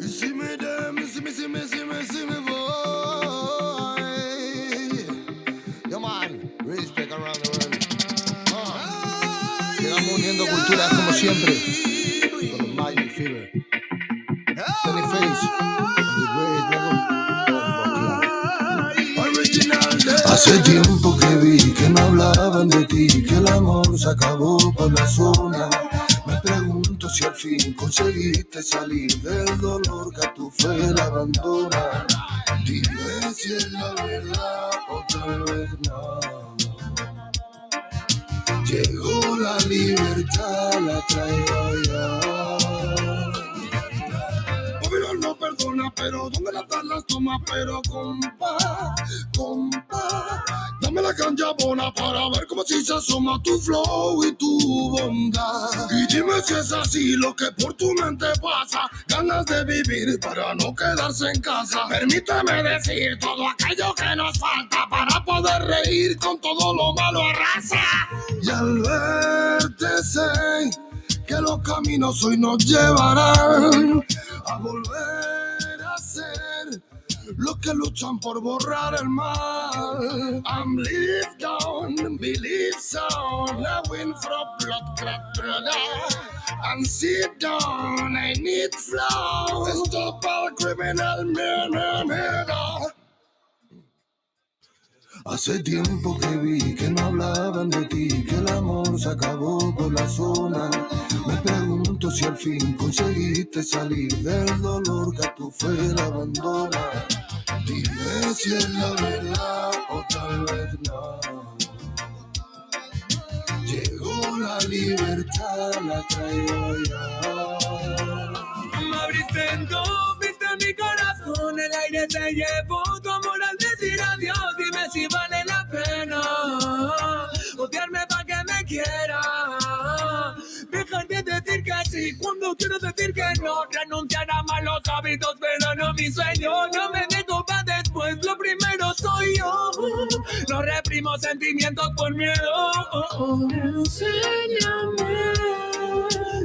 See me them, see me boy. Yo man, respect around the world. Llegamos uniendo culturas como siempre. Con los Magic Fever. Penny Face. The Great Nigga. Hace tiempo que vi que no hablaban de ti, que el amor se acabó por la zona. Me pregunto si al fin conseguiste salir del dolor que a tu fe la abandona. Dime si es la verdad o tal vez no. Llegó la libertad, la traigo yo. Pero no perdona, pero ¿dónde las das las tomas? Pero compa, dame la canja bona para ver cómo si se asoma tu flow y tu bondad. Y dime si es así lo que por tu mente pasa, ganas de vivir para no quedarse en casa. Permíteme decir todo aquello que nos falta para poder reír con todo lo malo a raza. Y al verte sé que los caminos hoy nos llevarán a volver a ser los que luchan por borrar el mal. I'm lived down, believe sound, I win from blood clot brother. And sit down, I need flow. Stop all criminal murder. Hace tiempo que vi que no hablaban de ti, que el amor se acabó por la zona. Me pregunto si al fin conseguiste salir del dolor que a tu fe la abandona. Dime si es la verdad o tal vez no. Llegó la libertad, la traigo yo. Me abriste en dos, viste mi corazón, el aire te llevó, tu amor al decir adiós, dime si vale la pena odiarme para que me quiera, dejar de decir que sí cuando quiero decir que no, renunciar a malos hábitos pero no mi sueño, no me dejo para después, lo primero soy yo, no reprimo sentimientos por miedo, enséñame.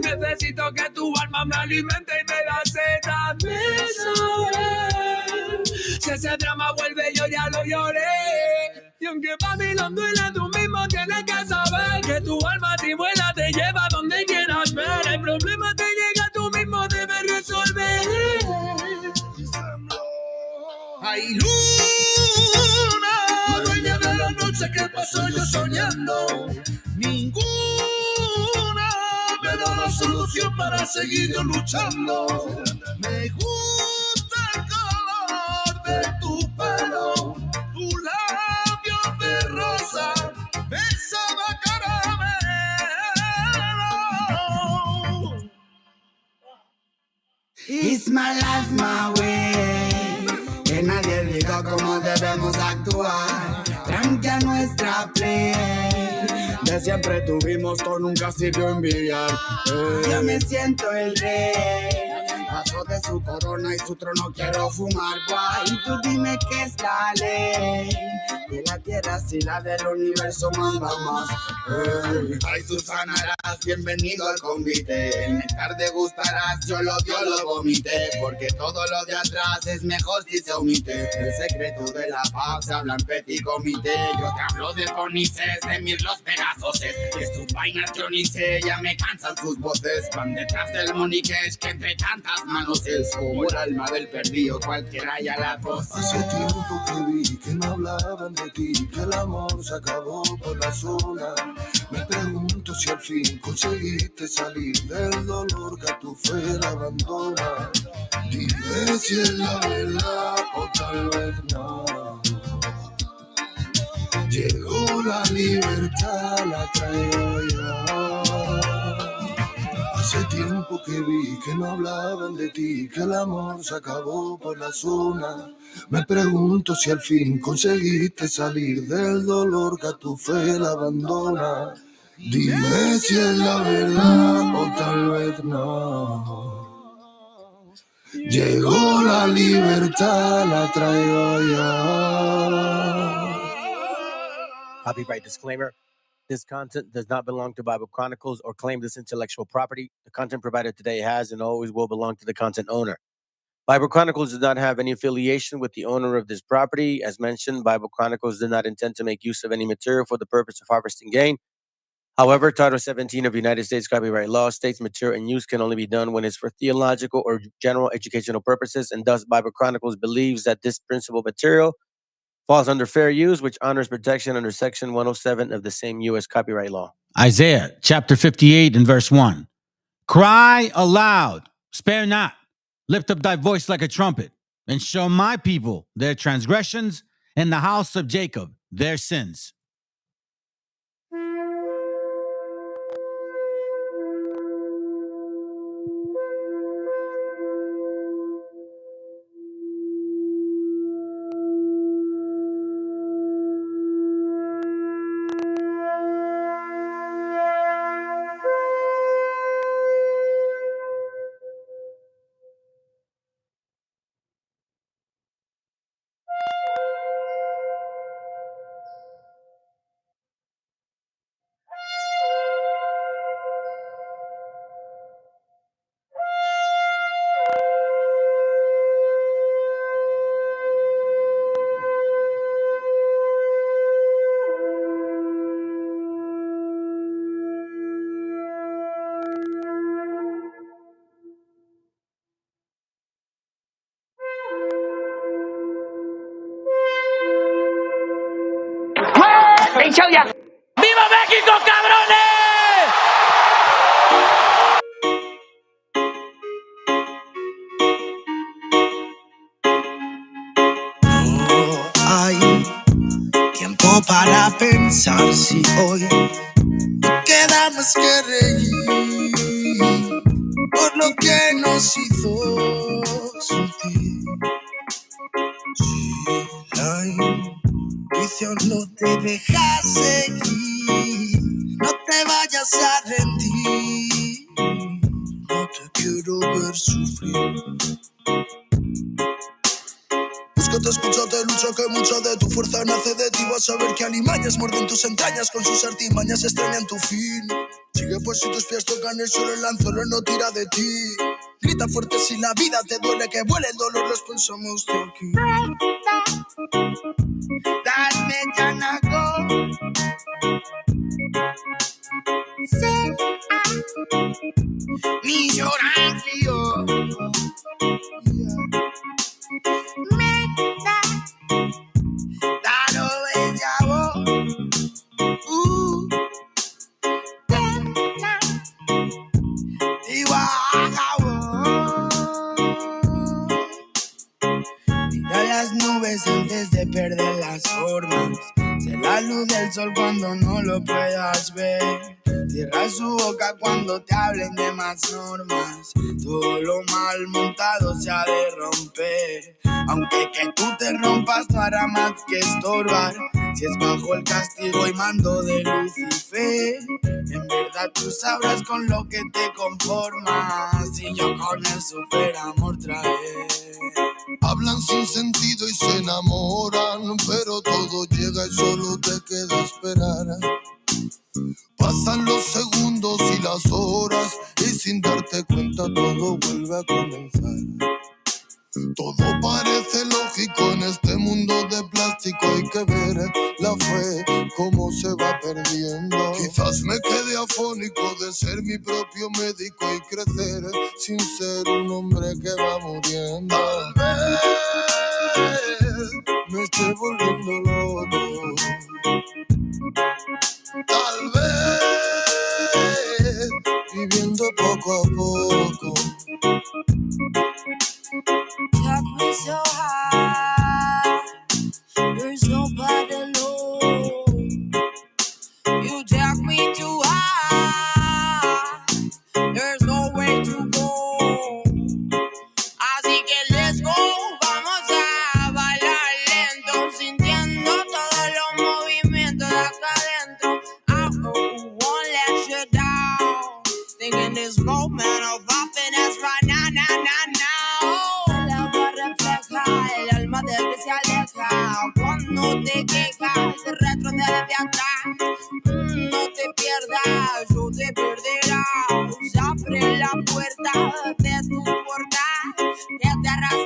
Necesito que tu alma me alimente y me da sed, dame saber. Si ese drama vuelve yo ya lo lloré. Y aunque Babilón duela, tú mismo tienes que saber que tu alma si vuela te lleva donde quieras ver. El problema te llega, tú mismo debes resolver. Hay luna, dueña de la noche que paso yo soñando. Ninguna me da la solución para seguir yo luchando. Me gusta el color de tu pelo, tu labio de rosa, besaba caramelo. It's my life, my way. Que nadie diga cómo debemos actuar. Tranqui a nuestra play. De siempre tuvimos, todo nunca sirvió envidiar. Yo me siento el rey. Paso de su corona y su trono quiero fumar, guay. Tú dime qué es la ley. De la tierra si la del universo manda más. Ay, tú sanarás, bienvenido al convite. El néctar degustarás, yo lo vomité. Porque todo lo de atrás es mejor si se omite. El secreto de la paz se habla en petit comité. Yo te hablo de Conices, de Mirlos Pegasoses. Que sus vainas yo ni sé, ya me cansan sus voces. Van detrás del moniquesh que entre tantas manos es como el alma del perdido, cualquiera ya la cosa. Hace tiempo que vi que no hablaban de ti, que el amor se acabó por la zona. Me pregunto si al fin conseguiste salir del dolor que a tu fe la abandona. Dime si es la verdad o tal vez no. Llegó la libertad, la traigo yo. Hace tiempo que vi que no hablaban de ti, que el amor se acabó por la zona. Me pregunto si al fin conseguiste salir del dolor que a tu fe la abandona. Dime si es la verdad o tal vez no. Llegó la libertad, la traigo yo. Copyright disclaimer. This content does not belong to Bible Chronicles or claim this intellectual property. The content provided today has and always will belong to the content owner. Bible Chronicles does not have any affiliation with the owner of this property. As mentioned, Bible Chronicles did not intend to make use of any material for the purpose of harvesting gain. However, Title 17 of United States copyright law states material and use can only be done when it's for theological or general educational purposes, and thus Bible Chronicles believes that this principal material falls under fair use, which honors protection under Section 107 of the same U.S. copyright law. Isaiah chapter 58 and verse 1. Cry aloud, spare not, lift up thy voice like a trumpet, and show my people their transgressions, and the house of Jacob their sins. ¡Viva México, cabrones! No hay tiempo para pensar si hoy queda más que reír por lo que nos hizo sentir. Si la intuición no te deja seguir, no te vayas a rendir. No te quiero ver sufrir. Búscate, escúchate, lucha, que mucha de tu fuerza nace de ti. Vas a ver que alimañas muerden tus entrañas, con sus artimañas extrañan tu fin. Sigue pues si tus pies tocan el suelo, el anzuelo no tira de ti. Grita fuerte si la vida te duele, que vuele el dolor, lo expulsamos de aquí. That me can go. Mi llorar río. Dalo ella mira las nubes antes de perder las formas. Sé la luz del sol cuando no lo puedas ver. Cierra su boca cuando te hablen de más normas. Todo lo mal montado se ha de romper. Aunque que tú te rompas no hará más que estorbar. Si es bajo el castigo y mando de Lucifer, en verdad tú sabrás con lo que te conformas. Y yo con el super amor traer. Hablan sin sentido y se enamoran, pero todo llega y solo te queda esperar. Pasan los segundos y las horas y sin darte cuenta todo vuelve a comenzar. Todo parece lógico en este mundo de plástico. Hay que ver la fe cómo se va perdiendo. Quizás me quede afónico de ser mi propio médico y crecer sin ser un hombre que va muriendo. Tal vez me estoy volviendo loco. Tal vez viviendo poco a poco. Got me so high, there's nobody low. You take me too high, there's no way to go. Así que let's go, vamos a bailar lento, sintiendo todos los movimientos de acá adentro. I won't let you down, thinking this moment of happiness right now, now, now, now. El alma del que se aleja cuando te quejas, te retrocede de atrás. No te pierdas, yo te perderás. Abre la puerta de tu portal, que te arrastra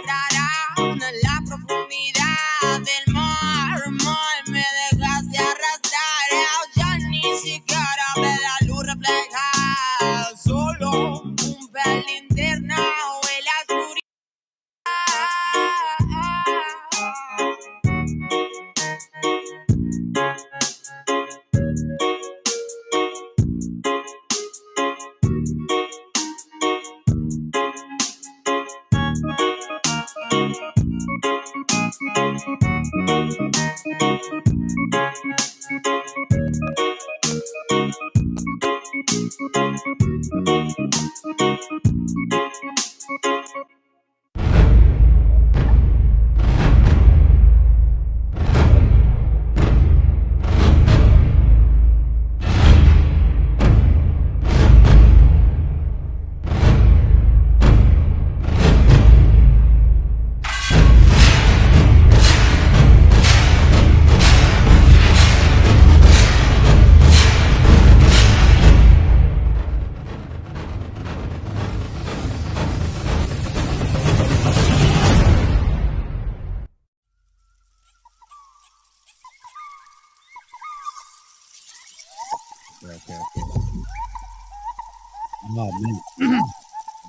Oh man, I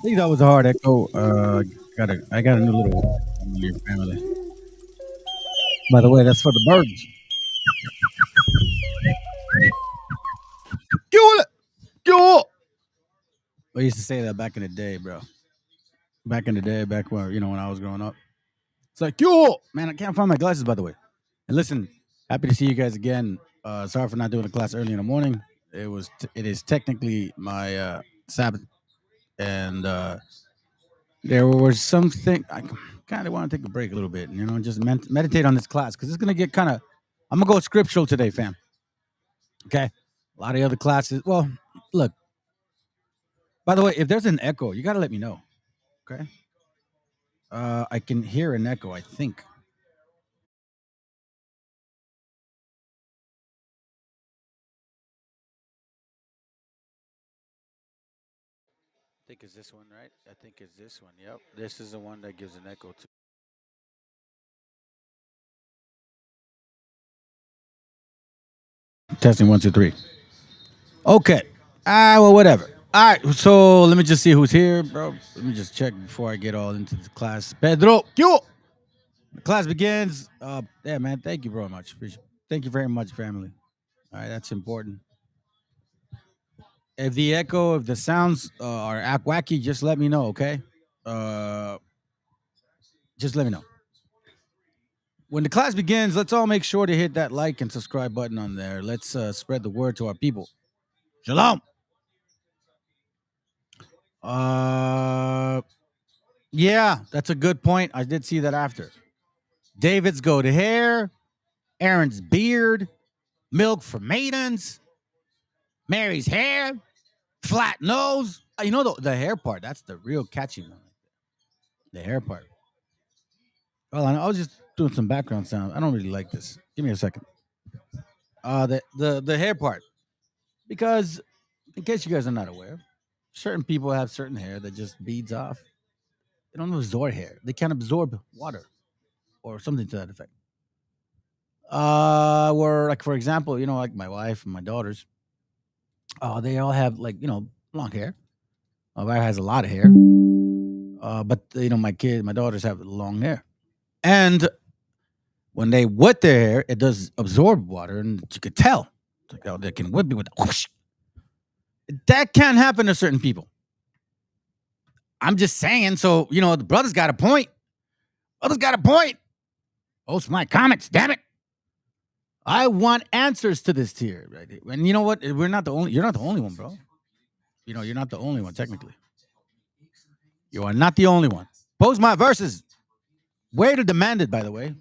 think that was a hard echo. I got a new little family. By the way, that's for the birds. Yo. I used to say that back in the day, bro. Back in the day, back when when I was growing up. It's like, yo, man, I can't find my glasses, by the way. And listen, happy to see you guys again. Sorry for not doing a class early in the morning. It is technically my Sabbath, and there was something I kind of want to take a break a little bit, and just meditate on this class because it's gonna get kind of. I'm gonna go scriptural today, fam. Okay, a lot of the other classes. Well, look. By the way, if there's an echo, you gotta let me know. Okay. I can hear an echo. I think. I think it's this one, right? I think it's this one. Yep. This is the one that gives an echo to. Testing 1, 2, 3. Okay. Well, whatever. All right. So let me just see who's here, bro. Let me just check before I get all into the class. Pedro, yo. The class begins. Yeah, man. Thank you very much. Thank you very much, family. All right, that's important. If the sounds are wacky, just let me know, okay? Uh, just let me know. When the class begins, let's all make sure to hit that like and subscribe button on there. Let's spread the word to our people. Shalom. Yeah, that's a good point. I did see that after. David's goat hair, Aaron's beard, milk for maidens, Mary's hair, flat nose. The hair part. That's the real catchy one. The hair part. Well, I was just doing some background sound. I don't really like this. Give me a second. The hair part, because in case you guys are not aware, certain people have certain hair that just beads off. They don't absorb hair. They can't absorb water or something to that effect. Where like for example, like my wife and my daughters, they all have like long hair. My wife has a lot of hair, but my daughters have long hair, and when they wet their hair, it does absorb water, and you could tell. It's like, they can whip me with whoosh. That can't happen to certain people. I'm just saying. So the brother's got a point. Brother's got a point. Post my comments, damn it. I want answers to this tier, right? And you know what? You're not the only one, bro. You're not the only one, technically. You are not the only one. Post my verses. Way to demand it, by the way.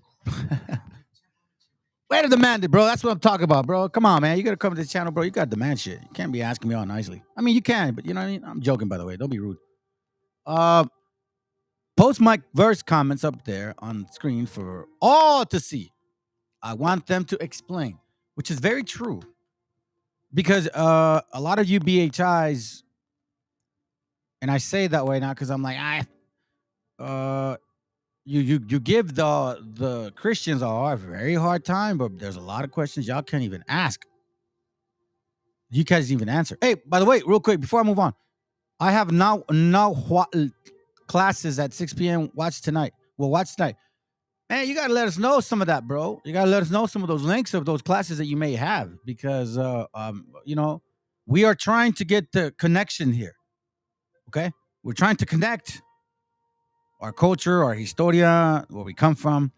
Way to demand it, bro. That's what I'm talking about, bro. Come on, man. You gotta come to this channel, bro. You gotta demand shit. You can't be asking me all nicely. I mean, you can, but you know what I mean? I'm joking, by the way. Don't be rude. Post my verse comments up there on the screen for all to see. I want them to explain, which is very true. Because a lot of you BHIs, and I say it that way now because I'm like, you give the Christians a very hard time, but there's a lot of questions y'all can't even ask. You can't even answer. Hey, by the way, real quick before I move on, I have now classes at 6 p.m. Watch tonight. Man, you gotta let us know some of that, bro. You gotta let us know some of those links of those classes that you may have, because we are trying to get the connection here. Okay, we're trying to connect our culture, our historia, where we come from.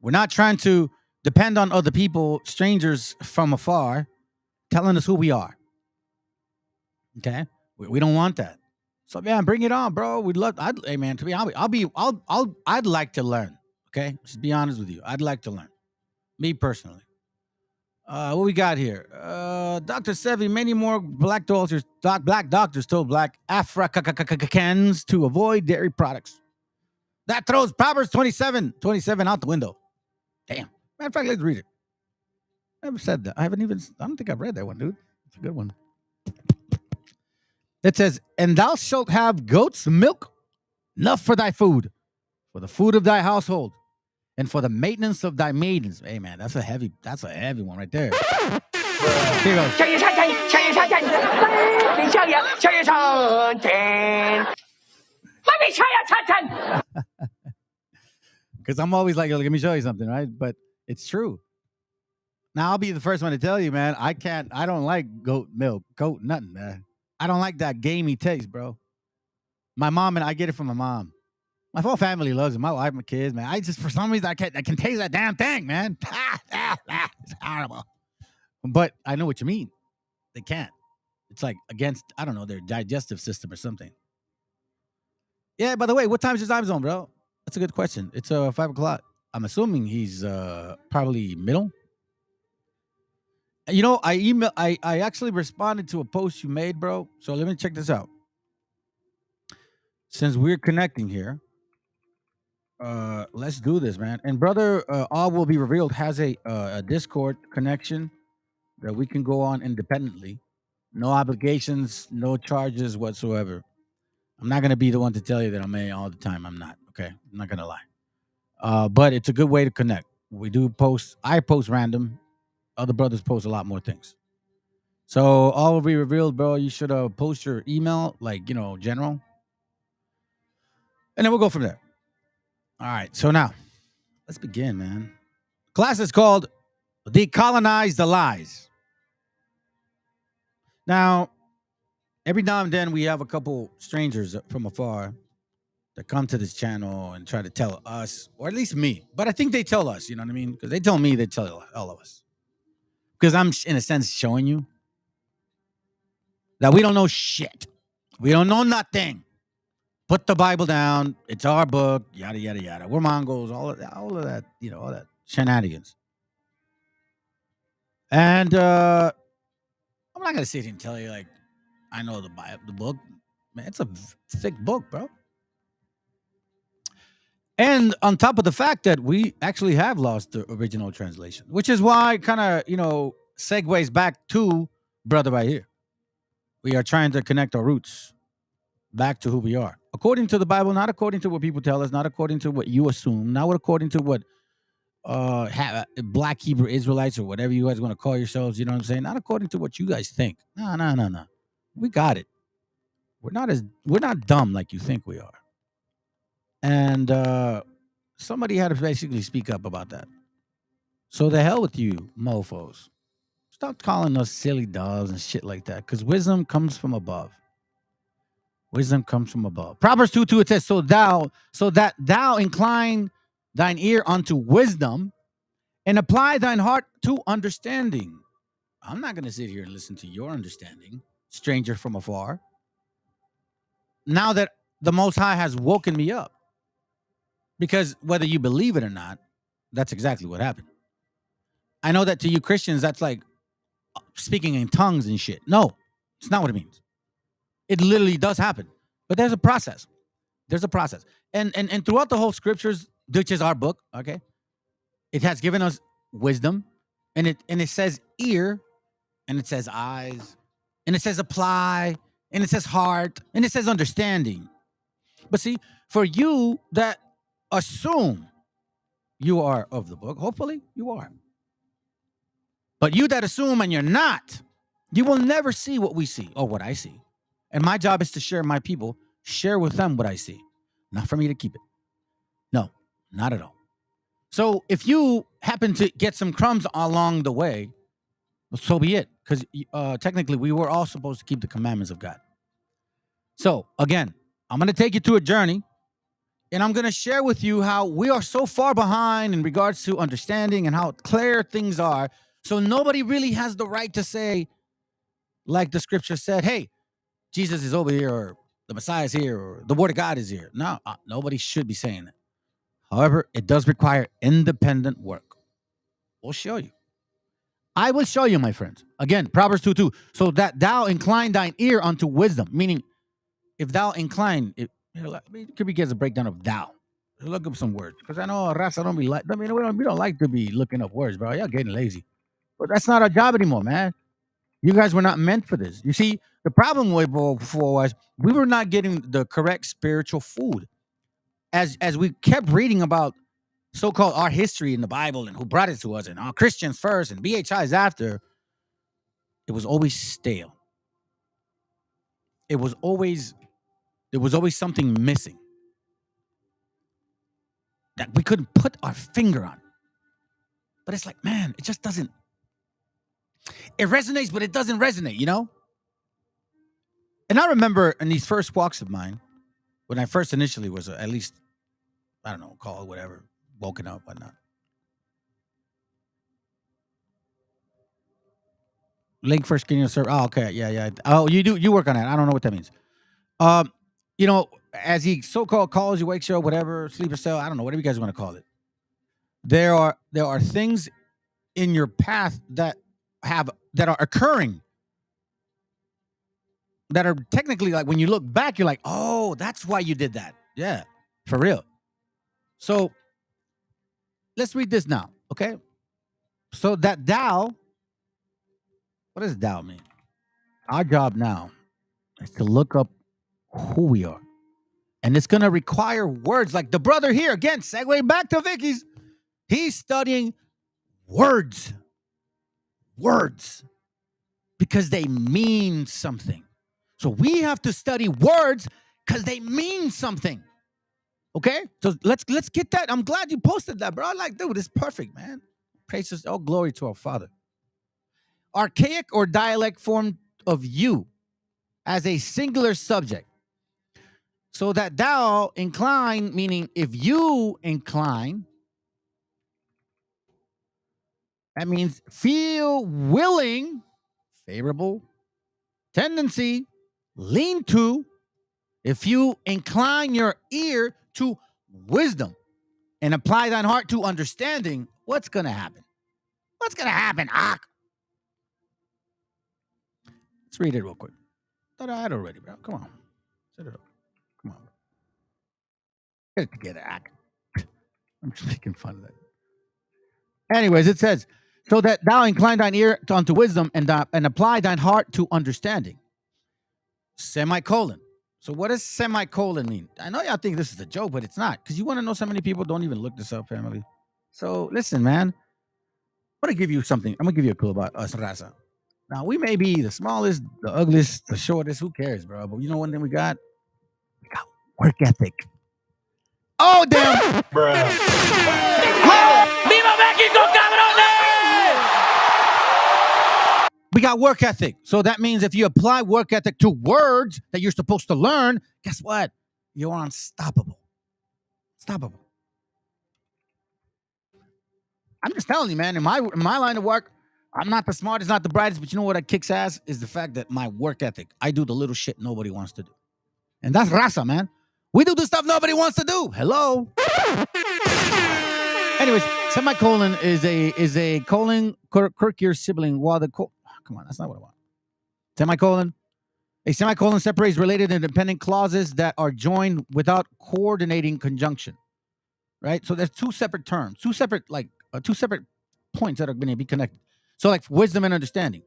We're not trying to depend on other people, strangers from afar, telling us who we are. Okay, we don't want that. So man, bring it on, bro. We'd love. Hey man, to be honest, I'd like to learn. Okay, just be honest with you. I'd like to learn. Me personally. What we got here? Dr. Sevi, many more black doctors told black Africans to avoid dairy products. That throws Proverbs 27 out the window. Damn. Matter of fact, let's read it. I never said that. I don't think I've read that one, dude. It's a good one. It says, and thou shalt have goat's milk, enough for thy food, for the food of thy household, and for the maintenance of thy maidens. Hey man, that's a heavy one right there. Here goes. 小叶山前，小叶山前，来比小叶，小叶山前，来比小叶山前。 Because I'm always like, let me show you something, right? But it's true. Now, I'll be the first one to tell you, man, I don't like goat milk, goat nothing, man. I don't like that gamey taste, bro. My mom and I get it from my mom. My whole family loves it. My wife, my kids, man. I just, for some reason, I can taste that damn thing, man. It's horrible. But I know what you mean. They can't. It's like against, I don't know, their digestive system or something. Yeah, by the way, what time's your time zone, bro? That's a good question. It's 5 o'clock. I'm assuming he's probably middle. You know, I actually responded to a post you made, bro. So let me check this out. Since we're connecting here, let's do this, man. And brother, All Will Be Revealed has a Discord connection that we can go on independently. No obligations, no charges whatsoever. I'm not gonna be the one to tell you that I'm A all the time. I'm not. Okay, I'm not gonna lie. But it's a good way to connect. We do post. I post random. Other brothers post a lot more things. So All Will Be Revealed, bro. You should post your email, like, you know, general, and then we'll go from there. All right. So now, let's begin, man. Class is called "Decolonize the Lies." Now, every now and then we have a couple strangers from afar that come to this channel and try to tell us, or at least me, but I think they tell us, you know what I mean? Because they tell me, they tell all of us. Because I'm, in a sense, showing you that we don't know shit. We don't know nothing. Put the Bible down. It's our book, yada, yada, yada. We're Mongols, all of that, you know, all that shenanigans. And I'm not going to sit here and tell you, like, I know the Bible, the book. Man, it's a thick book, bro. And on top of the fact that we actually have lost the original translation, which is why kind of, you know, segues back to brother right here. We are trying to connect our roots back to who we are. According to the Bible, not according to what people tell us, not according to what you assume, not according to what Black Hebrew Israelites or whatever you guys want to call yourselves, you know what I'm saying? Not according to what you guys think. No. We got it. We're not dumb like you think we are. And somebody had to basically speak up about that. So the hell with you, mofos. Stop calling us silly dogs and shit like that, because wisdom comes from above. Wisdom comes from above. Proverbs 2:2, it says, so that thou incline thine ear unto wisdom and apply thine heart to understanding. I'm not going to sit here and listen to your understanding, stranger from afar. Now that the Most High has woken me up, because whether you believe it or not, that's exactly what happened. I know that to you Christians, that's like speaking in tongues and shit. No, it's not what it means. It literally does happen. But there's a process. There's a process. And throughout the whole scriptures, which is our book, okay, it has given us wisdom. And it says ear, and it says eyes, and it says apply, and it says heart, and it says understanding. But see, for you that assume you are of the book, hopefully you are. But you that assume and you're not, you will never see what we see or what I see. And my job is to share my people, share with them what I see. Not for me to keep it. No, not at all. So if you happen to get some crumbs along the way, well, so be it. Because technically we were all supposed to keep the commandments of God. So again, I'm going to take you through a journey. And I'm going to share with you how we are so far behind in regards to understanding and how clear things are. So nobody really has the right to say, like the scripture said, hey, Jesus is over here, or the Messiah is here, or the word of God is here. No, nobody should be saying that. However, it does require independent work. We'll show you. I will show you, my friends. Again, Proverbs 2:2. So that thou incline thine ear unto wisdom. Meaning, if thou incline, could be gives a breakdown of thou. Look up some words. Because I know RAZA don't be like, I mean, we don't like to be looking up words, bro. Y'all getting lazy. But that's not our job anymore, man. You guys were not meant for this. You see, the problem with before was we were not getting the correct spiritual food. As we kept reading about so-called our history in the Bible and who brought it to us and our Christians first and BHIs after, it was always stale. There was always something missing that we couldn't put our finger on. But it's like, man, it just doesn't. It resonates, but it doesn't resonate, you know? And I remember in these first walks of mine, when I first initially was at least, I don't know, call it whatever, woken up, whatnot. Link first getting a server. Oh, okay. Yeah. Oh, you work on that. I don't know what that means. You know, as he so-called calls you, wakes you up, whatever, sleeper cell, I don't know, whatever you guys want to call it. There are things in your path that are occurring that are technically, like, when you look back, you're like, oh, that's why you did that. Yeah, for real. So let's read this now, okay? So that Tao, what does Tao mean? Our job now is to look up who we are. And it's going to require words like the brother here, again, segue back to Vicky's. He's studying words. Words. Because they mean something. So we have to study words because they mean something. Okay? So let's get that. I'm glad you posted that, bro. Like, dude, it's perfect, man. Praises, all glory to our Father. Archaic or dialect form of you as a singular subject. So that thou incline, meaning if you incline, that means feel willing, favorable, tendency, lean to, if you incline your ear to wisdom and apply thine heart to understanding, what's going to happen? What's going to happen, Ak? Let's read it real quick. Thought I had it already, bro. Come on. Set it up. Come on. Get it together, Ak. I'm just making fun of that. Anyways, it says, so that thou incline thine ear unto wisdom and apply thine heart to understanding. Semicolon. So what does semicolon mean? I know y'all think this is a joke, but it's not. Because you want to know so many people don't even look this up, family. So listen, man. I'm going to give you something. I'm going to give you a clue about us, RAZA. Now, we may be the smallest, the ugliest, the shortest. Who cares, bro? But you know one thing we got? We got work ethic. Oh, damn. ¡Viva México, cabrones! We got work ethic. So that means if you apply work ethic to words that you're supposed to learn, guess what? You're unstoppable. Stoppable. I'm just telling you, man, in my line of work, I'm not the smartest, not the brightest, but you know what kicks ass is the fact that my work ethic, I do the little shit nobody wants to do. And that's RAZA, man. We do the stuff nobody wants to do. Hello. Anyways, semicolon is a colon curricular sibling, while the come on, that's not what I want. Semicolon. A semicolon separates related and independent clauses that are joined without coordinating conjunction. Right? So there's two separate terms, two separate points that are going to be connected. So like wisdom and understanding.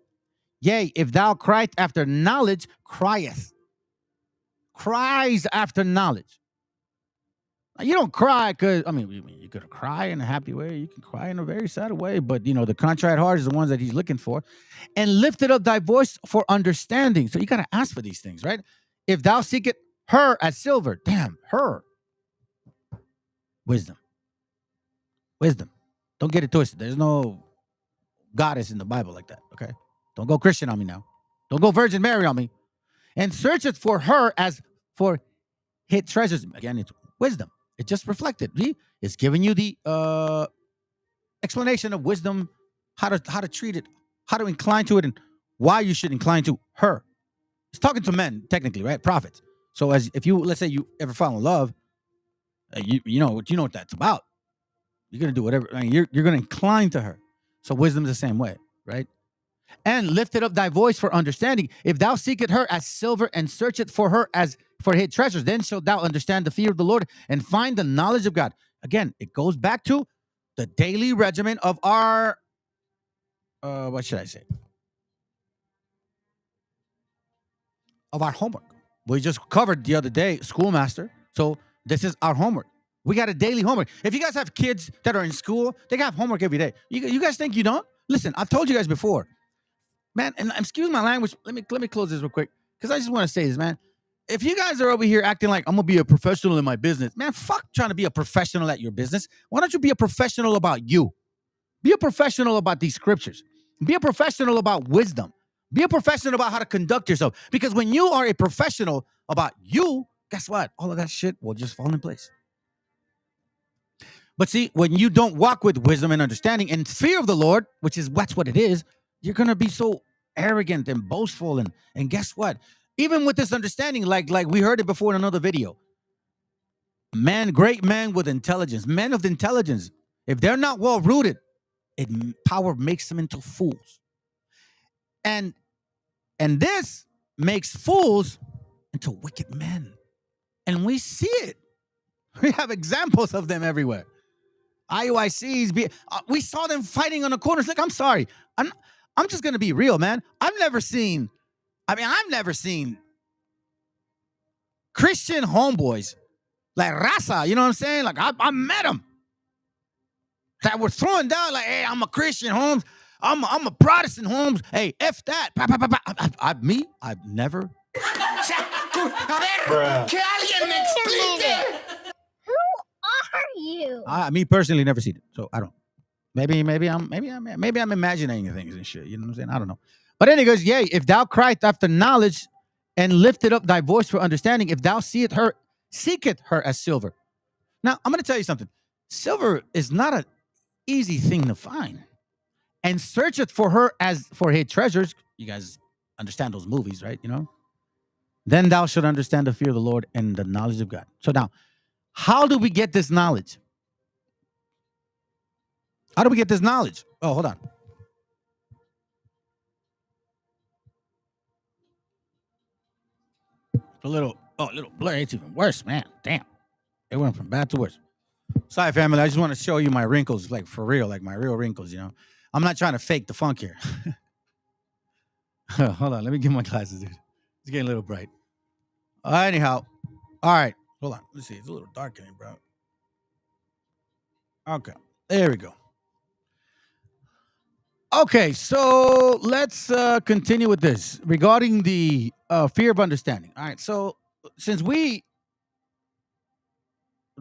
Yea, if thou criest after knowledge, cries after knowledge. Now, you don't cry because, I mean, you could cry in a happy way. You can cry in a very sad way. But, you know, the contrite heart is the ones that he's looking for. And lifted up thy voice for understanding. So you got to ask for these things, right? If thou seekest her as silver, damn, her. Wisdom. Don't get it twisted. There's no goddess in the Bible like that, okay? Don't go Christian on me now. Don't go Virgin Mary on me. And searcheth for her as for hid treasures. Again, it's wisdom. It just reflected. It's giving you the explanation of wisdom, how to treat it, how to incline to it, and why you should incline to her. It's talking to men, technically, right? Prophets. So if you, let's say you ever fall in love, you know what that's about. You're gonna do whatever. I mean, you're gonna incline to her. So wisdom's the same way, right? And lifted up thy voice for understanding. If thou seekest her as silver and searcheth for her as for hid treasures, then shalt thou understand the fear of the Lord and find the knowledge of God. Again, it goes back to the daily regimen of our, what should I say? Of our homework. We just covered the other day, schoolmaster. So this is our homework. We got a daily homework. If you guys have kids that are in school, they have homework every day. You guys think you don't? Listen, I've told you guys before. man, and excuse my language. Let me close this real quick because I just want to say this, man. If you guys are over here acting like I'm gonna be a professional in my business, man, fuck trying to be a professional at your business. Why don't you be a professional about you? Be a professional about these scriptures. Be a professional about wisdom. Be a professional about how to conduct yourself. Because when you are a professional about you, guess what? All of that shit will just fall in place. But see, when you don't walk with wisdom and understanding and fear of the Lord, which is that's what it is, you're gonna be so arrogant and boastful. And guess what? Even with this understanding, like we heard it before in another video, great men with intelligence, men of intelligence, if they're not well rooted, power makes them into fools. And this makes fools into wicked men. And we see it. We have examples of them everywhere. IUICs, we saw them fighting on the corners. Look, I'm sorry. I'm just going to be real, man. I've never seen Christian homeboys like RAZA, you know what I'm saying? Like, I met them that were throwing down like, hey, I'm a Christian, Holmes. I'm a Protestant, Holmes. Hey, F that. I've never. Who are you? Me personally never seen it, so I don't. Maybe I'm imagining things and shit. You know what I'm saying? I don't know. But anyways, yea, if thou criest after knowledge and lifted up thy voice for understanding, if thou seeketh her as silver. Now I'm going to tell you something. Silver is not an easy thing to find. And searcheth for her as for hid treasures. You guys understand those movies, right? You know. Then thou shalt understand the fear of the Lord and the knowledge of God. So now, how do we get this knowledge? How do we get this knowledge? Oh, hold on. A little blur. It's even worse, man. Damn. It went from bad to worse. Sorry, family. I just want to show you my wrinkles, like for real, like my real wrinkles, you know. I'm not trying to fake the funk here. Hold on. Let me get my glasses, dude. It's getting a little bright. Anyhow. All right. Hold on. Let's see. It's a little dark in here, bro. Okay. There we go. Okay. So let's continue with this regarding the fear of understanding. All right. So since we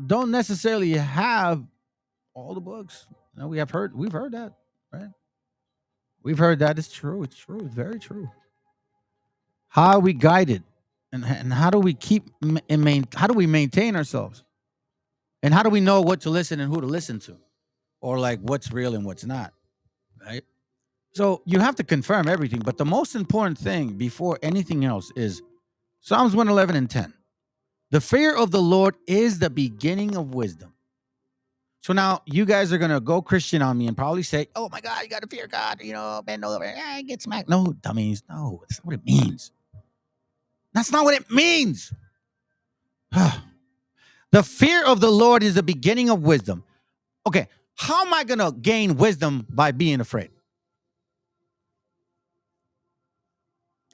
don't necessarily have all the books, you know, we've heard that, right? We've heard that. It's true. It's true. It's very true. How are we guided? And how do we how do we maintain ourselves? And how do we know what to listen and who to listen to? Or like what's real and what's not, right? So you have to confirm everything. But the most important thing before anything else is Psalms 111 and 10. The fear of the Lord is the beginning of wisdom. So now you guys are going to go Christian on me and probably say, oh my God, you got to fear God. You know, bend over, get smacked. No, dummies. No, that's not what it means. That's not what it means. The fear of the Lord is the beginning of wisdom. Okay, how am I going to gain wisdom by being afraid?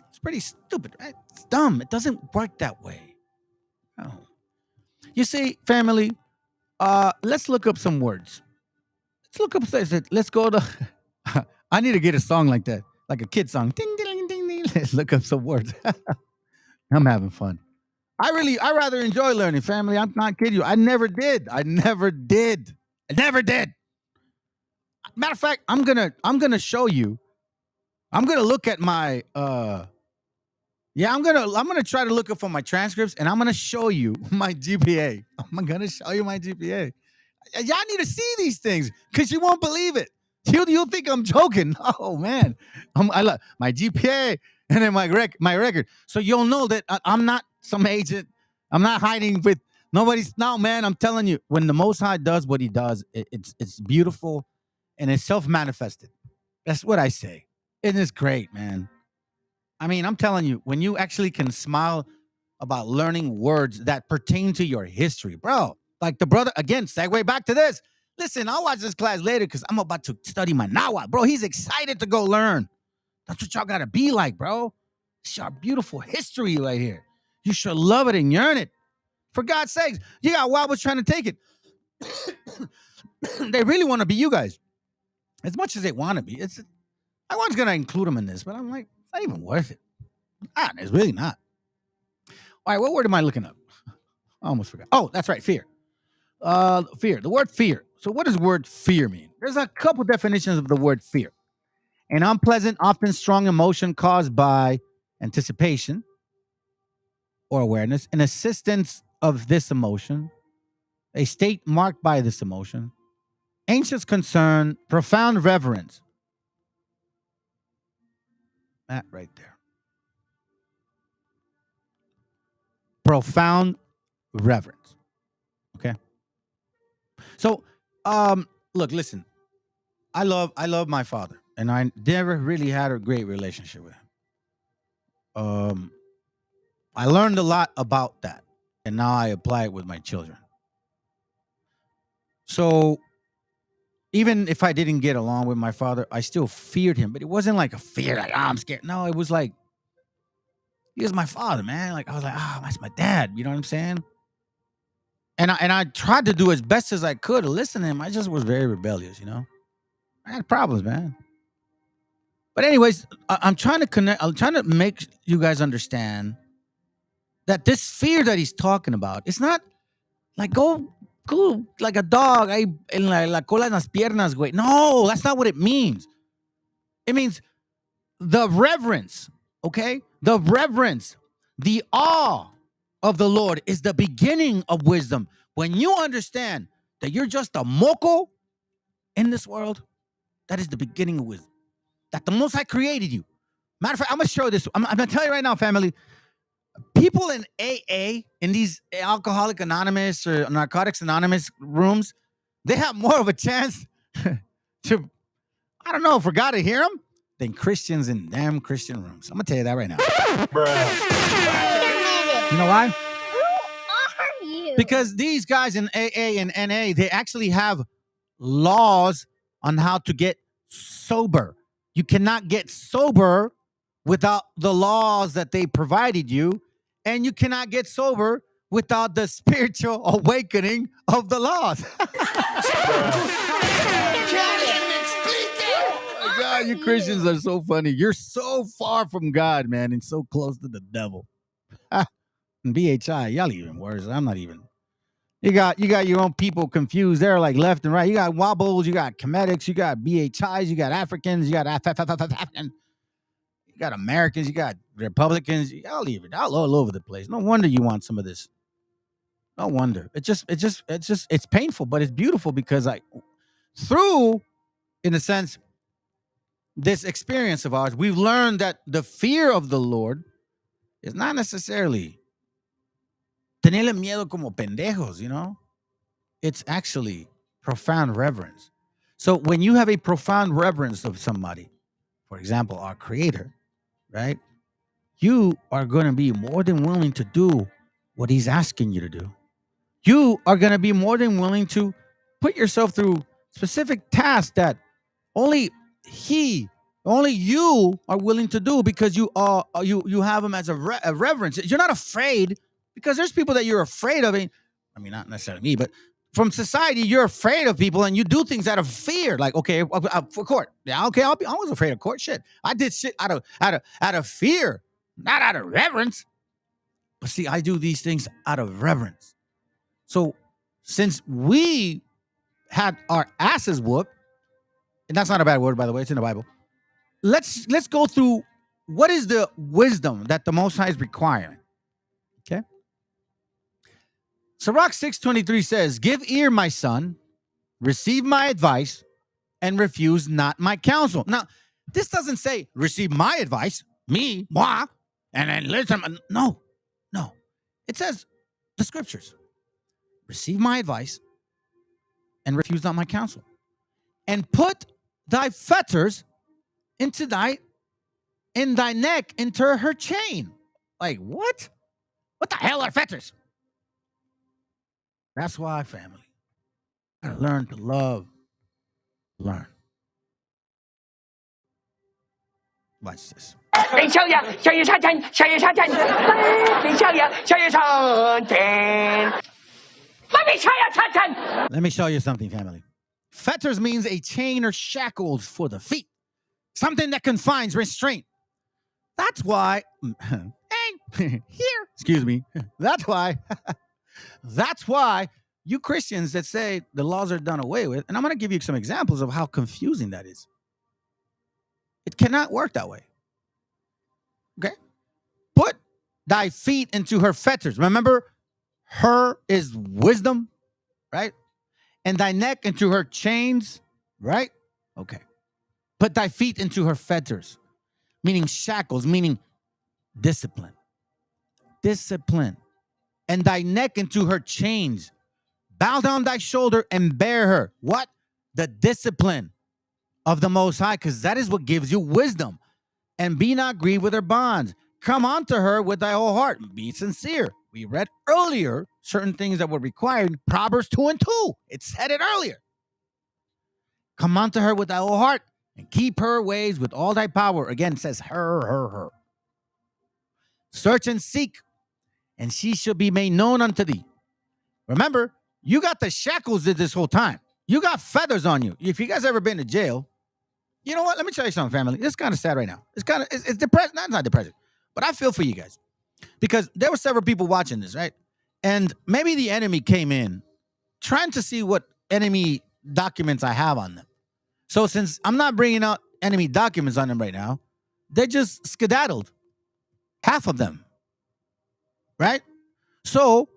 It's pretty stupid, right? It's dumb. It doesn't work that way. No. You see, family, let's look up some words. Let's go to... I need to get a song like that, like a kid song. Ding, ding, ding, ding. Let's look up some words. I'm having fun. I rather enjoy learning, family. I'm not kidding you. I never did. Matter of fact, I'm gonna show you. I'm gonna look at my I'm gonna try to look up for my transcripts and I'm gonna show you my GPA. I'm gonna show you my GPA. Y'all need to see these things because you won't believe it. You'll think I'm joking. Oh man, I love my GPA. And then my record. So you'll know that I'm not some agent. I'm not hiding with nobody's. No, man, I'm telling you, when the Most High does what he does, it's beautiful and it's self-manifested. That's what I say. It is great, man. I mean, I'm telling you, when you actually can smile about learning words that pertain to your history, bro. Like the brother, again, segue back to this. Listen, I'll watch this class later because I'm about to study my Nahuatl. Bro, he's excited to go learn. That's what y'all got to be like, bro. It's our beautiful history right here. You should love it and yearn it. For God's sakes, you got Wobbles trying to take it. They really want to be you guys. As much as they want to be. I was going to include them in this, but I'm like, it's not even worth it. It's really not. All right, what word am I looking up? I almost forgot. Oh, that's right, fear. Fear. The word fear. So what does word fear mean? There's a couple definitions of the word fear. An unpleasant, often strong emotion caused by anticipation or awareness, an assistance of this emotion, a state marked by this emotion, anxious concern, profound reverence. That right there. Profound reverence. Okay. So, look, listen. I love my father, and I never really had a great relationship with him. I learned a lot about that, and now I apply it with my children. So, even if I didn't get along with my father, I still feared him, but it wasn't like a fear, like, I'm scared. No, it was like, he was my father, man. Like, I was like, that's my dad. You know what I'm saying? And I tried to do as best as I could to listen to him. I just was very rebellious, you know? I had problems, man. But anyways, I'm trying to connect. I'm trying to make you guys understand that this fear that he's talking about, it's not like go like a dog. En la cola en las piernas, güey. No, that's not what it means. It means the reverence, okay? The reverence, the awe of the Lord is the beginning of wisdom. When you understand that you're just a moco in this world, that is the beginning of wisdom. That the Most High created you. Matter of fact, I'm going to show this. I'm going to tell you right now, family. People in AA, in these Alcoholic Anonymous or Narcotics Anonymous rooms, they have more of a chance to, I don't know, for God to hear them than Christians in damn Christian rooms. I'm going to tell you that right now. You know why? Who are you? Because these guys in AA and NA, they actually have laws on how to get sober. You cannot get sober without the laws that they provided you, and you cannot get sober without the spiritual awakening of the laws. Oh my God, you Christians are so funny. You're so far from God, man, and so close to the devil. And BHI, y'all even worse. I'm not even. You got your own people confused. They're like left and right. You got wobbles, you got comedics, you got BHIs, you got Africans, you got African, you got Americans, you got Republicans. Y'all even all over the place. No wonder you want some of this. No wonder. It's painful, but it's beautiful because through, in a sense, this experience of ours, we've learned that the fear of the Lord is not necessarily tenerle miedo como pendejos, you know? It's actually profound reverence. So when you have a profound reverence of somebody, for example, our Creator, right? You are going to be more than willing to do what He's asking you to do. You are going to be more than willing to put yourself through specific tasks that only you are willing to do because you have Him as a reverence. You're not afraid. Because there's people that you're afraid of. I mean, not necessarily me, but from society, you're afraid of people and you do things out of fear. Like, okay, for court. Yeah, okay, I was afraid of court. Shit. I did shit out of fear, not out of reverence. But see, I do these things out of reverence. So since we had our asses whooped, and that's not a bad word, by the way, it's in the Bible. Let's go through what is the wisdom that the Most High is requiring. Okay. Sirach 6:23 says, "Give ear, my son, receive my advice, and refuse not my counsel." Now, this doesn't say receive my advice, moi, and then listen. No. It says the scriptures. Receive my advice, and refuse not my counsel. And put thy fetters in thy neck, into her chain. Like, what? What the hell are fetters? That's why, family, I learn to learn. Watch this. 林少爷，少爷上天，少爷上天，林少爷，少爷上天，妈咪少爷上天。 Let me show you something, family. Fetters means a chain or shackles for the feet. something that confines, restraint. That's why, hey, here, excuse me. That's why you Christians that say the laws are done away with, and I'm going to give you some examples of how confusing that is. It cannot work that way. Okay? Put thy feet into her fetters. Remember, her is wisdom, right? And thy neck into her chains, right? Okay. Put thy feet into her fetters, meaning shackles, meaning discipline. Discipline. And thy neck into her chains. Bow down thy shoulder and bear her. What? The discipline of the Most High, because that is what gives you wisdom. And be not grieved with her bonds. Come unto her with thy whole heart. Be sincere. We read earlier certain things that were required. Proverbs 2:2. It said it earlier. Come unto her with thy whole heart and keep her ways with all thy power. Again, it says her. Search and seek, and she shall be made known unto thee. Remember, you got the shackles this whole time. You got feathers on you. If you guys ever been to jail, you know what? Let me tell you something, family. It's kind of sad right now. It's depressing. Not depressing, but I feel for you guys because there were several people watching this, right? And maybe the enemy came in trying to see what enemy documents I have on them. So since I'm not bringing out enemy documents on them right now, they just skedaddled. Half of them, right? So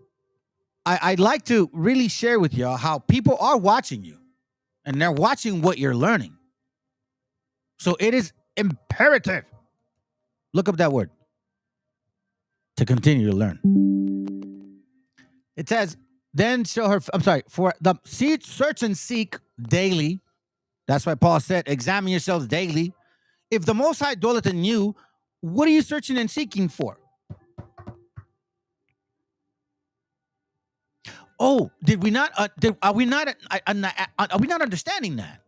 I'd like to really share with y'all how people are watching you and they're watching what you're learning. So it is imperative. Look up that word. To continue to learn. It says, then shall her, for the search and seek daily. That's why Paul said, examine yourselves daily. If the Most High dwelleth in you, what are you searching and seeking for? Oh, are we not understanding that?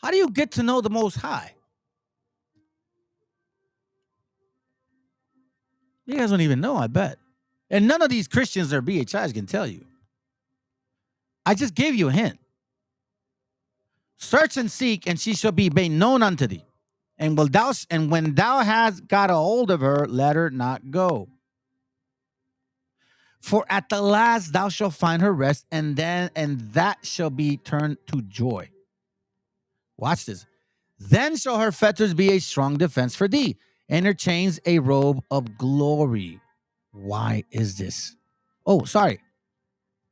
How do you get to know the Most High? You guys don't even know, I bet. And none of these Christians or BHIs can tell you. I just gave you a hint. Search and seek, and she shall be made known unto thee. And when thou hast got a hold of her, let her not go. For at the last thou shalt find her rest, and that shall be turned to joy. Watch this. Then shall her fetters be a strong defense for thee, and her chains a robe of glory. Why is this? Oh, sorry.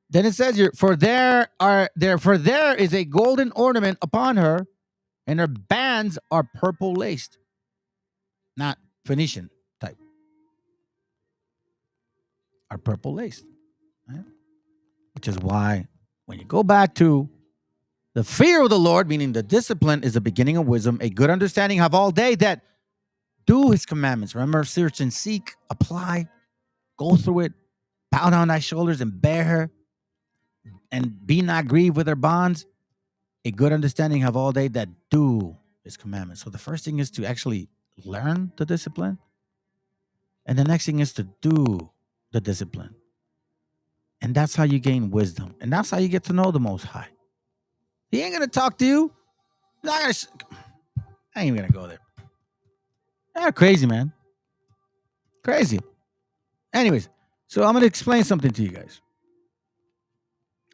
Then it says here, for there is a golden ornament upon her, and her bands are purple laced. Not Phoenician type. Are purple laced. Right? Which is why when you go back to the fear of the Lord, meaning the discipline is the beginning of wisdom, a good understanding have all day that do his commandments. Remember, search and seek, apply, go through it, bow down thy shoulders and bear her, and be not grieved with her bonds. A good understanding have all they that do his commandments. So the first thing is to actually learn the discipline. And the next thing is to do the discipline. And that's how you gain wisdom. And that's how you get to know the Most High. He ain't going to talk to you. I ain't even going to go there. Ah, crazy, man. Crazy. Anyways, so I'm going to explain something to you guys.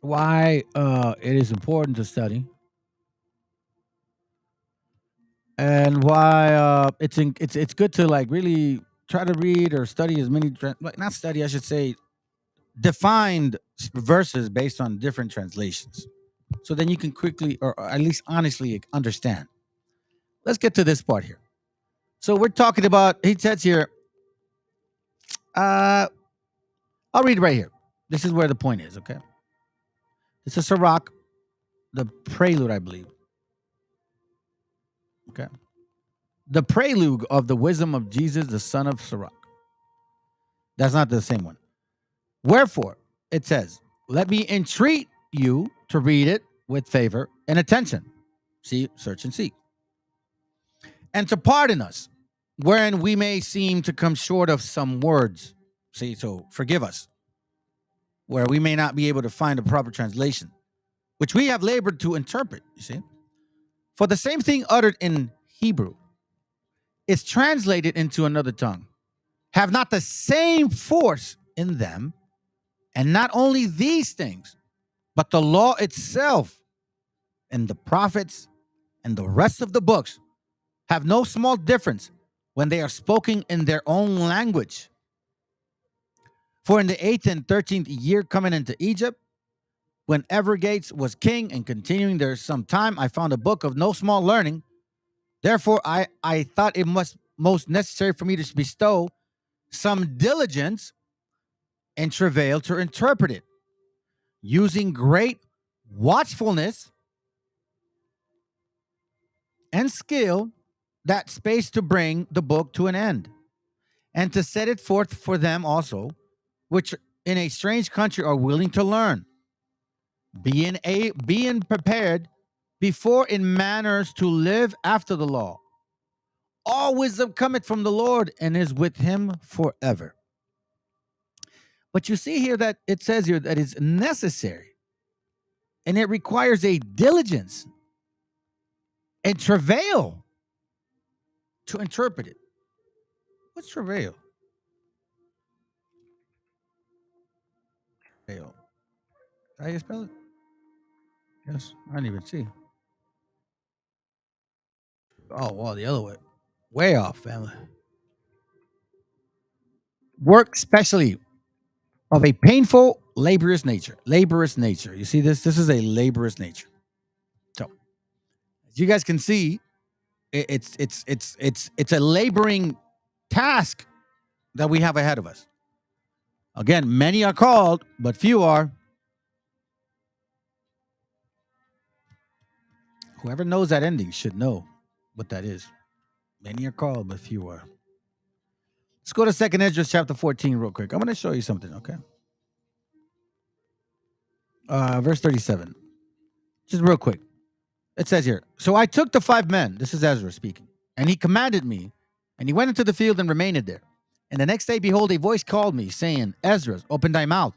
Why it is important to study. And why it's good to like really try to read or study as many, not study, I should say, defined verses based on different translations. So then you can quickly, or at least honestly, understand. Let's get to this part here. So we're talking about, he says here, I'll read right here. This is where the point is, okay? This is Sirach, the prelude, I believe. Okay. The prelude of the wisdom of Jesus, the son of Sirach. That's not the same one. Wherefore, it says, let me entreat you to read it with favor and attention. See, search and seek. And to pardon us, wherein we may seem to come short of some words. See, so forgive us, where we may not be able to find a proper translation, which we have labored to interpret, you see. For the same thing uttered in Hebrew, is translated into another tongue, have not the same force in them, and not only these things, but the law itself and the prophets and the rest of the books have no small difference when they are spoken in their own language. For in the 8th and 13th year coming into Egypt, when Evergates was king and continuing there some time, I found a book of no small learning. Therefore, I thought it must most necessary for me to bestow some diligence and travail to interpret it, using great watchfulness and skill, that space to bring the book to an end, and to set it forth for them also, which in a strange country are willing to learn, being prepared before in manners to live after the law. All wisdom cometh from the Lord and is with him forever. But you see here that it says here that it's necessary, and it requires a diligence and travail to interpret it. What's travail? Travail. How you spell it? Yes, I didn't even see. Oh, well, the other way. Way off, family. Work specially of a painful, laborious nature. Laborious nature. You see this? This is a laborious nature. So, as you guys can see, it's a laboring task that we have ahead of us. Again, many are called, but few are. Whoever knows that ending should know what that is. Many are called, but few are. Let's go to 2nd Ezra chapter 14 real quick. I'm going to show you something, okay? Verse 37. Just real quick. It says here, so I took the 5 men, this is Ezra speaking, and he commanded me, and he went into the field and remained there. And the next day, behold, a voice called me, saying, Ezra, open thy mouth,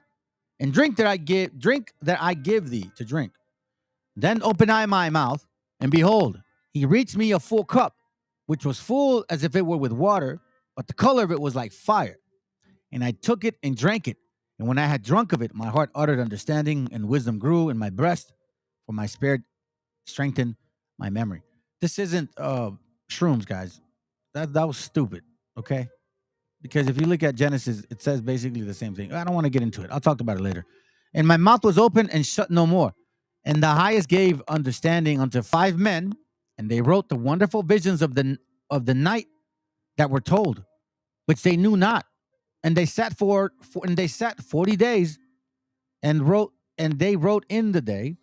and drink that I give thee to drink. Then opened I my mouth, and behold, he reached me a full cup, which was full as if it were with water, but the color of it was like fire. And I took it and drank it. And when I had drunk of it, my heart uttered understanding, and wisdom grew in my breast, for my spirit strengthened my memory. This isn't shrooms, guys. That was stupid, okay? Because if you look at Genesis, it says basically the same thing. I don't want to get into it. I'll talk about it later. And my mouth was open and shut no more. And the highest gave understanding unto 5 men, and they wrote the wonderful visions of the night that were told, which they knew not. And they sat 40 days and they wrote in the day,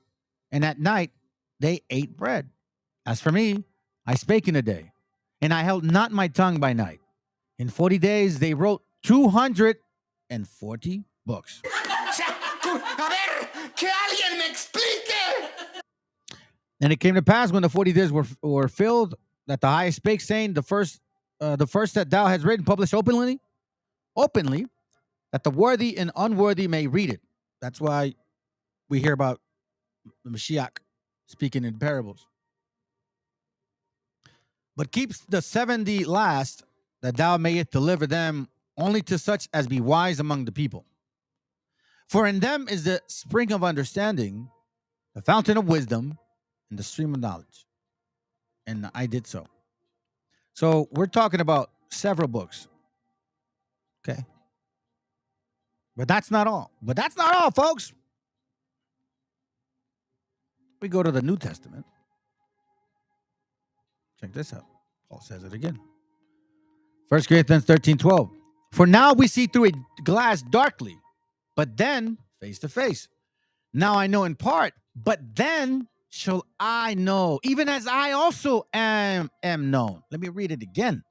and at night they ate bread. As for me, I spake in the day, and I held not my tongue by night. In 40 days they wrote 240 books. And it came to pass when the 40 days were filled, that the highest spake, saying, the first that thou hast written, publish openly, that the worthy and unworthy may read it. That's why we hear about the Meshiach speaking in parables. But keep the 70 last, that thou mayest deliver them only to such as be wise among the people. For in them is the spring of understanding, the fountain of wisdom, and the stream of knowledge. And I did so. So we're talking about several books. Okay. But that's not all. Folks. We go to the New Testament. Check this out. Paul says it again. 1 Corinthians 13:12. For now we see through a glass darkly, but then face to face. Now I know in part, but then shall I know, even as I also am known. Let me read it again.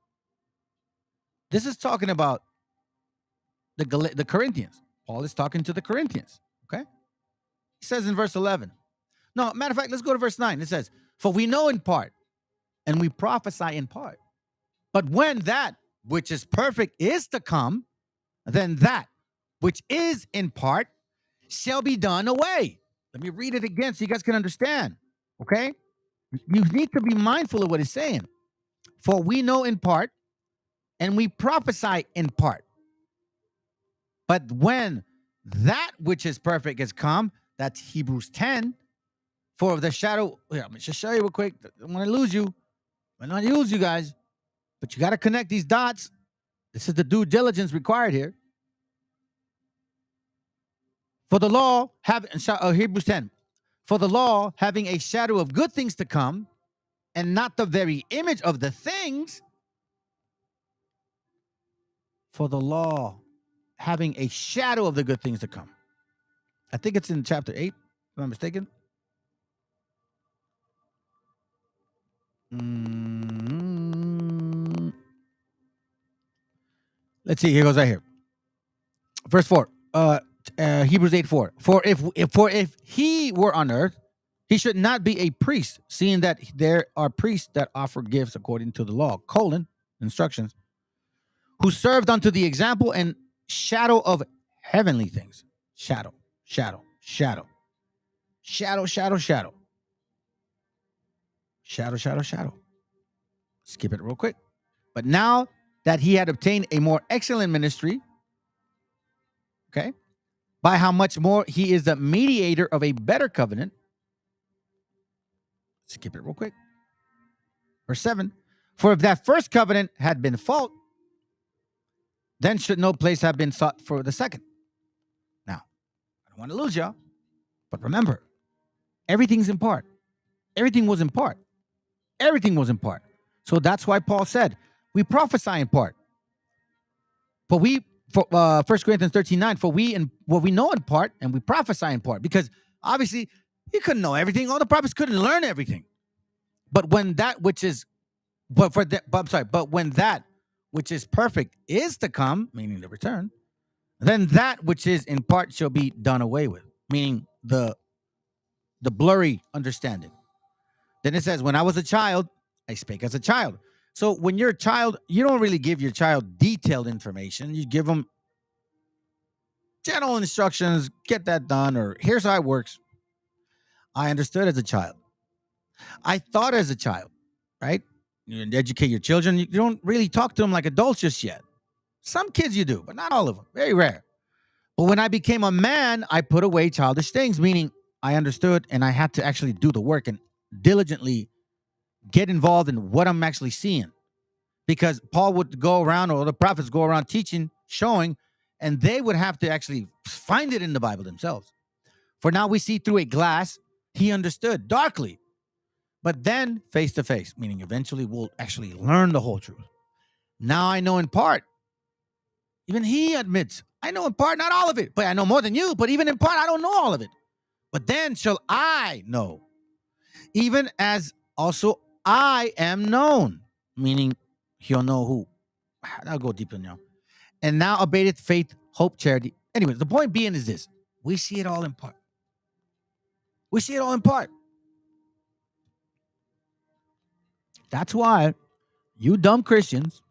This is talking about the Corinthians. Paul is talking to the Corinthians. Okay. He says in verse 11. No, matter of fact, let's go to verse 9. It says, for we know in part, and we prophesy in part. But when that which is perfect is to come, then that which is in part shall be done away. Let me read it again so you guys can understand. Okay? You need to be mindful of what he's saying. For we know in part, and we prophesy in part. But when that which is perfect has come, that's Hebrews 10, for the shadow. Here, I'm just show you real quick. I don't want to lose you. I don't want to lose you guys. But you got to connect these dots. This is the due diligence required here. For the law, Hebrews 10, for the law having a shadow of good things to come, and not the very image of the things. For the law having a shadow of the good things to come. I think it's in chapter 8, if I'm mistaken. Let's see. Here goes right here. Verse 4. Hebrews 8:4. For if he were on earth, he should not be a priest, seeing that there are priests that offer gifts according to the law, instructions, who served unto the example and shadow of heavenly things. Shadow. Shadow. Shadow. Shadow. Shadow. Shadow. Shadow. Shadow. Shadow. Skip it real quick. But now that he had obtained a more excellent ministry, okay, by how much more he is the mediator of a better covenant. Skip it real quick. Verse 7. For if that first covenant had been fault, then should no place have been sought for the second. Now, I don't want to lose y'all, but remember, everything's in part. Everything was in part. Everything was in part. So that's why Paul said, we prophesy in part. For 1 Corinthians 13:9, for we know in part and we prophesy in part. Because obviously he couldn't know everything. All the prophets couldn't learn everything. But when that which is but when that which is perfect is to come, meaning the return, then that which is in part shall be done away with, meaning the blurry understanding. Then it says, when I was a child, I spake as a child. So when you're a child, you don't really give your child detailed information. You give them general instructions, get that done, or here's how it works. I understood as a child. I thought as a child, right? You educate your children. You don't really talk to them like adults just yet. Some kids you do, but not all of them. Very rare. But when I became a man, I put away childish things, meaning I understood and I had to actually do the work and diligently get involved in what I'm actually seeing. Because Paul would go around, or the prophets go around teaching, showing, and they would have to actually find it in the Bible themselves. For now we see through a glass, he understood darkly, but then face to face, meaning eventually we'll actually learn the whole truth. Now I know in part. Even he admits, I know in part, not all of it, but I know more than you, but even in part, I don't know all of it. But then shall I know, even as also I am known, meaning he'll know who. I'll go deeper now. And now abated faith, hope, charity. Anyways, the point being is this. We see it all in part. We see it all in part. That's why you dumb Christians,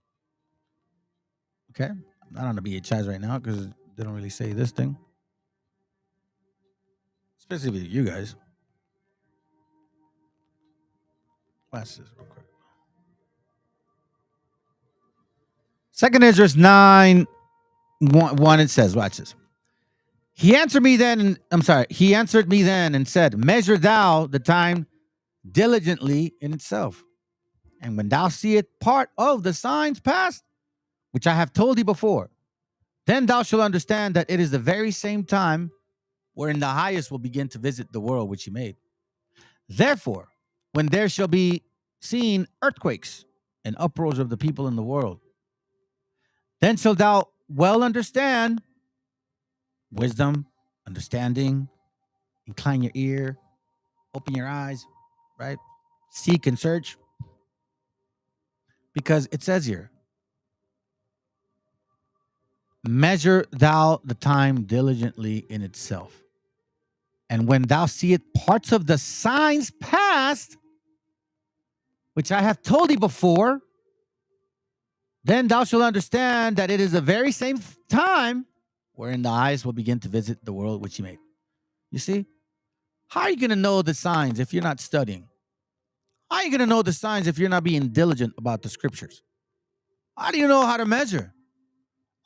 okay, I'm not on the BHIs right now because they don't really say this thing. Specifically you guys. Watch this real quick. 2 Ezra 9:1, it says, watch this. He answered me then and said, measure thou the time diligently in itself. And when thou seest part of the signs past, which I have told thee before, then thou shalt understand that it is the very same time wherein the highest will begin to visit the world which he made. Therefore, when there shall be seen earthquakes and uproars of the people in the world, then shalt thou well understand wisdom, understanding, incline your ear, open your eyes, right? Seek and search. Because it says here, measure thou the time diligently in itself. And when thou seest parts of the signs past, which I have told thee before, then thou shalt understand that it is the very same time wherein the eyes will begin to visit the world which he made. You see? How are you going to know the signs if you're not studying? How are you going to know the signs if you're not being diligent about the scriptures? How do you know how to measure?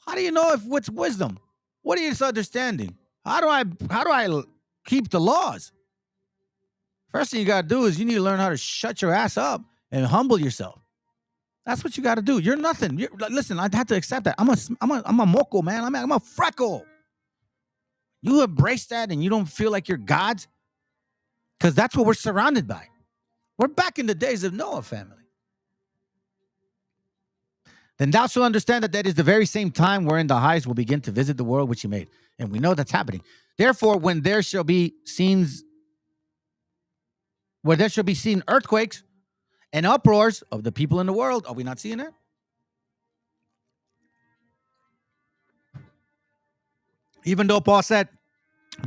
How do you know if what's wisdom? What is understanding? How do I keep the laws? First thing you got to do is you need to learn how to shut your ass up and humble yourself. That's what you got to do. You're nothing. Listen, I have to accept that. I'm a moco, man. I'm a freckle. You embrace that and you don't feel like you're God, because that's what we're surrounded by. We're back in the days of Noah, family. Then thou shalt understand that is the very same time wherein the highest will begin to visit the world which he made. And we know that's happening. Therefore, when there shall be seen earthquakes and uproars of the people in the world. Are we not seeing that? Even though Paul said,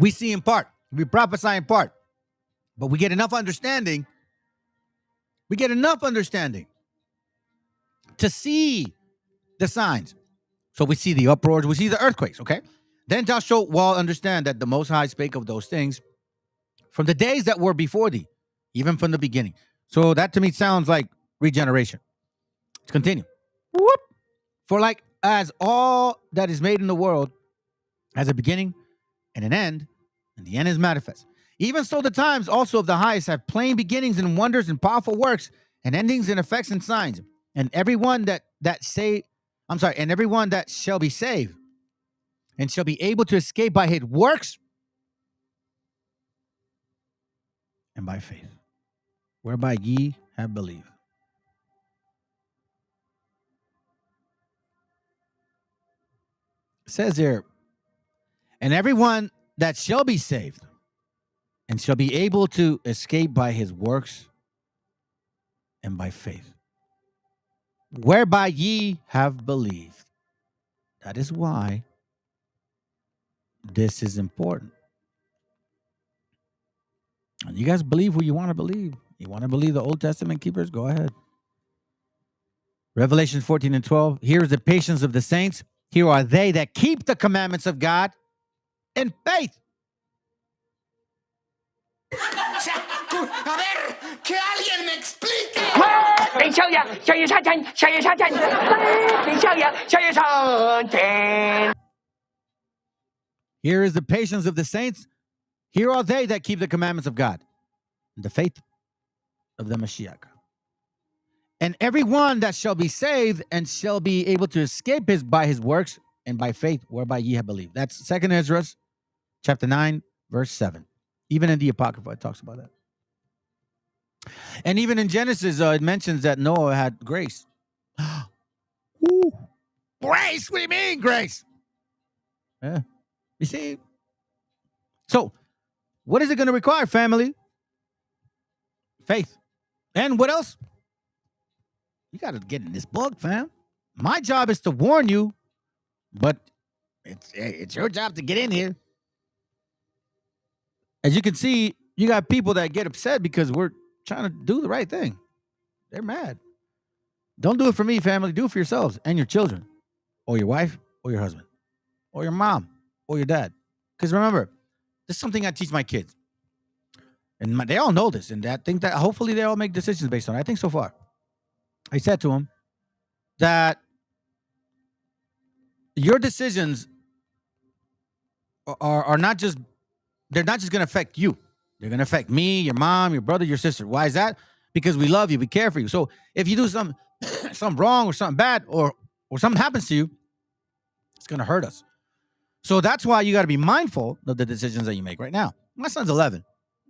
we see in part, we prophesy in part, but we get enough understanding. We get enough understanding to see the signs. So we see the uproars, we see the earthquakes, okay? Then thou shalt well understand that the Most High spake of those things from the days that were before thee, even from the beginning. So that to me sounds like regeneration. Let's continue. Whoop. For like as all that is made in the world has a beginning and an end, and the end is manifest. Even so the times also of the highest have plain beginnings and wonders and powerful works and endings and effects and signs. And everyone that shall be saved and shall be able to escape by his works and by faith, whereby ye have believed. It says here, and everyone that shall be saved and shall be able to escape by his works and by faith, whereby ye have believed. That is why this is important. And you guys believe who you want to believe. You want to believe the Old Testament keepers? Go ahead. Revelation 14 and 12. Here is the patience of the saints. Here are they that keep the commandments of God in faith. Here is the patience of the saints. Here are they that keep the commandments of God, the faith of the Meshiacha. And everyone that shall be saved and shall be able to escape by his works and by faith, whereby ye have believed. That's 2nd Ezra, chapter 9, verse 7. Even in the Apocrypha, it talks about that. And even in Genesis, it mentions that Noah had grace. Ooh, grace? What do you mean, grace? Yeah. You see? So, what is it going to require, family? Faith. And what else? You got to get in this book, fam. My job is to warn you, but it's your job to get in here. As you can see, you got people that get upset because we're trying to do the right thing. They're mad. Don't do it for me, family. Do it for yourselves and your children, or your wife, or your husband, or your mom, or your dad. Because remember, this is something I teach my kids. And they all know this, and I think that hopefully they all make decisions based on it. I think so far. I said to them that your decisions are not just, they're not just going to affect you. They're going to affect me, your mom, your brother, your sister. Why is that? Because we love you. We care for you. So if you do something wrong or something bad or something happens to you, it's going to hurt us. So that's why you got to be mindful of the decisions that you make right now. My son's 11.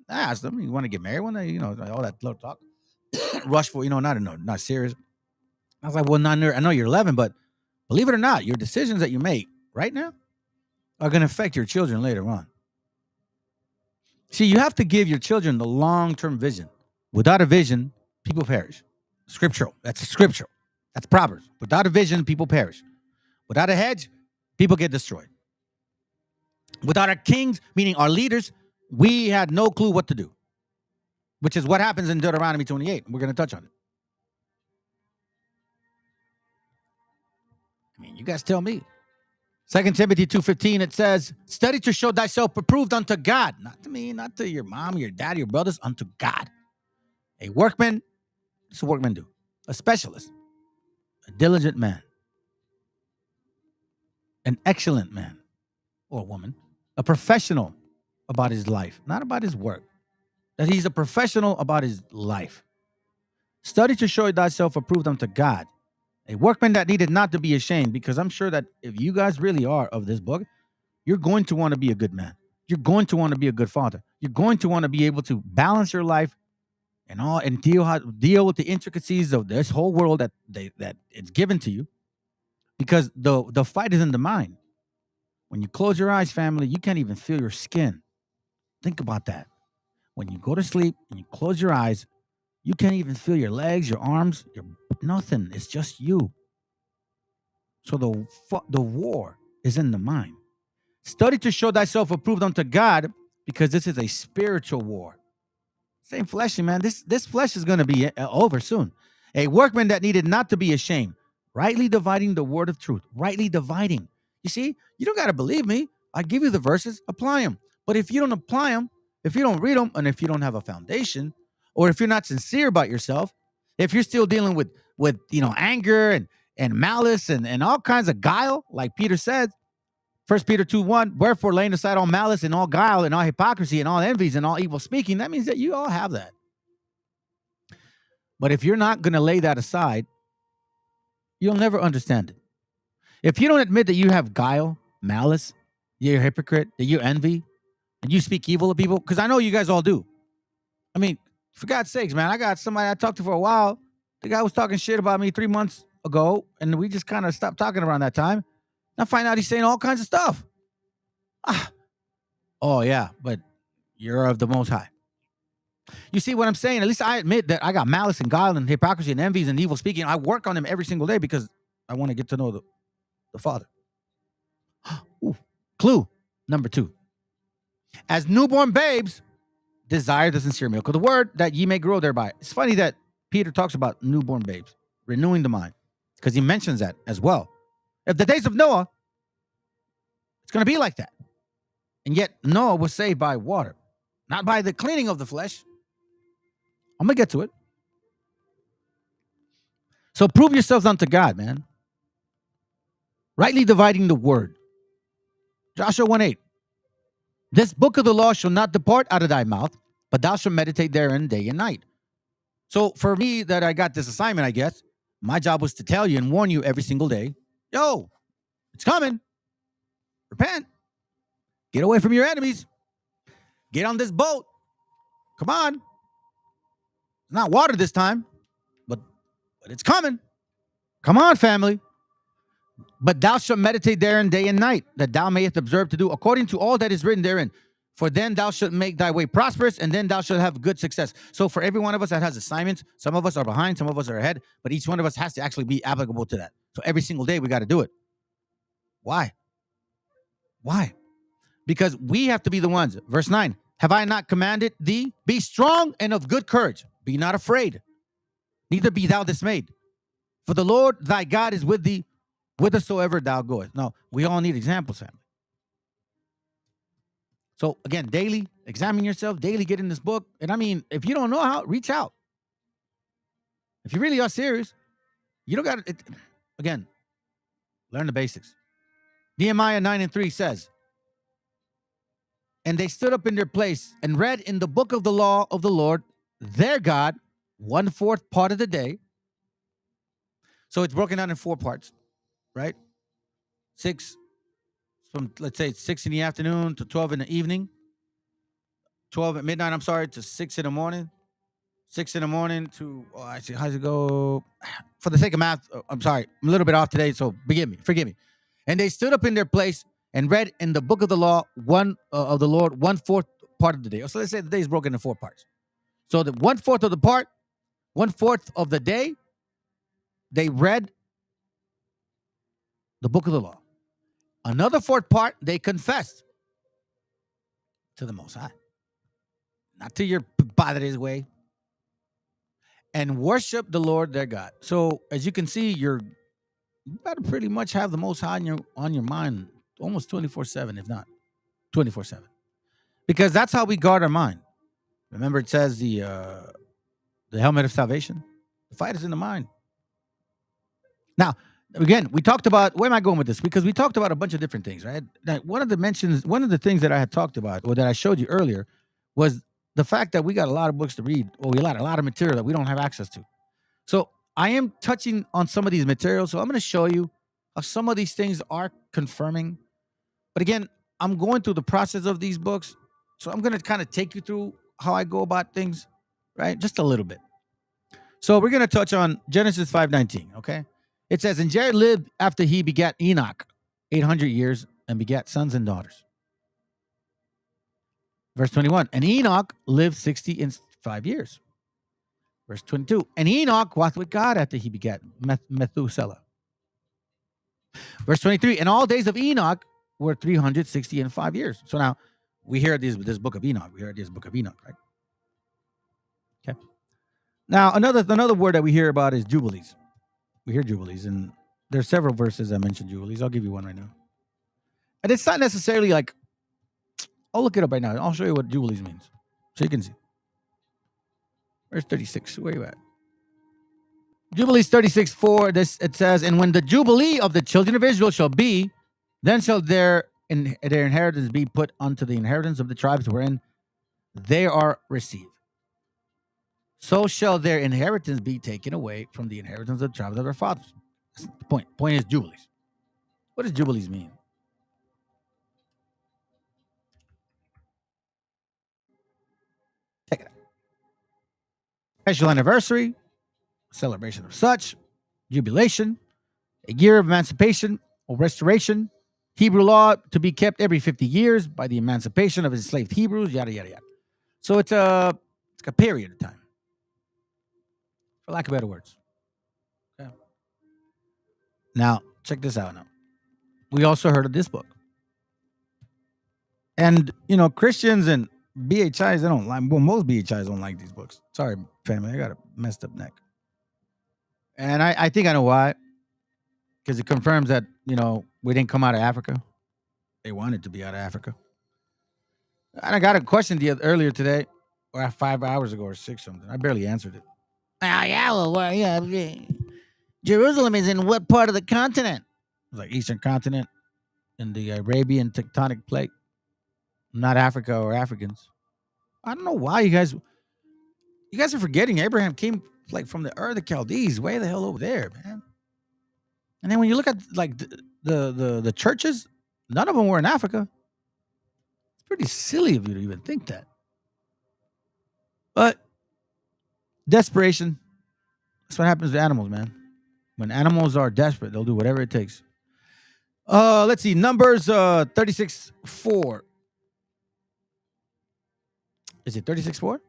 I asked him, you want to get married one day? All that little talk. Rush for, not serious. I was like, well, I know you're 11, but believe it or not, your decisions that you make right now are going to affect your children later on. See, you have to give your children the long-term vision. Without a vision, people perish. Scriptural. That's scriptural. That's Proverbs. Without a vision, people perish. Without a hedge, people get destroyed. Without our kings, meaning our leaders, we had no clue what to do, which is what happens in Deuteronomy 28. We're going to touch on it. I mean, you guys tell me. 2 Timothy 2:15, it says, study to show thyself approved unto God. Not to me, not to your mom, your dad, your brothers, unto God. A workman This is what workmen do. A specialist, a diligent man, an excellent man or woman, a professional about his life, not about his work. That he's a professional about his life. Study to show thyself approved unto God, a workman that needed not to be ashamed, because I'm sure that if you guys really are of this book, you're going to want to be a good man. You're going to want to be a good father. You're going to want to be able to balance your life and deal with the intricacies of this whole world that it's given to you, because the fight is in the mind. When you close your eyes, family, you can't even feel your skin. Think about that. When you go to sleep and you close your eyes, you can't even feel your legs, your arms, nothing. It's just you. So the war is in the mind. Study to show thyself approved unto God, because this is a spiritual war. Same fleshy, man. This flesh is going to be over soon. A workman that needed not to be ashamed, rightly dividing the word of truth. Rightly dividing. You see, you don't got to believe me. I give you the verses, apply them. But if you don't apply them, if you don't read them, and if you don't have a foundation, or if you're not sincere about yourself, if you're still dealing with anger and malice and all kinds of guile, like Peter said, 1 Peter 2:1, wherefore laying aside all malice and all guile and all hypocrisy and all envies and all evil speaking, that means that you all have that. But if you're not going to lay that aside, you'll never understand it. If you don't admit that you have guile, malice, you're a hypocrite, that you envy, and you speak evil of people, because I know you guys all do. I mean, for God's sakes, man, I got somebody I talked to for a while. The guy was talking shit about me 3 months ago, and we just kind of stopped talking around that time. I find out he's saying all kinds of stuff. Oh, yeah, but you're of the Most High. You see what I'm saying? At least I admit that I got malice and guile and hypocrisy and envies and evil speaking. I work on them every single day because I want to get to know the Father. Ooh. Clue number 2. As newborn babes, desire the sincere milk of the word, that ye may grow thereby. It's funny that Peter talks about newborn babes, renewing the mind, because he mentions that as well. If the days of Noah, it's going to be like that. And yet Noah was saved by water, not by the cleaning of the flesh. I'm going to get to it. So prove yourselves unto God, man. Rightly dividing the word. Joshua 1:8. This book of the law shall not depart out of thy mouth, but thou shalt meditate therein day and night. So for me, that I got this assignment, I guess, my job was to tell you and warn you every single day, yo, it's coming. Repent. Get away from your enemies. Get on this boat. Come on. It's not water this time, but it's coming. Come on, family. But thou shalt meditate therein day and night, that thou mayest observe to do according to all that is written therein. For then thou shalt make thy way prosperous, and then thou shalt have good success. So for every one of us that has assignments, some of us are behind, some of us are ahead, but each one of us has to actually be applicable to that. So every single day we got to do it. Why? Because we have to be the ones. Verse 9, have I not commanded thee? Be strong and of good courage. Be not afraid. Neither be thou dismayed. For the Lord thy God is with thee, whithersoever thou goest. Now, we all need examples, family. So, again, daily, examine yourself, daily get in this book. And I mean, if you don't know how, reach out. If you really are serious, you don't got to, again, learn the basics. Nehemiah 9:3 says, and they stood up in their place and read in the book of the law of the Lord, their God, 1/4 part of the day. So it's broken down in 4 parts, right? 6 from, let's say, 6 in the afternoon to 12 in the evening. 12 at midnight, to 6 in the morning. 6 in the morning to, how's it go? For the sake of math, I'm sorry, I'm a little bit off today, so forgive me. And they stood up in their place and read in the book of the law, of the Lord, 1/4 part of the day. So let's say the day is broken into 4 parts. So the 1/4 of the part, 1/4 of the day, they read the book of the law. Another 4th part, they confessed to the Most High, not to your padre's way, and worship the Lord their God. So as you can see, you better pretty much have the Most High on your mind almost 24/7, if not 24/7, because that's how we guard our mind. Remember, it says the helmet of salvation. The fight is in the mind. Now, again, we talked about, where am I going with this? Because we talked about a bunch of different things, right? One of the things that I had talked about, or that I showed you earlier, was the fact that we got a lot of books to read, or we got a lot of material that we don't have access to. So I am touching on some of these materials. So I'm going to show you how some of these things are confirming. But again, I'm going through the process of these books. So I'm going to kind of take you through how I go about things, right? Just a little bit. So we're going to touch on Genesis 5:19, okay? It says, and Jared lived after he begat Enoch 800 years and begat sons and daughters. Verse 21, and Enoch lived 65 years. Verse 22, and Enoch walked with God after he begat Methuselah. Verse 23, and all days of Enoch were 365 years. So now we hear this book of Enoch. We hear this book of Enoch, right? Okay. Now another word that we hear about is jubilees. We hear jubilees, and there's several verses that mention jubilees. I'll give you one right now. And it's not necessarily like, I'll look it up right now. I'll show you what jubilees means, so you can see. Verse 36. Where you at? Jubilees 36:4. It says, and when the jubilee of the children of Israel shall be, then shall their inheritance be put unto the inheritance of the tribes wherein they are received. So shall their inheritance be taken away from the inheritance of the tribes of their fathers. That's the point. Point is jubilees. What does jubilees mean? Check it out. Special anniversary, celebration of such, jubilation, a year of emancipation or restoration, Hebrew law to be kept every 50 years by the emancipation of enslaved Hebrews, yada, yada, yada. So it's a period of time, for lack of better words. Okay. Now, check this out now. We also heard of this book. And, Christians and BHIs, they don't like, well, most BHIs don't like these books. Sorry, family, I got a messed up neck. And I think I know why. Because it confirms that, we didn't come out of Africa. They wanted to be out of Africa. And I got a question earlier today, or 5 hours ago, or 6 something. I barely answered it. Jerusalem is in what part of the continent? It's like Eastern continent in the Arabian tectonic plate. Not Africa or Africans. I don't know why you guys are forgetting Abraham came like from the Ur of the Chaldees, way the hell over there, man. And then when you look at like the churches, none of them were in Africa. It's pretty silly of you to even think that. But desperation, that's what happens to animals, man. When animals are desperate, they'll do whatever it takes. Let's see, Numbers 36:4. Is it 36:4?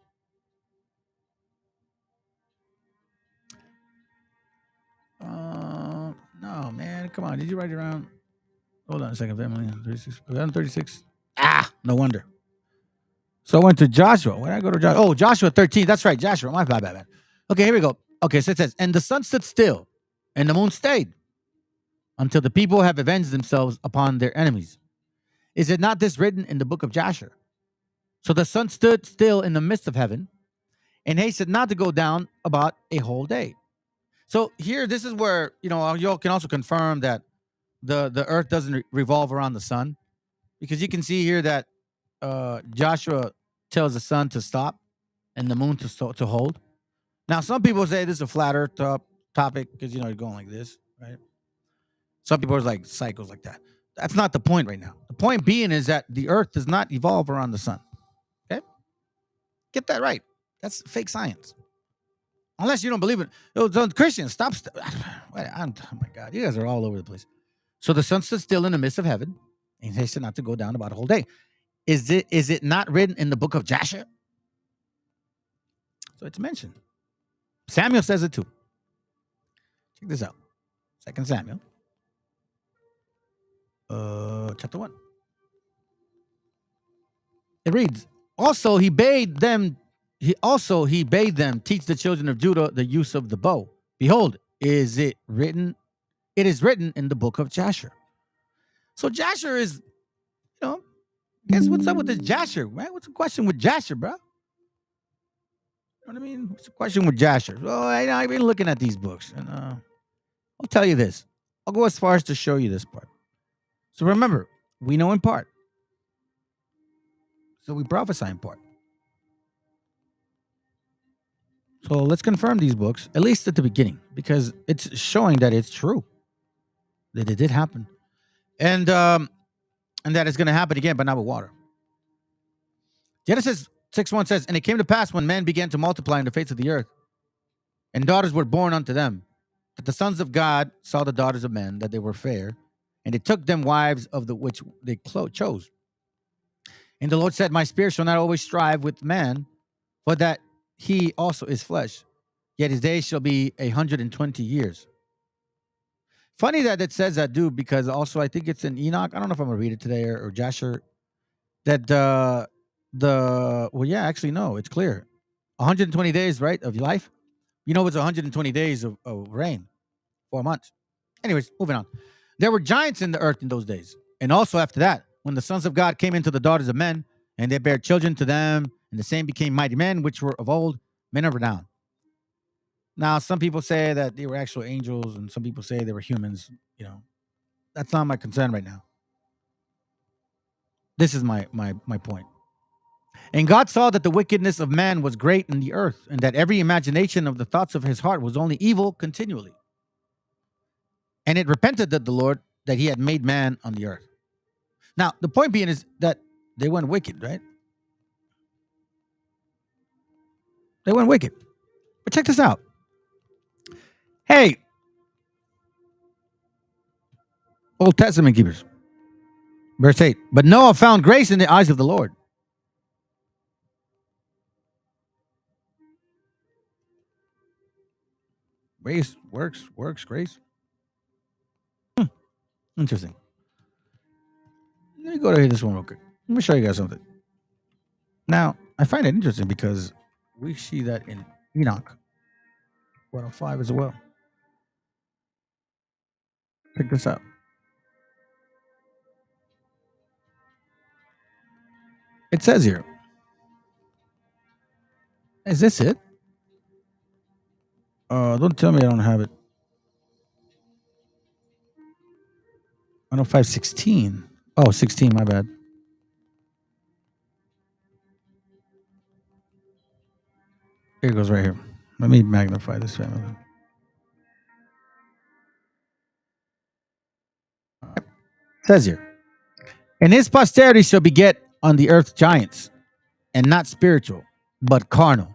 No, man. Come on. Did you write it around? Hold on a second, family. 36. 36. No wonder. So I went to Joshua. Where did I go to Joshua? Oh, Joshua 13. That's right, Joshua. My bad, man. Okay, here we go. Okay, so it says, and the sun stood still, and the moon stayed, until the people have avenged themselves upon their enemies. Is it not this written in the book of Joshua? So the sun stood still in the midst of heaven, and hastened not to go down about a whole day. So here, this is where, y'all can also confirm that the earth doesn't revolve around the sun, because you can see here that Joshua tells the sun to stop and the moon to hold. Now, some people say this is a flat earth topic because, you're going like this, right? Some people are like cycles like that. That's not the point right now. The point being is that the earth does not evolve around the sun. Okay? Get that right. That's fake science. Unless you don't believe it. Christians, stop. Oh my God, you guys are all over the place. So the sun stood still in the midst of heaven, and hastened not to go down about a whole day. Is it not written in the book of Joshua? So it's mentioned. Samuel says it too. Check this out. 2 Samuel. Chapter 1. It reads, Also he bade them teach the children of Judah the use of the bow. Behold, it is written in the book of Joshua. So Joshua is, guess what's up with this Joshua, man? What's the question with Joshua, bro? You know what I mean? What's the question with Jasher? Well, I've been looking at these books, and I'll tell you this. I'll go as far as to show you this part. So remember, we know in part. So we prophesy in part. So let's confirm these books, at least at the beginning, because it's showing that it's true. That it did happen. And that it's going to happen again, but not with water. Genesis 6:1 says, and it came to pass when men began to multiply in the face of the earth, and daughters were born unto them, that the sons of God saw the daughters of men, that they were fair, and they took them wives of the which they chose. And the Lord said, my spirit shall not always strive with man, for that he also is flesh, yet his days shall be 120 years. Funny that it says that, dude, because also I think it's in Enoch. I don't know if I'm gonna read it today or Jasher. That actually no, it's clear. 120 days, right, of your life. You know, it's 120 days of rain, 4 months. Anyways, moving on. There were giants in the earth in those days, and also after that, when the sons of God came into the daughters of men, and they bare children to them, and the same became mighty men, which were of old, men of renown. Now, some people say that they were actual angels, and some people say they were humans. You know, that's not my concern right now. This is my point. And God saw that the wickedness of man was great in the earth, and that every imagination of the thoughts of his heart was only evil continually. And it repented that the Lord that he had made man on the earth. Now, the point being is that they went wicked, right? They went wicked. But check this out. Hey, Old Testament keepers. Verse 8. But Noah found grace in the eyes of the Lord. Grace, works, grace. Interesting. Let me go to this one real quick. Let me show you guys something. Now, I find it interesting because we see that in Enoch 105 as well. Check this out. It says here. Is this it? Don't tell me I don't have it. 105:16. Oh, 16, my bad. Here it goes right here. Let me magnify this family. It says here. And his posterity shall beget on the earth giants, and not spiritual, but carnal.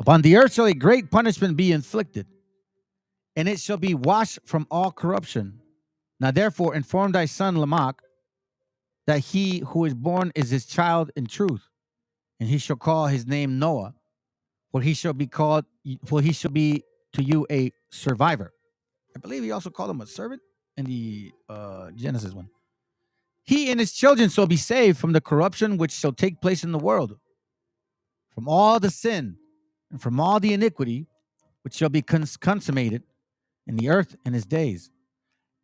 Upon the earth shall a great punishment be inflicted, and it shall be washed from all corruption. Now therefore inform thy son Lamech that he who is born is his child in truth, and he shall call his name Noah, for he shall be to you a survivor. I believe he also called him a servant in the Genesis one. He and his children shall be saved from the corruption which shall take place in the world, from all the sin and from all the iniquity which shall be consummated in the earth in his days.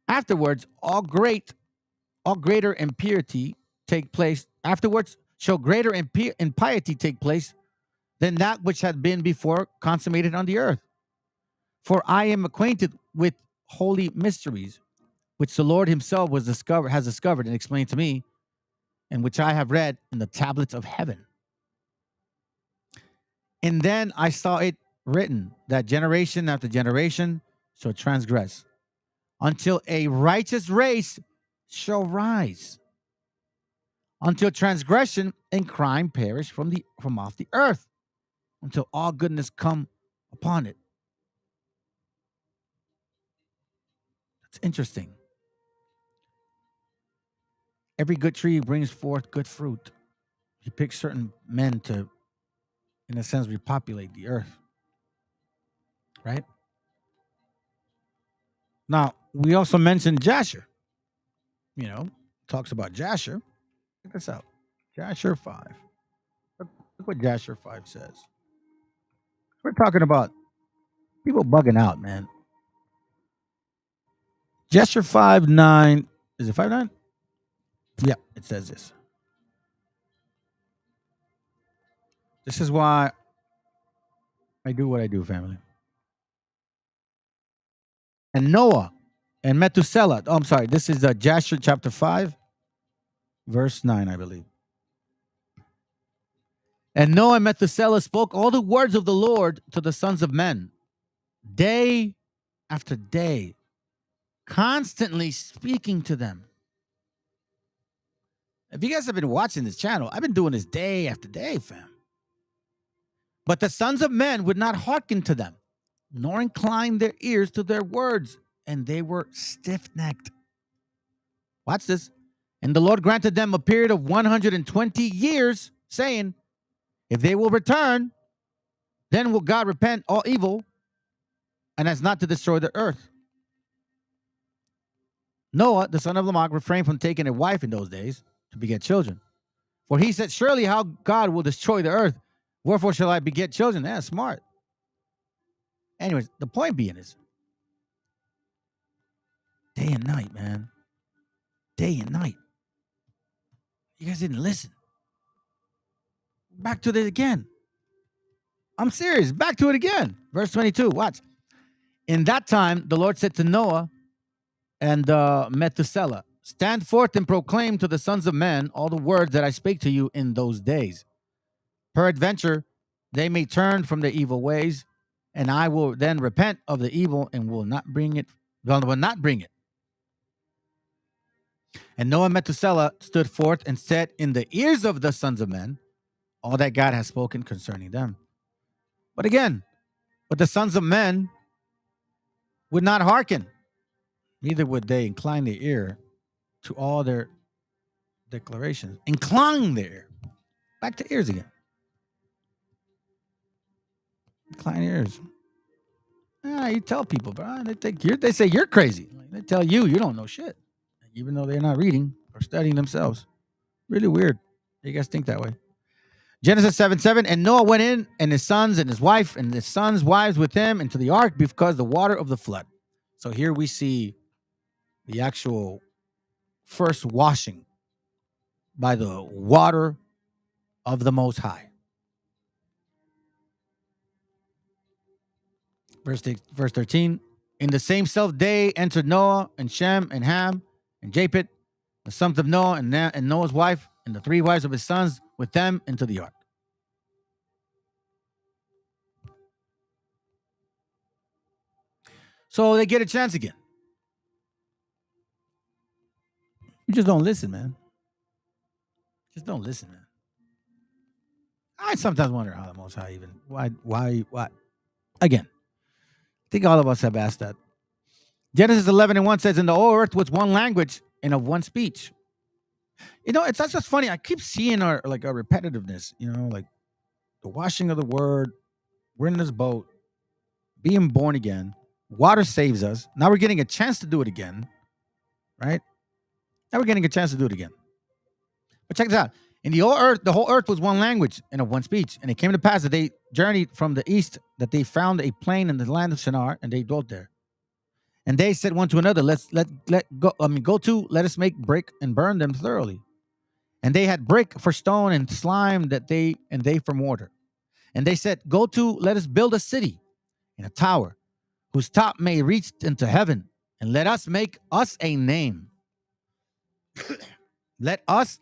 Afterwards, all greater impurity take place. Afterwards, shall greater impiety take place than that which had been before consummated on the earth. For I am acquainted with holy mysteries, which the Lord himself has discovered and explained to me, and which I have read in the tablets of heaven. And then I saw it written that generation after generation shall transgress, until a righteous race shall rise, until transgression and crime perish from off the earth, until all goodness come upon it. That's interesting. Every good tree brings forth good fruit. He picks certain men to, in a sense, repopulate the earth. Right? Now, we also mentioned Jasher. You know, talks about Jasher. Check this out. Jasher 5. Look what Jasher 5 says. We're talking about people bugging out, man. Jasher 5:9. Is it 5:9? Yeah, it says this. This is why I do what I do, family. And Noah and Methuselah. Oh, I'm sorry. This is Jasher chapter 5, verse 9, I believe. And Noah and Methuselah spoke all the words of the Lord to the sons of men, day after day, constantly speaking to them. If you guys have been watching this channel, I've been doing this day after day, fam. But the sons of men would not hearken to them, nor incline their ears to their words, and they were stiff-necked. Watch this. And the Lord granted them a period of 120 years, saying, if they will return, then will God repent all evil, and as not to destroy the earth. Noah, the son of Lamech, refrained from taking a wife in those days to beget children. For he said, surely how God will destroy the earth, wherefore shall I beget children? That's smart. Anyways, the point being is, day and night, man. Day and night. You guys didn't listen. Back to it again. I'm serious. Back to it again. Verse 22. Watch. In that time, the Lord said to Noah and Methuselah, stand forth and proclaim to the sons of men all the words that I spake to you in those days. Peradventure, they may turn from their evil ways, and I will then repent of the evil and will not bring it. And Noah and Methuselah stood forth and said in the ears of the sons of men all that God has spoken concerning them. But the sons of men would not hearken, neither would they incline their ear to all their declarations. Incline their ear. Back to ears again. Incline ears. You tell people, bro. They say you're crazy. They tell you don't know shit, even though they're not reading or studying themselves. Really weird. You guys think that way. Genesis 7:7, and Noah went in, and his sons and his wife and his sons' wives with him into the ark because the water of the flood. So here we see the actual first washing by the water of the Most High. Verse 13, in the same self day entered Noah and Shem and Ham and Japheth, the sons of Noah and Noah's wife, and the three wives of his sons with them into the ark. So they get a chance again. You just don't listen, man. Just don't listen, man. I sometimes wonder how the Most High even, why? Again, I think all of us have asked that. Genesis 11:1 says, and the whole earth was one language and of one speech. It's not just funny. I keep seeing our repetitiveness, like the washing of the word. We're in this boat, being born again. Water saves us. Now we're getting a chance to do it again, right? Now we're getting a chance to do it again. But check this out. In the whole earth was one language and of one speech. And it came to pass that they journeyed from the east, that they found a plain in the land of Shinar, and they dwelt there. And they said one to another, let us make brick and burn them thoroughly. And they had brick for stone and slime they for mortar. And they said, let us build a city and a tower, whose top may reach into heaven, and let us make us a name. Let us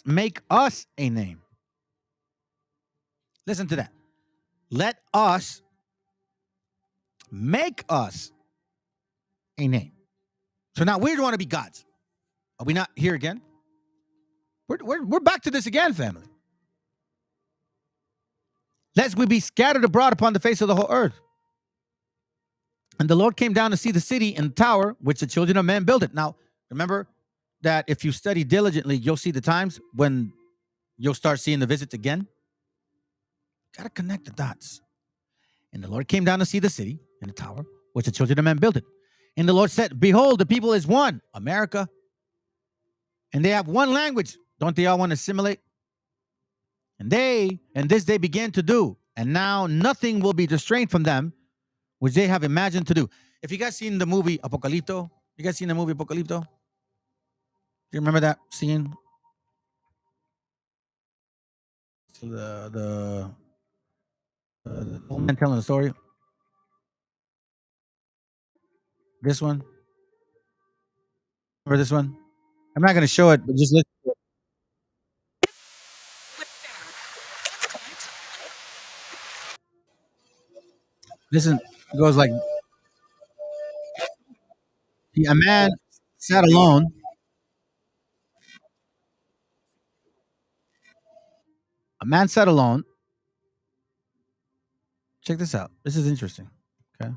make us a name. Listen to that. Let us make us a name. So now we want to be gods. Are we not here again? We're back to this again, family. Lest we be scattered abroad upon the face of the whole earth. And the Lord came down to see the city and the tower which the children of men built it. Now, remember that if you study diligently, you'll see the times when you'll start seeing the visits again. Got to connect the dots. And the Lord came down to see the city and the tower which the children of men built it. And the Lord said, behold, the people is one, America. And they have one language. Don't they all want to assimilate? And this they began to do. And now nothing will be restrained from them, which they have imagined to do. If you guys seen the movie Apocalypto, Do you remember that scene? So the old man telling the story. This one. Or this one. I'm not going to show it, but just listen. Listen. It goes like, a man sat alone. A man sat alone. Check this out. This is interesting. Okay.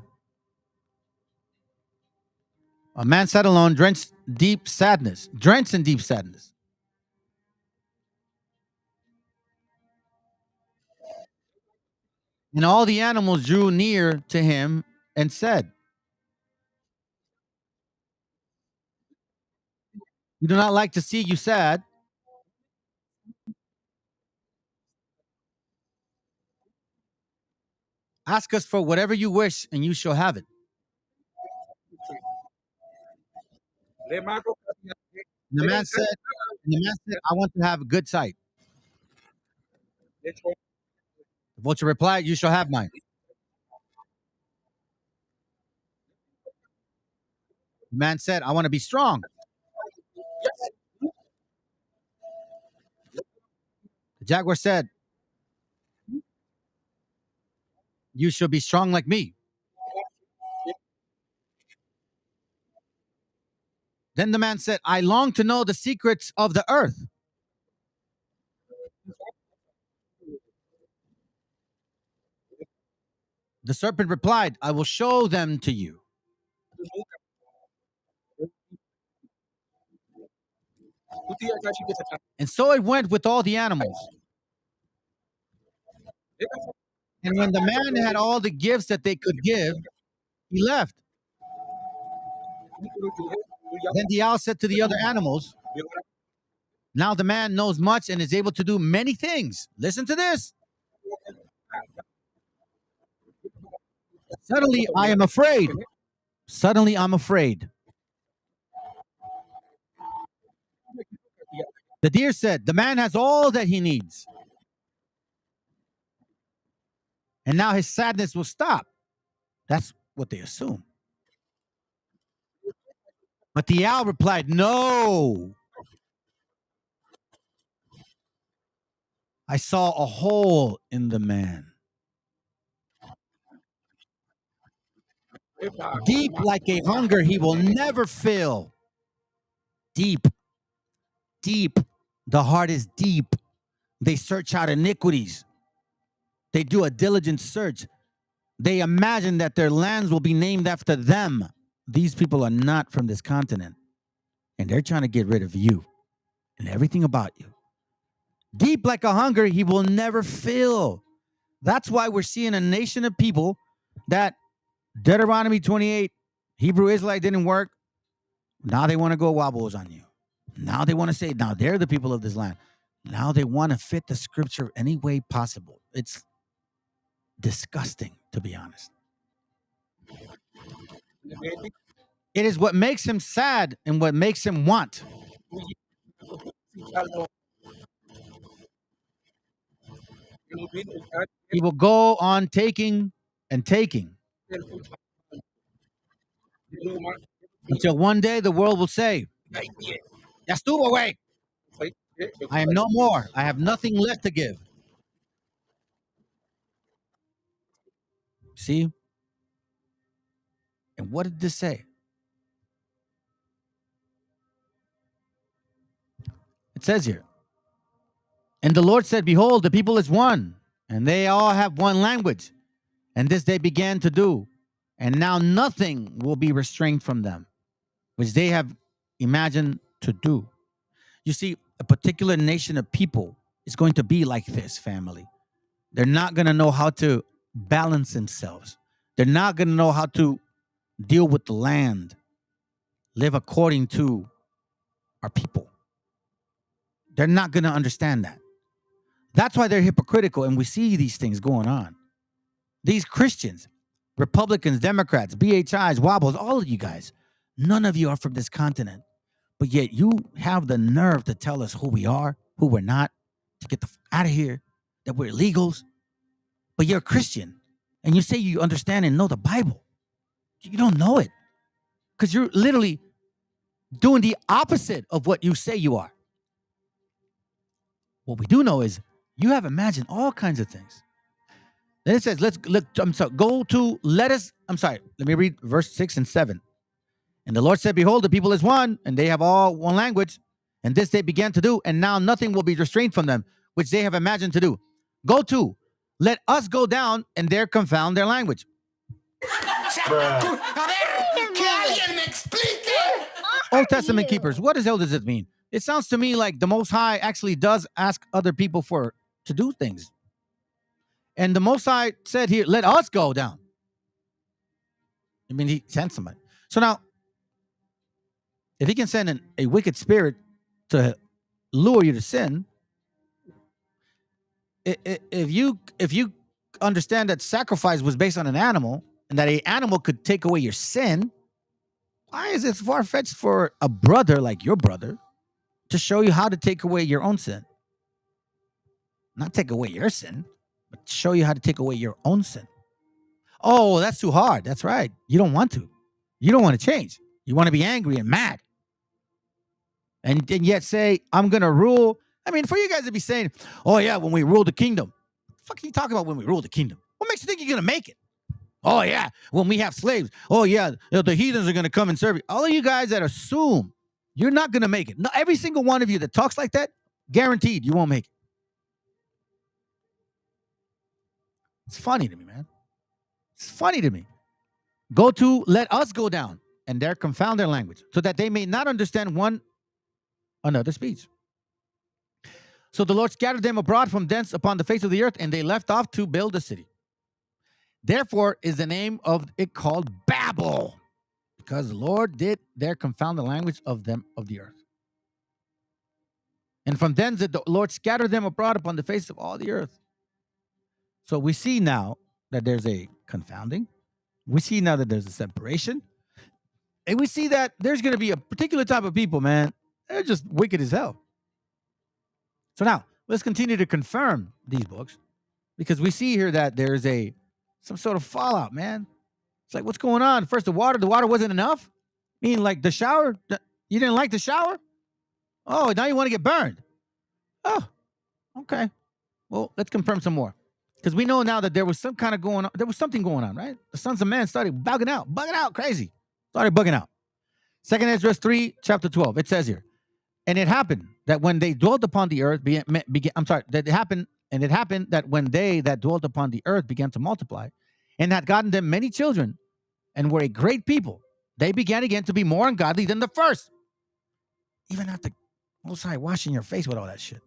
A man sat alone, drenched in deep sadness. And all the animals drew near to him and said, "We do not like to see you sad. Ask us for whatever you wish, and you shall have it." And the man said, "I want to have a good sight." The vulture replied, "You shall have mine." The man said, "I want to be strong." The jaguar said, "You shall be strong like me." Then the man said, "I long to know the secrets of the earth." The serpent replied, "I will show them to you." And so it went with all the animals. And when the man had all the gifts that they could give, he left. Then the owl said to the other animals, "Now the man knows much and is able to do many things." Listen to this. Suddenly I am afraid. Suddenly I'm afraid. The deer said, "The man has all that he needs. And now his sadness will stop." That's what they assume. But the owl replied, "No. I saw a hole in the man, deep like a hunger he will never fill." Deep, deep. The heart is deep. They search out iniquities. They do a diligent search. They imagine that their lands will be named after them. These people are not from this continent, and they're trying to get rid of you and everything about you. Deep like a hunger he will never fill. That's why we're seeing a nation of people that Deuteronomy 28, Hebrew Israelite didn't work. Now they want to go wobbles on you. Now they want to say, now they're the people of this land. Now they want to fit the scripture any way possible. It's disgusting, to be honest. It is what makes him sad and what makes him want. He will go on taking and taking until one day the world will say, "Ya estuvo, güey. I am no more. I have nothing left to give." See? And what did this say? It says here, "And the Lord said, Behold, the people is one, and they all have one language. And this they began to do. And now nothing will be restrained from them, which they have imagined to do." You see, a particular nation of people is going to be like this, family. They're not going to know how to balance themselves. They're not going to know how to deal with the land, live according to our people. They're not going to understand that. That's why they're hypocritical, and we see these things going on. These Christians, Republicans, Democrats, BHIs, Wobbles, all of you guys, none of you are from this continent, but yet you have the nerve to tell us who we are, who we're not, to get the out of here, that we're illegals. but you're a Christian and you say you understand and know the Bible. You don't know it because you're literally doing the opposite of what you say you are. What we do know is you have imagined all kinds of things. Then it says, let me read verse 6 and 7. And the Lord said, behold, the people is one, and they have all one language. And this they began to do, and now nothing will be restrained from them, which they have imagined to do. Go to, let us go down, and there confound their language. Old Testament keepers, what the hell does it mean? It sounds to me like the Most High actually does ask other people to do things. And the Most High said here, let us go down. I mean, he sent somebody. So now, if he can send a wicked spirit to lure you to sin, if you understand that sacrifice was based on an animal and that an animal could take away your sin, why is it far-fetched for a brother like your brother to show you how to take away your own sin? Not take away your sin, but show you how to take away your own sin. Oh, that's too hard. That's right. You don't want to. You don't want to change. You want to be angry and mad. And yet say, I'm going to rule. I mean, for you guys to be saying, oh, yeah, when we rule the kingdom. What the fuck are you talking about when we rule the kingdom? What makes you think you're going to make it? Oh, yeah, when we have slaves. Oh, yeah, the heathens are going to come and serve you. All of you guys that assume you're not going to make it. No, every single one of you that talks like that, guaranteed you won't make it. It's funny to me, man. It's funny to me. Let us go down, and there confound their language, so that they may not understand one another speech. So the Lord scattered them abroad from thence upon the face of the earth, and they left off to build a city. Therefore is the name of it called Babel, because the Lord did there confound the language of them of the earth. And from thence did the Lord scatter them abroad upon the face of all the earth. So we see now that there's a confounding. We see now that there's a separation. And we see that there's going to be a particular type of people, man. They're just wicked as hell. So now, let's continue to confirm these books, because we see here that there's some sort of fallout, man. It's like, what's going on? First, the water wasn't enough? Meaning like the shower? You didn't like the shower? Oh, now you want to get burned. Oh, okay. Well, let's confirm some more. Because we know now that there was something going on, right? The sons of men started bugging out, crazy. Started bugging out. 2 Ezra 3, chapter 12. It says here, and it happened that when they dwelt upon the earth, it happened that when they that dwelt upon the earth began to multiply, and had gotten them many children, and were a great people, they began again to be more ungodly than the first. Even after Most High washing your face with all that shit.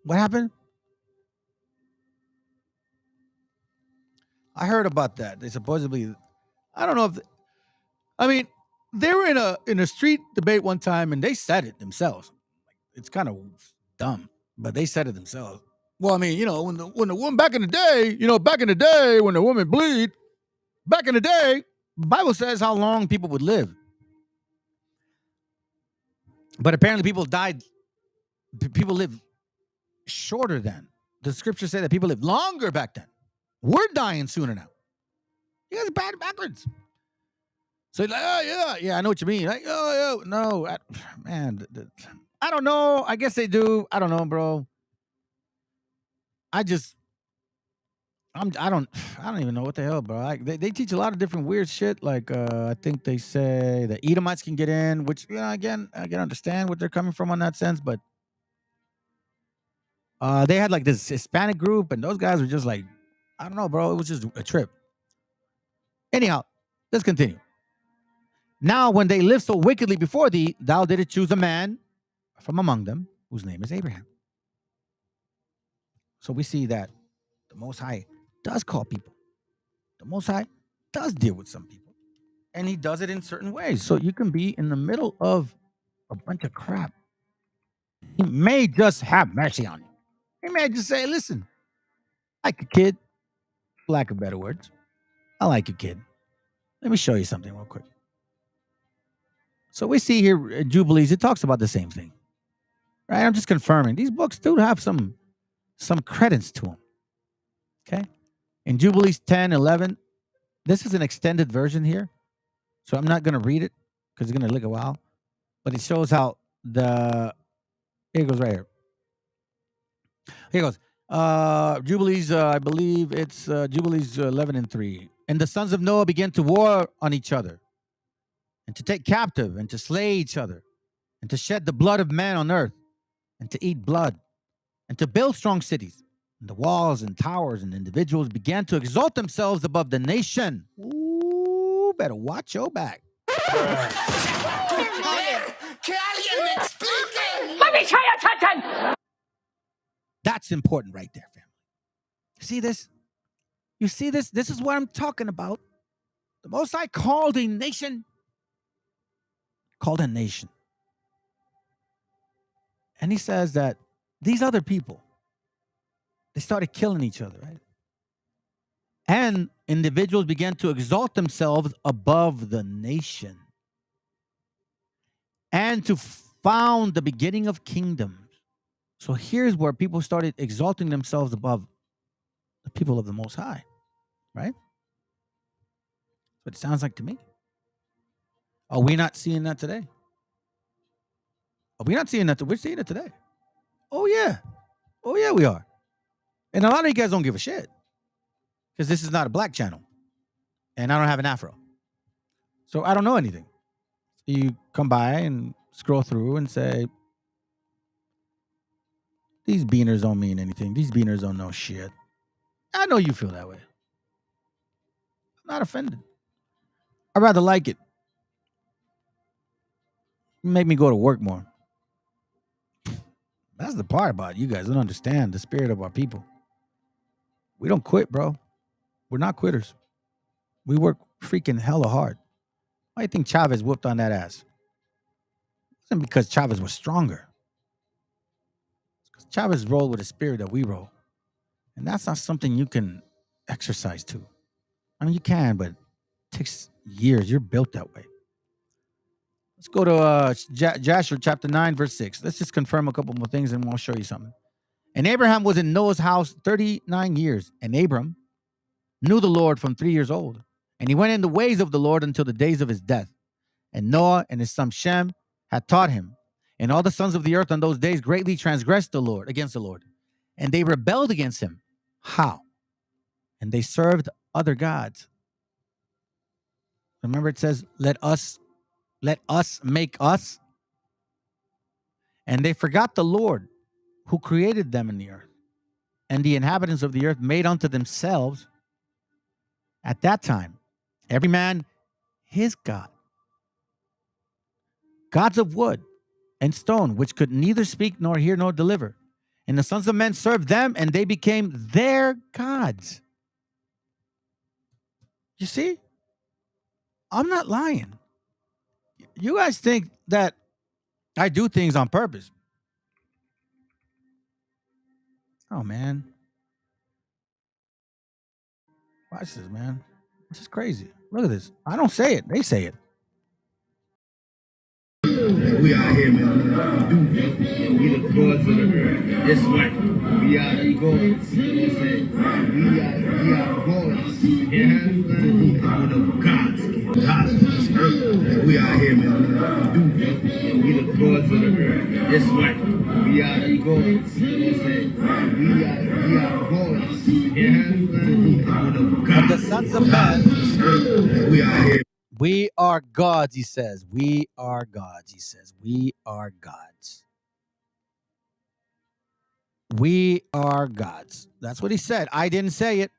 What happened? I heard about that. They supposedly, I don't know if, they were in a street debate one time, and they said it themselves. It's kind of dumb, but they said it themselves. Well, when the woman back in the day, when the woman bleed, back in the day, the Bible says how long people would live. But apparently people lived shorter then. The scriptures say that people lived longer back then. We're dying sooner now. You guys are bad backwards. So you're like, oh, yeah, I know what you mean. Like, oh, yeah, no, I don't know. I guess they do. I don't know, bro. I don't even know what the hell, bro. They teach a lot of different weird shit. Like, I think they say that Edomites can get in, which, again, I can understand what they're coming from on that sense, but they had like this Hispanic group, and those guys were just like, I don't know, bro. It was just a trip. Anyhow, let's continue. Now, when they lived so wickedly before thee, thou didst choose a man from among them, whose name is Abraham. So we see that the Most High does call people. The Most High does deal with some people. And he does it in certain ways. So you can be in the middle of a bunch of crap. He may just have mercy on you. He may just say, listen, I like a kid, for lack of better words. I like you, kid. Let me show you something real quick. So we see here at Jubilees, it talks about the same thing. Right? I'm just confirming. These books do have some some credence to him. Okay? In Jubilees 10:11, this is an extended version here. So I'm not going to read it because it's going to take a while. But it shows how here it goes right here. Here it goes. Jubilees, I believe it's Jubilees 11:3. And the sons of Noah began to war on each other, and to take captive, and to slay each other, and to shed the blood of men on earth, and to eat blood, and to build strong cities. And the walls and towers and individuals began to exalt themselves above the nation. Ooh, better watch your back. That's important right there, family. You see this? You see this? This is what I'm talking about. The Most High called a nation. Called a nation. And he says that these other people, they started killing each other, right? And individuals began to exalt themselves above the nation and to found the beginning of kingdoms. So here's where people started exalting themselves above the people of the Most High, right? What it sounds like to me. Are we not seeing that today? Are we not seeing that? We're seeing it today. Oh, yeah. Oh, yeah, we are. And a lot of you guys don't give a shit because this is not a black channel and I don't have an afro. So I don't know anything. You come by and scroll through and say, these beaners don't mean anything. These beaners don't know shit. I know you feel that way. I'm not offended. I'd rather like it. Make me go to work more. That's the part about it. You guys don't understand the spirit of our people. We don't quit, bro. We're not quitters. We work freaking hella hard. Why do you think Chavez whooped on that ass? It wasn't because Chavez was stronger. It's because Chavez rolled with a spirit that we roll. And that's not something you can exercise to. I mean, you can, but it takes years. You're built that way. Let's go to Joshua chapter 9, verse 6. Let's just confirm a couple more things and we'll show you something. And Abraham was in Noah's house 39 years. And Abram knew the Lord from 3 years old. And he went in the ways of the Lord until the days of his death. And Noah and his son Shem had taught him. And all the sons of the earth on those days greatly transgressed against the Lord. And they rebelled against him. How? And they served other gods. Remember it says, let us make us. And they forgot the Lord who created them in the earth. And the inhabitants of the earth made unto themselves at that time, every man his God. Gods of wood and stone, which could neither speak nor hear nor deliver. And the sons of men served them, and they became their gods. You see? I'm not lying. You guys think that I do things on purpose. Oh, man. Watch this, man. This is crazy. Look at this. I don't say it. They say it. We out here, man. We do. We the gods of the earth. That's right. We are the gods. You know what I'm saying? We are gods. Yeah? We're the gods. Gods of this earth. We out here, man. We do. We the gods of the earth. That's right. We are the gods. You know what I'm saying? We are gods. Yeah? We're the gods. And the sons of men. We out here. We are gods, he says. We are gods, he says. We are gods. We are gods. That's what he said. I didn't say it.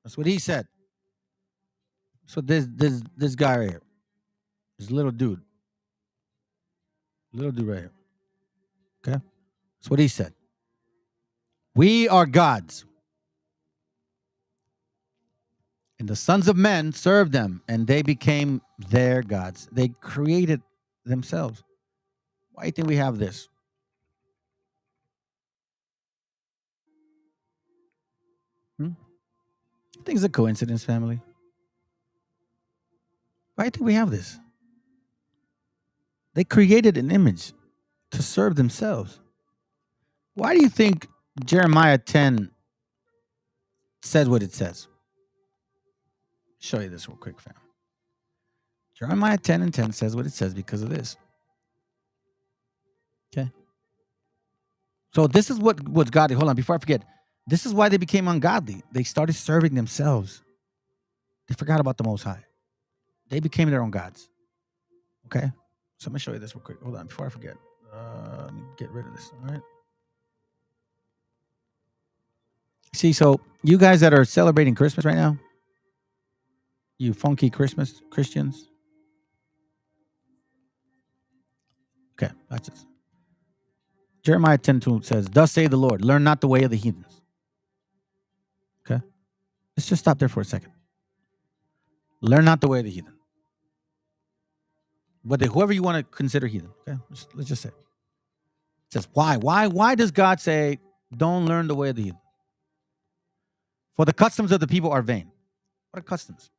That's what he said. So this guy right here, this little dude right here. Okay, that's what he said. We are gods. And the sons of men served them, and they became their gods. They created themselves. Why do you think we have this? You think it's a coincidence, family? Why do you think we have this? They created an image to serve themselves. Why do you think Jeremiah 10 says what it says. Show you this real quick, fam. Jeremiah 10 and 10 says what it says because of this. Okay. So this is what's godly. Hold on, before I forget. This is why they became ungodly. They started serving themselves. They forgot about the Most High. They became their own gods. Okay? So I'm going to show you this real quick. Hold on, before I forget. Let me get rid of this. All right? See, so you guys that are celebrating Christmas right now, you funky Christmas Christians. Okay, that's it. Jeremiah 10:2 says, "Thus say the Lord, learn not the way of the heathens." Okay? Let's just stop there for a second. Learn not the way of the heathen. Whoever you want to consider heathen. Okay? Let's just say. It says, why? Why does God say, don't learn the way of the heathen? For the customs of the people are vain. What are customs?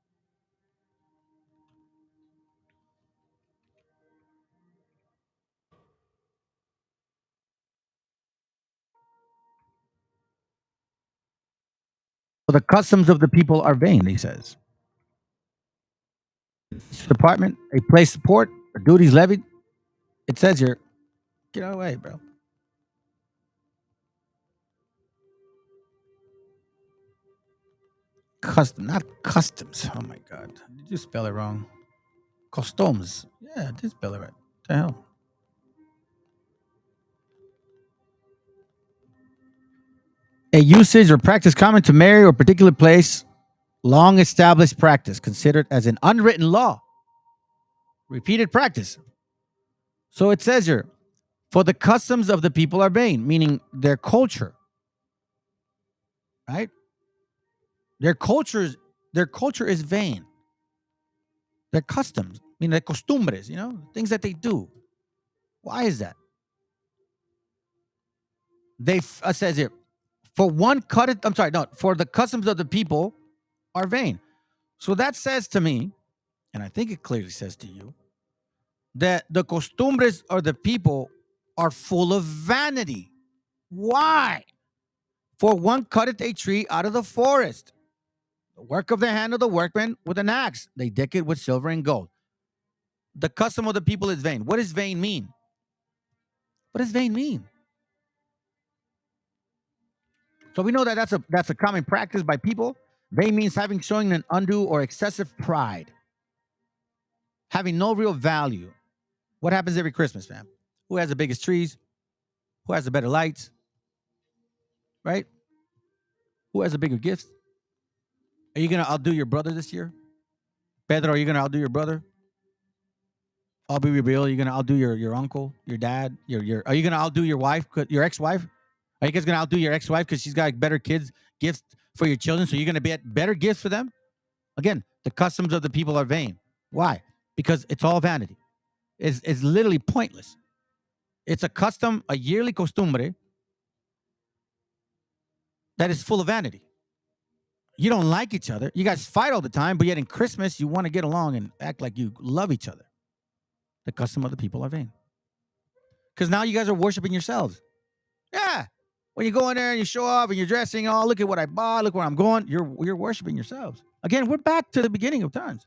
For the customs of the people are vain, he says. Department, a place support, a duties levied. It says here, get out of the way, bro. Custom, not customs. Oh my God. Did you spell it wrong? Customs. Yeah, I did spell it right. What the hell? A usage or practice common to marry or particular place, long established practice, considered as an unwritten law. Repeated practice. So it says here, for the customs of the people are vain, meaning their culture. Right? Their culture is vain. Their customs, meaning their costumbres, things that they do. Why is that? They says here, for the customs of the people are vain. So that says to me, and I think it clearly says to you, that the costumbres of the people are full of vanity. Why? For one cutteth a tree out of the forest, the work of the hand of the workman with an axe. They deck it with silver and gold. The custom of the people is vain. What does vain mean? What does vain mean? So we know that that's a common practice by people. Vain means showing an undue or excessive pride, having no real value. What happens every Christmas, fam? Who has the biggest trees? Who has the better lights? Right? Who has the bigger gifts? Are you gonna outdo your brother this year? Pedro, are you gonna outdo your brother? I'll be real. Are you gonna outdo your uncle, your dad, are you gonna outdo your wife, your ex-wife? Are you guys gonna outdo your ex-wife because she's got better gifts for your children? So you're gonna get better gifts for them? Again, the customs of the people are vain. Why? Because it's all vanity. It's literally pointless. It's a custom, a yearly costumbre that is full of vanity. You don't like each other. You guys fight all the time, but yet in Christmas, you want to get along and act like you love each other. The custom of the people are vain. Because now you guys are worshiping yourselves. Yeah. When you go in there and you show off and you're dressing, oh, look at what I bought, look where I'm going, you're worshiping yourselves. Again, we're back to the beginning of times.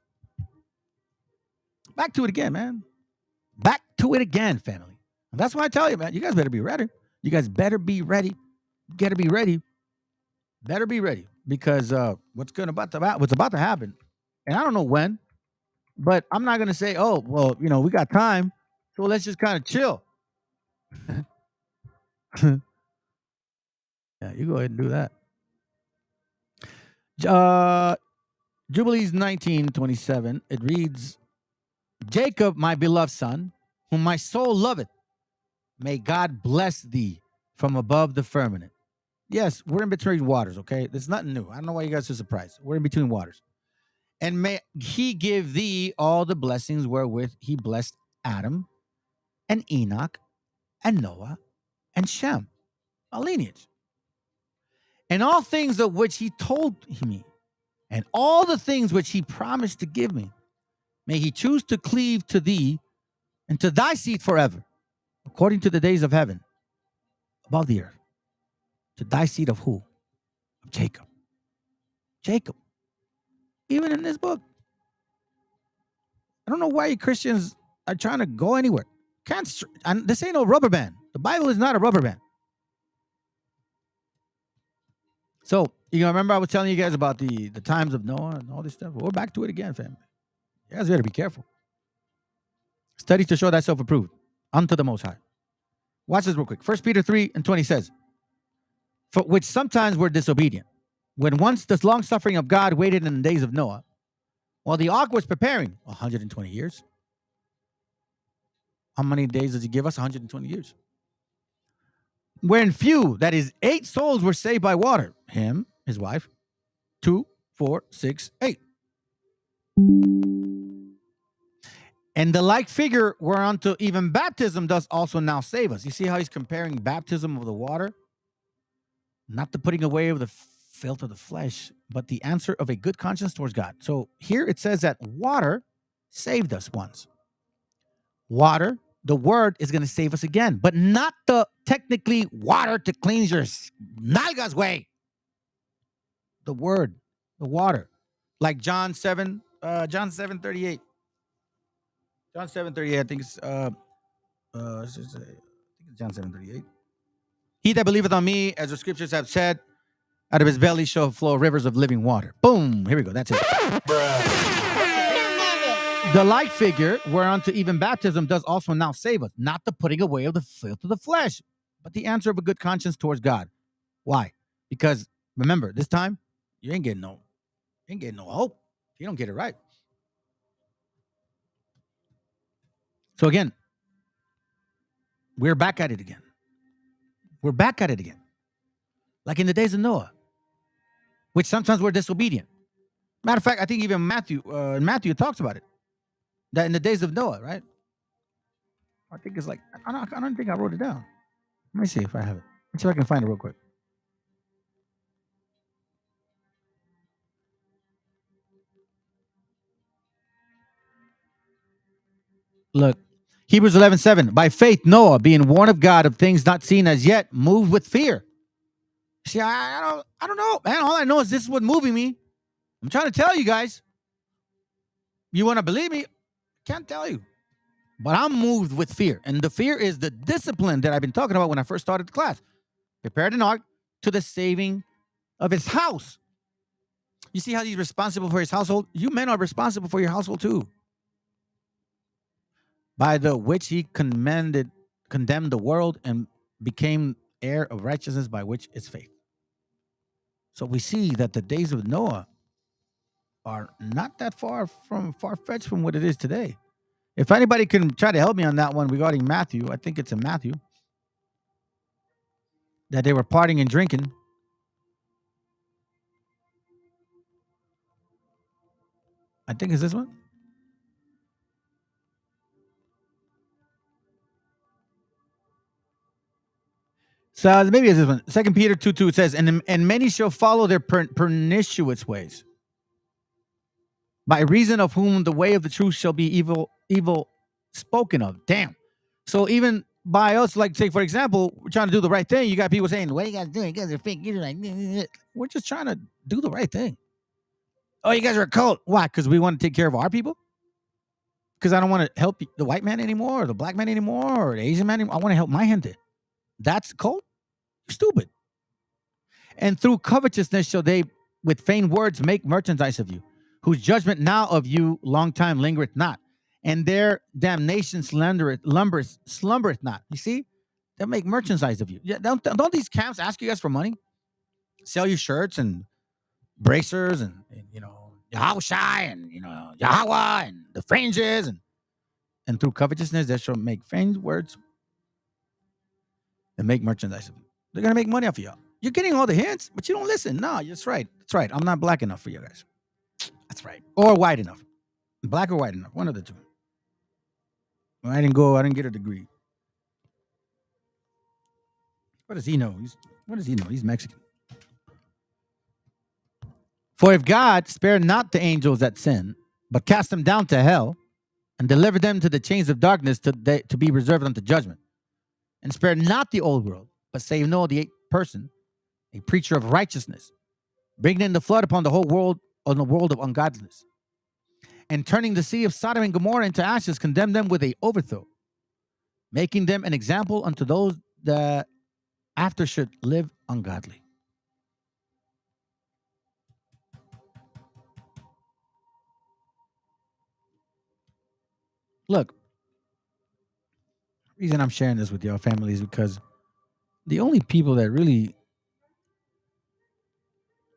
Back to it again, man. Back to it again, family. And that's why I tell you, man, you guys better be ready. You guys better be ready. You gotta be ready. Better be ready. Because what's about to happen, and I don't know when, but I'm not gonna say, oh, well, we got time, so let's just kind of chill. Yeah, you go ahead and do that. Jubilees 19:27. It reads, Jacob, my beloved son, whom my soul loveth, may God bless thee from above the firmament. Yes, we're in between waters, okay? There's nothing new. I don't know why you guys are surprised. We're in between waters. And may he give thee all the blessings wherewith he blessed Adam and Enoch and Noah and Shem, a lineage. And all things of which he told me, and all the things which he promised to give me, may he choose to cleave to thee and to thy seed forever, according to the days of heaven above the earth. To thy seed of who? Of Jacob. Jacob. Even in this book. I don't know why you Christians are trying to go anywhere. This ain't no rubber band. The Bible is not a rubber band. So, remember I was telling you guys about the times of Noah and all this stuff? Well, we're back to it again, family. You guys got to be careful. Study to show thyself approved unto the Most High. Watch this real quick. 1 Peter 3:20 says, for which sometimes were disobedient, when once the long suffering of God waited in the days of Noah, while the ark was preparing, 120 years. How many days does he give us? 120 years. Wherein few, that is 8 souls were saved by water. Him, his wife, 2, 4, 6, 8. And the like figure whereunto even baptism does also now save us. You see how he's comparing baptism of the water? Not the putting away of the filth of the flesh, but the answer of a good conscience towards God. So here it says that water saved us once. Water, the word, is going to save us again, but not the technically water to cleanse your nalgas way. The word, the water. Like John 7:38. John 7:38, I think it's John 7:38. He that believeth on me, as the scriptures have said, out of his belly shall flow rivers of living water. Boom. Here we go. That's it. The like figure whereunto even baptism does also now save us, not the putting away of the filth of the flesh, but the answer of a good conscience towards God. Why? Because remember, this time you ain't getting no hope if you don't get it right. So again, we're back at it again. We're back at it again. Like in the days of Noah, which sometimes we're disobedient. Matter of fact, I think even Matthew talks about it. That in the days of Noah, right? I think it's like, I don't think I wrote it down. Let me see if I have it. Let's see if I can find it real quick. Look, Hebrews 11:7. By faith, Noah, being warned of God of things not seen as yet, moved with fear. See, I don't know, man. All I know is this is what's moving me. I'm trying to tell you guys. You want to believe me? Can't tell you. But I'm moved with fear. And the fear is the discipline that I've been talking about when I first started the class. Prepared an ark to the saving of his house. You see how he's responsible for his household? You men are responsible for your household too. By the which he condemned the world and became heir of righteousness, by which is faith. So we see that the days of Noah are not that far-fetched from what it is today. If anybody can try to help me on that one regarding Matthew, I think it's in Matthew, that they were partying and drinking. I think it's this one. So maybe it's this one. 2 Peter 2:2, it says, and many shall follow their pernicious ways, by reason of whom the way of the truth shall be evil spoken of. Damn. So even by us, like say, for example, we're trying to do the right thing. You got people saying, what you guys doing? You guys are fake. You're like, we're just trying to do the right thing. Oh, you guys are a cult. Why? Because we want to take care of our people? Because I don't want to help the white man anymore, or the black man anymore, or the Asian man anymore. I want to help my gente. That's a cult? You're stupid. And through covetousness shall they with vain words make merchandise of you, whose judgment now of you long time lingereth not, and their damnation slumbereth not. You see? They make merchandise of you. Yeah, don't these camps ask you guys for money? Sell you shirts and bracers and Yahushai and Yahweh and the fringes and through covetousness they shall make vain words and make merchandise of you. They're gonna make money off of y'all. You're getting all the hints, but you don't listen. No, that's right. That's right. I'm not black enough for you guys. That's right. Or white enough. Black or white enough. One of the two. I didn't get a degree. What does he know? He's Mexican. For if God spared not the angels that sin, but cast them down to hell, and delivered them to the chains of darkness to be reserved unto judgment, and spared not the old world, but saved Noah the 8th person, a preacher of righteousness, bringing in the flood upon the whole world, on the world of ungodliness, and turning the city of Sodom and Gomorrah into ashes, condemned them with a overthrow, making them an example unto those that after should live ungodly. Look, the reason I'm sharing this with y'all family is because the only people that really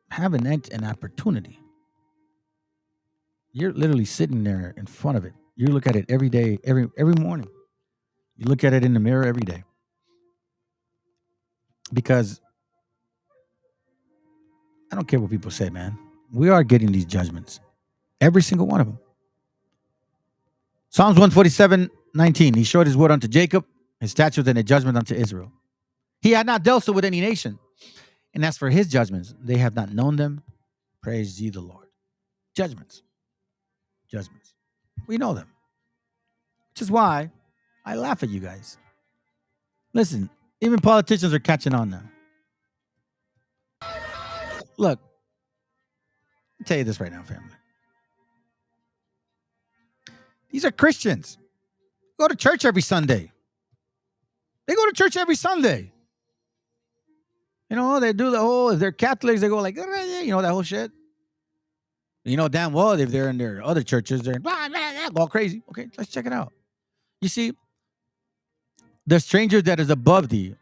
have an opportunity, you're literally sitting there in front of it. You look at it every day, every morning. You look at it in the mirror every day. Because I don't care what people say, man. We are getting these judgments. Every single one of them. Psalms 147:19. He showed his word unto Jacob, his statutes and his judgment unto Israel. He had not dealt so with any nation. And as for his judgments, they have not known them. Praise ye the Lord. Judgments. Judgments. We know them. Which is why I laugh at you guys. Listen, even politicians are catching on now. Look, I'll tell you this right now, family. These are Christians. Go to church every Sunday. They go to church every Sunday. You know, they do the whole, if they're Catholics, they go like, you know, that whole shit. You know damn well if they're in their other churches, they're blah, blah, blah, go all crazy. Okay, let's check it out. You see, the stranger that is above thee,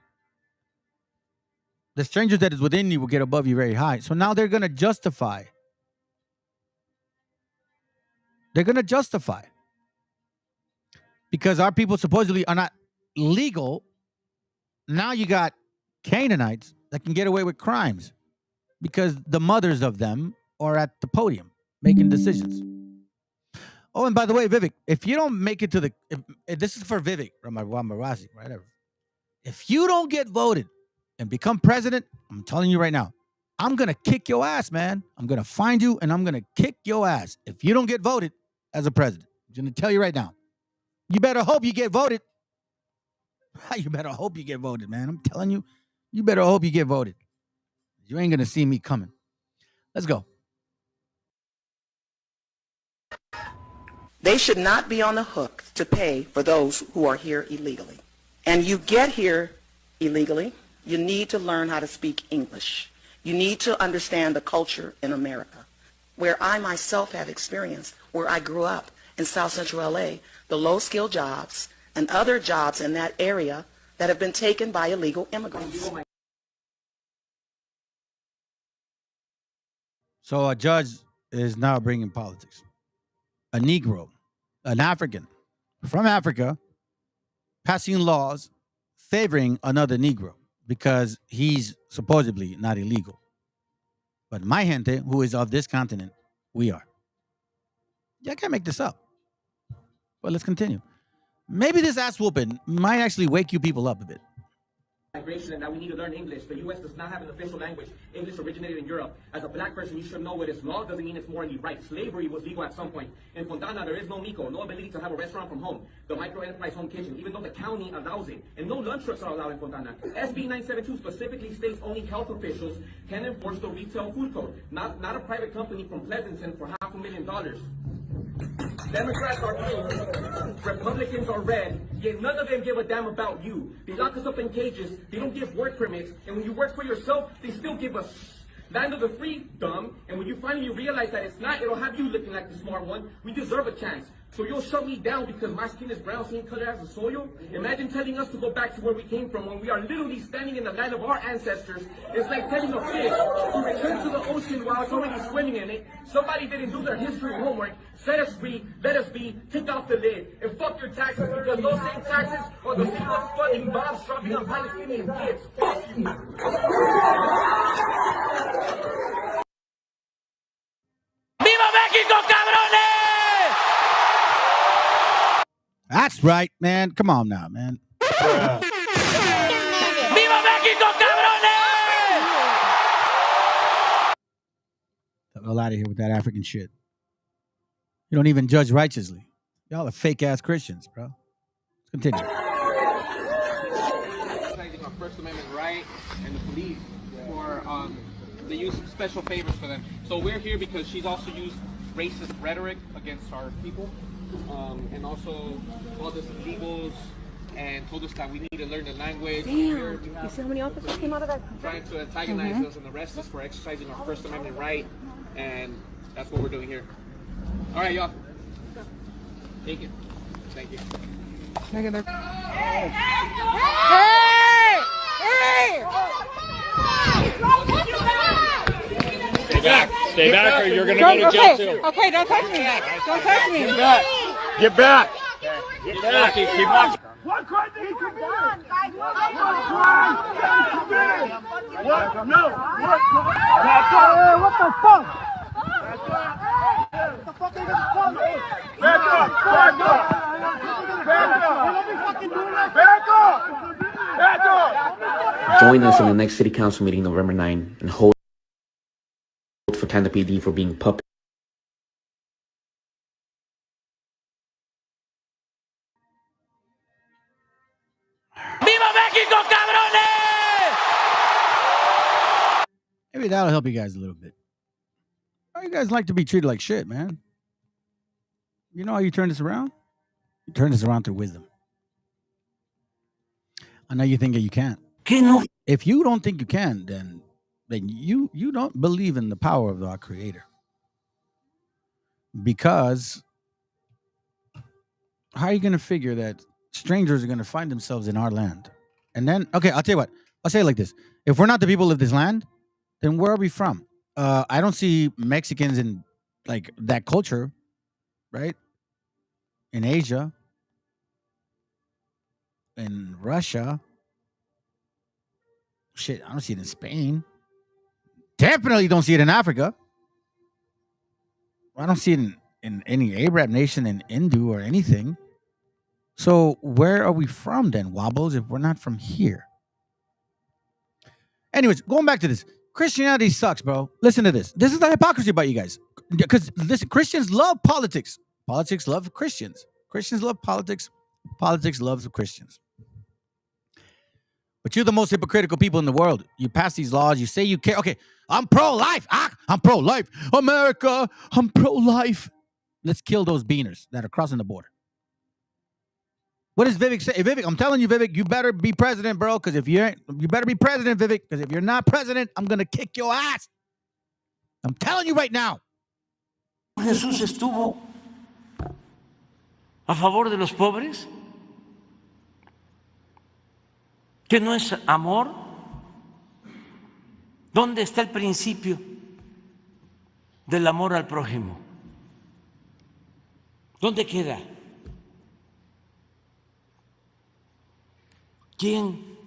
the stranger that is within you will get above you very high. So now they're going to justify. They're going to justify. Because our people supposedly are not legal. Now you got Canaanites that can get away with crimes because the mothers of them are at the podium making decisions. Oh, and by the way, Vivek, if you don't make it to the, if this is for Vivek, Razi, whatever. If you don't get voted and become president, I'm telling you right now, I'm going to kick your ass, man. I'm going to find you and I'm going to kick your ass if you don't get voted as a president. I'm going to tell you right now. You better hope you get voted. You better hope you get voted, man. I'm telling you, you better hope you get voted. You ain't going to see me coming. Let's go. They should not be on the hook to pay for those who are here illegally. And you get here illegally, you need to learn how to speak English. You need to understand the culture in America, where I myself have experienced, where I grew up in South Central LA, the low-skilled jobs and other jobs in that area that have been taken by illegal immigrants. So a judge is now bringing politics. A Negro, an African from Africa, passing laws favoring another Negro because he's supposedly not illegal. But my gente, who is of this continent, we are. Yeah, I can't make this up. But let's continue. Maybe this ass whooping might actually wake you people up a bit. Migration and that we need to learn English. The U.S. does not have an official language. English originated in Europe. As a black person, you should know what is law doesn't mean it's morally right. Slavery was legal at some point. In Fontana, there is no MICO, no ability to have a restaurant from home. The micro-enterprise home kitchen, even though the county allows it. And no lunch trucks are allowed in Fontana. SB 972 specifically states only health officials can enforce the retail food code. Not a private company from Pleasanton for $500,000. Democrats are pink, Republicans are red, yet none of them give a damn about you. They lock us up in cages, they don't give work permits, and when you work for yourself, they still give us land of the free, dumb, and when you finally realize that it's not, it'll have you looking like the smart one. We deserve a chance. So you'll shut me down because my skin is brown, same color as the soil? Imagine telling us to go back to where we came from when we are literally standing in the land of our ancestors. It's like telling a fish to return to the ocean while it's already swimming in it. Somebody didn't do their history homework. Set us free, let us be, take off the lid, and fuck your taxes because those same taxes are the people funding bombs dropping on Palestinian kids. Fuck you. ¡Viva México, cabrones! That's right, man. Come on now, man. ¡Viva México, cabrones! The hell out of here with that African shit. You don't even judge righteously. Y'all are fake ass Christians, bro. Let's continue. First Amendment right and the police for they use special favors for them. So we're here because she's also used racist rhetoric against our people, and also called us illegals and told us that we need to learn the language. Damn, you see how many officers came out of that? Trying to antagonize us and arrest us for exercising our First Amendment right, and that's what we're doing here. All right, y'all. Thank you. Thank you. Look at their... Hey! Stay back or you're gonna go to jail too. Okay, don't touch me. Don't touch me. Get back. Get back. Keep back. What crime did he commit? What crime? What? No. What? Hey, what the fuck? What the fuck are you gonna call me? Back up! Back up! Back up! Let me fucking do that! Back up! Back up! Join us in the next City Council meeting November 9 and hold for Canada PD for being puppet. ¡Viva México, cabrones! Maybe that'll help you guys a little bit. Why you guys like to be treated like shit, man? You know how you turn this around? You turn this around through wisdom. I know you think that you can't. If you don't think you can, then you don't believe in the power of our Creator. Because how are you going to figure that strangers are going to find themselves in our land? And then, okay, I'll tell you what. I'll say it like this. If we're not the people of this land, then where are we from? I don't see Mexicans in like that culture, right? In Asia, in Russia. Shit, I don't see it in Spain. Definitely don't see it in Africa. I don't see it in any Arab nation, in Hindu or anything. So where are we from then, Wobbles, if we're not from here? Anyways, going back to this. Christianity sucks, bro. Listen to this. This is the hypocrisy about you guys. Because listen, Christians love politics. Politics love Christians. Christians love politics. Politics loves Christians. But you're the most hypocritical people in the world. You pass these laws. You say you care. Okay, I'm pro-life. I'm pro-life. America, I'm pro-life. Let's kill those beaners that are crossing the border. What does Vivek say? Hey, Vivek, I'm telling you, Vivek, you better be president, bro. Because if you ain't, you better be president, Vivek. Because if you're not president, I'm going to kick your ass. I'm telling you right now. Jesús estuvo a favor de los pobres. ¿Que no es amor? ¿Dónde está el principio del amor al prójimo? ¿Dónde queda? ¿Quién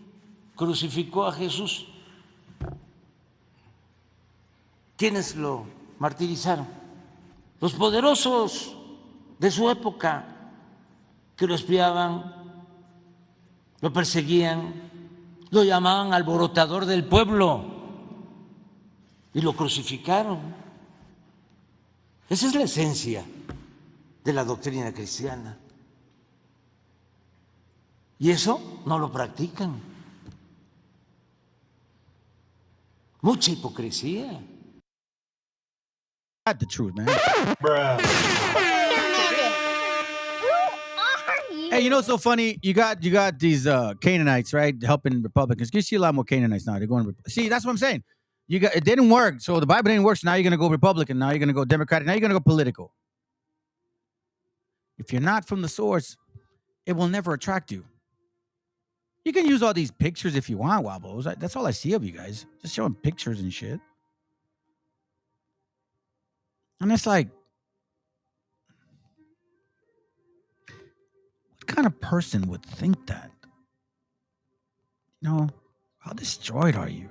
crucificó a Jesús? ¿Quiénes lo martirizaron? Los poderosos de su época, que lo espiaban, lo perseguían, lo llamaban alborotador del pueblo y lo crucificaron. Esa es la esencia de la doctrina cristiana. Y eso no lo practican. Mucha hipocresía. That's the truth, man. Hey, you know what's so funny? You got these Canaanites, right, helping Republicans. You see a lot more Canaanites now. They're going. See, that's what I'm saying. It didn't work, so the Bible didn't work. So now you're gonna go Republican. Now you're gonna go Democratic. Now you're gonna go political. If you're not from the source, it will never attract you. You can use all these pictures if you want, Wobbles. That's all I see of you guys. Just showing pictures and shit. And it's like, what kind of person would think that? You know, how destroyed are you?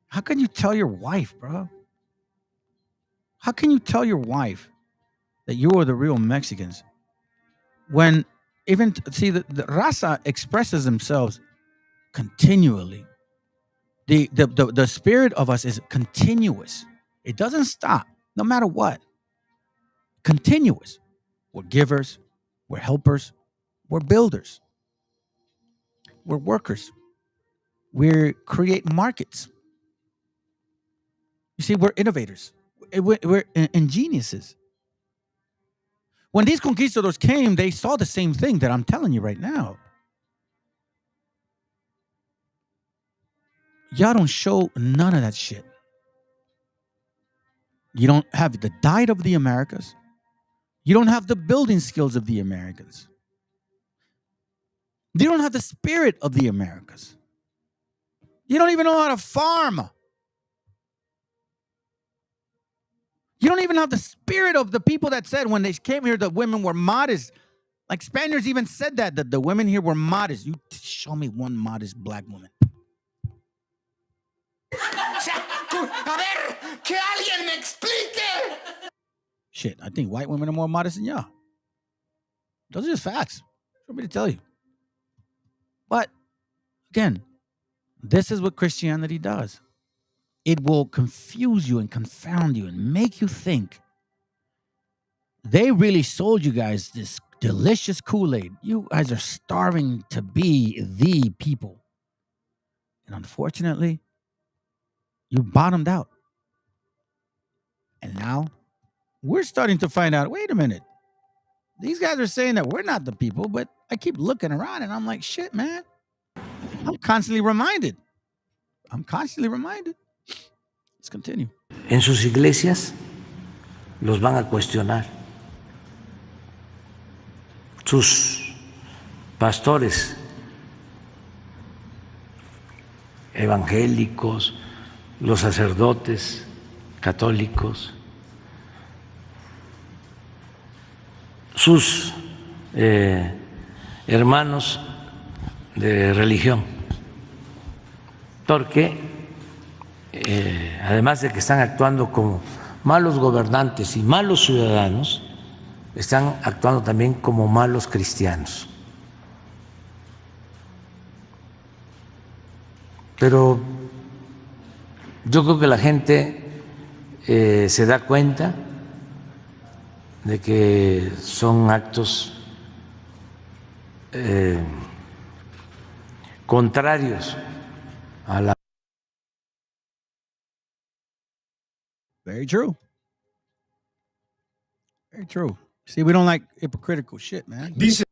How can you tell your wife, bro? How can you tell your wife that you are the real Mexicans when even, see, the RAZA expresses themselves continually. The spirit of us is continuous. It doesn't stop, no matter what. Continuous. We're givers. We're helpers. We're builders. We're workers. We create markets. You see, we're innovators. We're ingeniouses. When these conquistadors came, they saw the same thing that I'm telling you right now. Y'all don't show none of that shit. You don't have the diet of the Americas. You don't have the building skills of the Americans. You don't have the spirit of the Americas. You don't even know how to farm. You don't even have the spirit of the people that said when they came here that women were modest. Like Spaniards even said that the women here were modest. You show me one modest black woman. A ver, que alguien me explique. Shit, I think white women are more modest than y'all. Those are just facts. Want me to tell you. But again, this is what Christianity does. It will confuse you and confound you and make you think they really sold you guys this delicious Kool-Aid. You guys are starving to be the people. And unfortunately, you bottomed out. And now we're starting to find out, wait a minute. These guys are saying that we're not the people, but I keep looking around and I'm like, shit, man. I'm constantly reminded. Let's continue. En sus iglesias los van a cuestionar. Sus pastores evangélicos, los sacerdotes católicos, sus hermanos de religión, porque además de que están actuando como malos gobernantes y malos ciudadanos, están actuando también como malos cristianos. Pero yo creo que la gente se da cuenta de que son actos contrarios a la... Very true. Very true. See, we don't like hypocritical shit, man. Dice.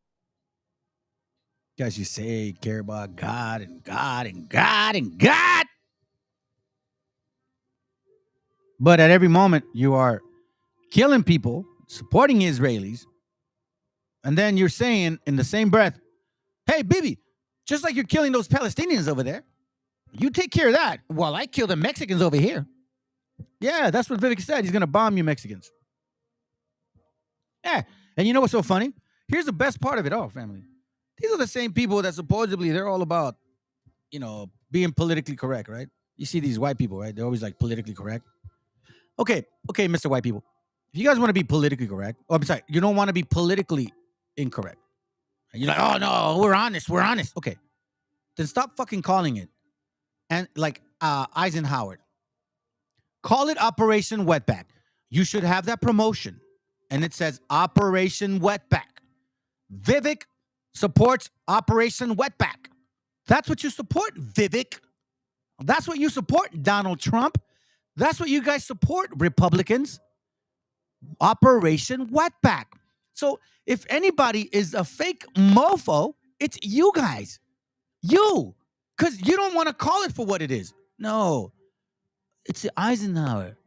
Guys, you say care about God and God and God and God. But at every moment, you are killing people, supporting Israelis, and then you're saying in the same breath, hey, Bibi, just like you're killing those Palestinians over there, you take care of that while I kill the Mexicans over here. Yeah, that's what Vivek said. He's going to bomb you Mexicans. Yeah, and you know what's so funny? Here's the best part of it all, family. These are the same people that supposedly they're all about, being politically correct, right? You see these white people, right? They're always like politically correct. Okay, Mr. White people. If you guys want to be politically correct, I'm sorry, you don't want to be politically incorrect. And you're like, oh no, we're honest. Okay, then stop fucking calling it. And like Eisenhower, call it Operation Wetback. You should have that promotion. And it says Operation Wetback. Vivek supports Operation Wetback. That's what you support, Vivek. That's what you support, Donald Trump. That's what you guys support, Republicans. Operation Wetback. So if anybody is a fake mofo, it's you guys. You. Because you don't want to call it for what it is. No. It's the Eisenhower.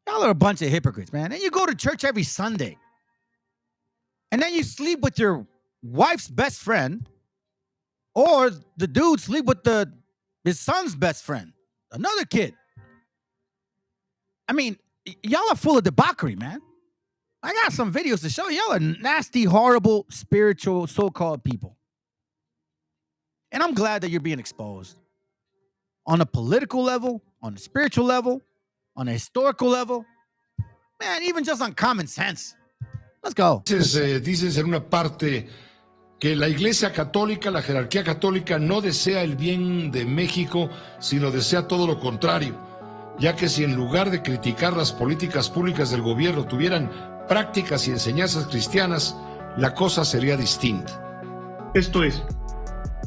Y'all are a bunch of hypocrites, man. And you go to church every Sunday. And then you sleep with your wife's best friend. Or the dude sleep with his son's best friend. Another kid. I mean, y'all are full of debauchery, man. I got some videos to show you. Y'all are nasty, horrible, spiritual, so-called people. And I'm glad that you're being exposed. On a political level, on a spiritual level, on a historical level, man, even just on common sense. Let's go. Dices en una parte que la Iglesia Católica, la jerarquía católica, no desea el bien de México, sino desea todo lo contrario, ya que si en lugar de criticar las políticas públicas del gobierno tuvieran prácticas y enseñanzas cristianas, la cosa sería distinta. Esto es,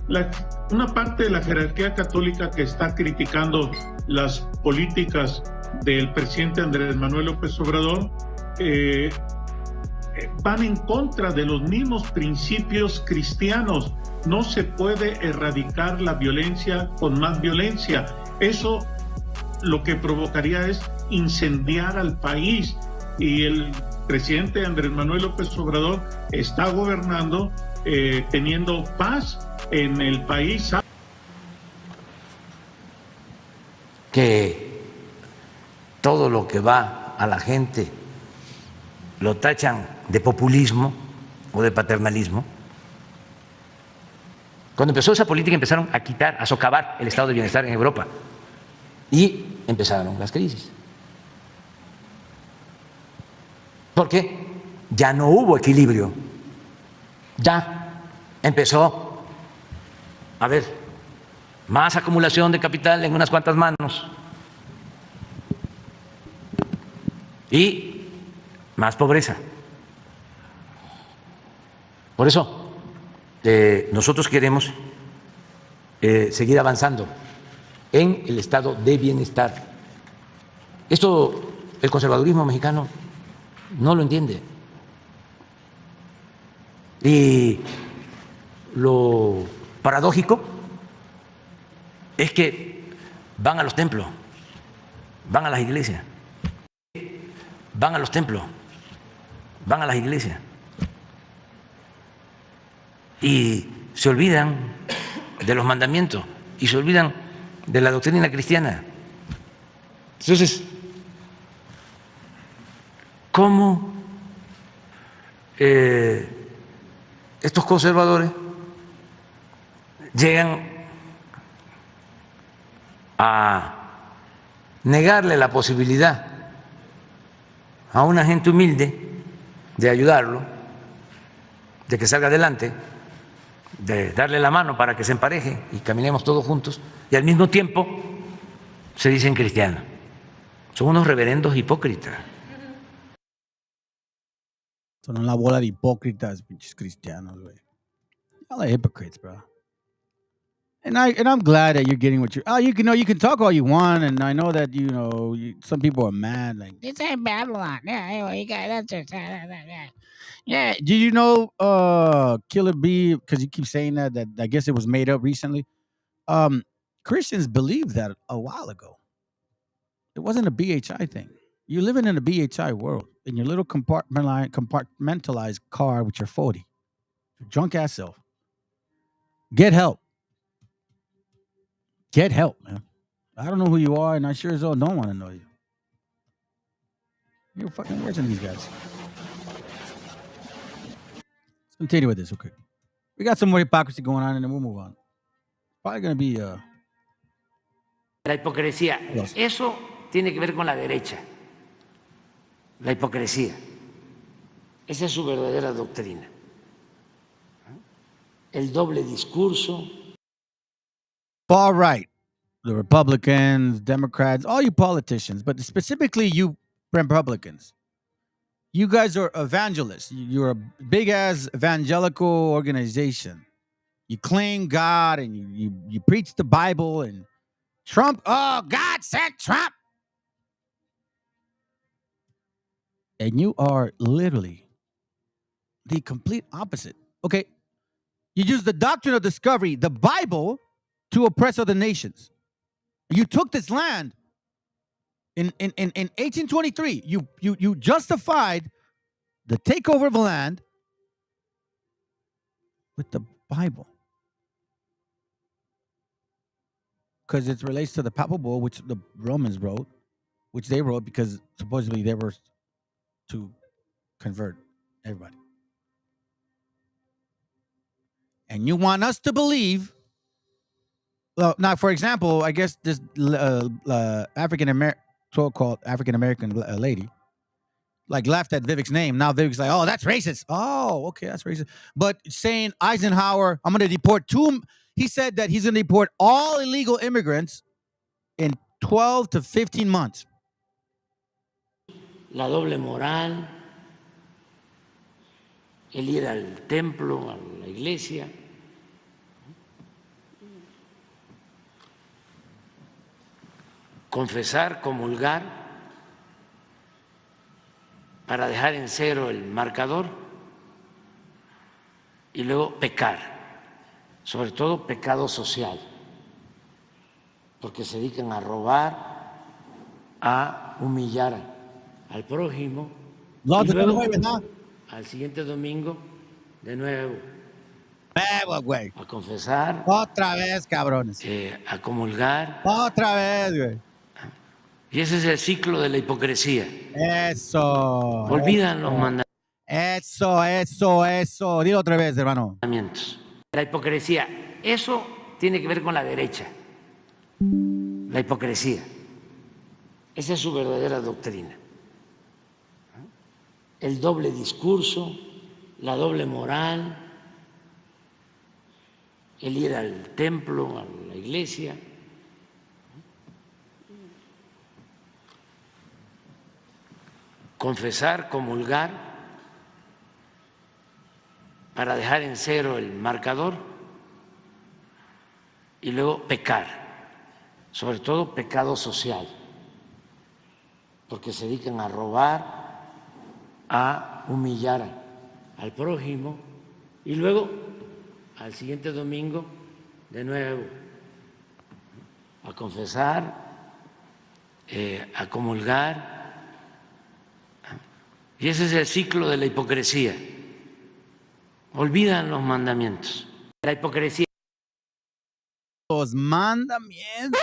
una parte de la jerarquía católica que está criticando las políticas del presidente Andrés Manuel López Obrador van en contra de los mismos principios cristianos. No se puede erradicar la violencia con más violencia. Eso lo que provocaría es incendiar al país, y el presidente Andrés Manuel López Obrador está gobernando teniendo paz en el país. Que todo lo que va a la gente lo tachan de populismo o de paternalismo. Cuando empezó esa política empezaron a quitar, a socavar el estado de bienestar en Europa y empezaron las crisis. Porque ya no hubo equilibrio, ya empezó a haber más acumulación de capital en unas cuantas manos y más pobreza. Por eso nosotros queremos seguir avanzando en el estado de bienestar. Esto el conservadurismo mexicano no lo entiende. Y lo paradójico es que van a los templos, van a las iglesias, van a los templos, van a las iglesias y se olvidan de los mandamientos y se olvidan de la doctrina cristiana. Entonces, ¿cómo estos conservadores llegan a negarle la posibilidad a una gente humilde de ayudarlo, de que salga adelante, de darle la mano para que se empareje y caminemos todos juntos, y al mismo tiempo se dicen cristianos? Son unos reverendos hipócritas. Son una bola de hipócritas, pinches cristianos, güey. Y'all are hypocrites, bro. And I'm glad that you're getting what you. Oh, you can talk all you want, and I know that some people are mad. Like, this ain't Babylon. Yeah, you got that. Yeah. Did you know Killer B? Because you keep saying that I guess it was made up recently. Christians believed that a while ago. It wasn't a BHI thing. You're living in a BHI world in your little compartmentalized car with your 40, your drunk ass self. Get help. Get help, man. I don't know who you are, and I sure as hell don't want to know you. You're fucking worse than these guys. Let's continue with this, okay? We got some more hypocrisy going on, and then we'll move on. Probably going to be... La hipocresía. Eso tiene que ver con la derecha. La hipocresía. Esa es su verdadera doctrina. El doble discurso. Far right, the Republicans, Democrats, all you politicians, but specifically you Republicans. You guys are evangelists. You're a big-ass evangelical organization. You claim God and you preach the Bible and Trump. Oh, God sent Trump. And you are literally the complete opposite. Okay, you use the doctrine of discovery, the Bible, to oppress other nations. You took this land in 1823. You justified the takeover of the land with the Bible. Because it relates to the Papal Bull, which the Romans wrote, which they wrote because supposedly they were to convert everybody. And you want us to believe. Now, for example, I guess this so-called African-American lady, like laughed at Vivek's name. Now Vivek's like, oh, that's racist. Oh, okay, that's racist. But saying Eisenhower, I'm going to deport he said that he's going to deport all illegal immigrants in 12 to 15 months. La doble moral, el ir al templo, a la iglesia. confesar, comulgar, para dejar en cero el marcador y luego pecar, sobre todo pecado social, porque se dedican a robar, a humillar al prójimo y luego al siguiente domingo de nuevo güey. a confesar, Otra vez, cabrones. a comulgar. Otra vez, güey. Y ese es el ciclo de la hipocresía. Eso. Olvidan los mandamientos. Eso. Dilo otra vez, hermano. La hipocresía, eso tiene que ver con la derecha. La hipocresía. Esa es su verdadera doctrina. El doble discurso, la doble moral, el ir al templo, a la iglesia. Confesar, comulgar, para dejar en cero el marcador y luego pecar, sobre todo pecado social, porque se dedican a robar, a humillar al prójimo y luego al siguiente domingo de nuevo a confesar, a comulgar. Y ese es el ciclo de la hipocresía. Olvidan los mandamientos. La hipocresía. Los mandamientos.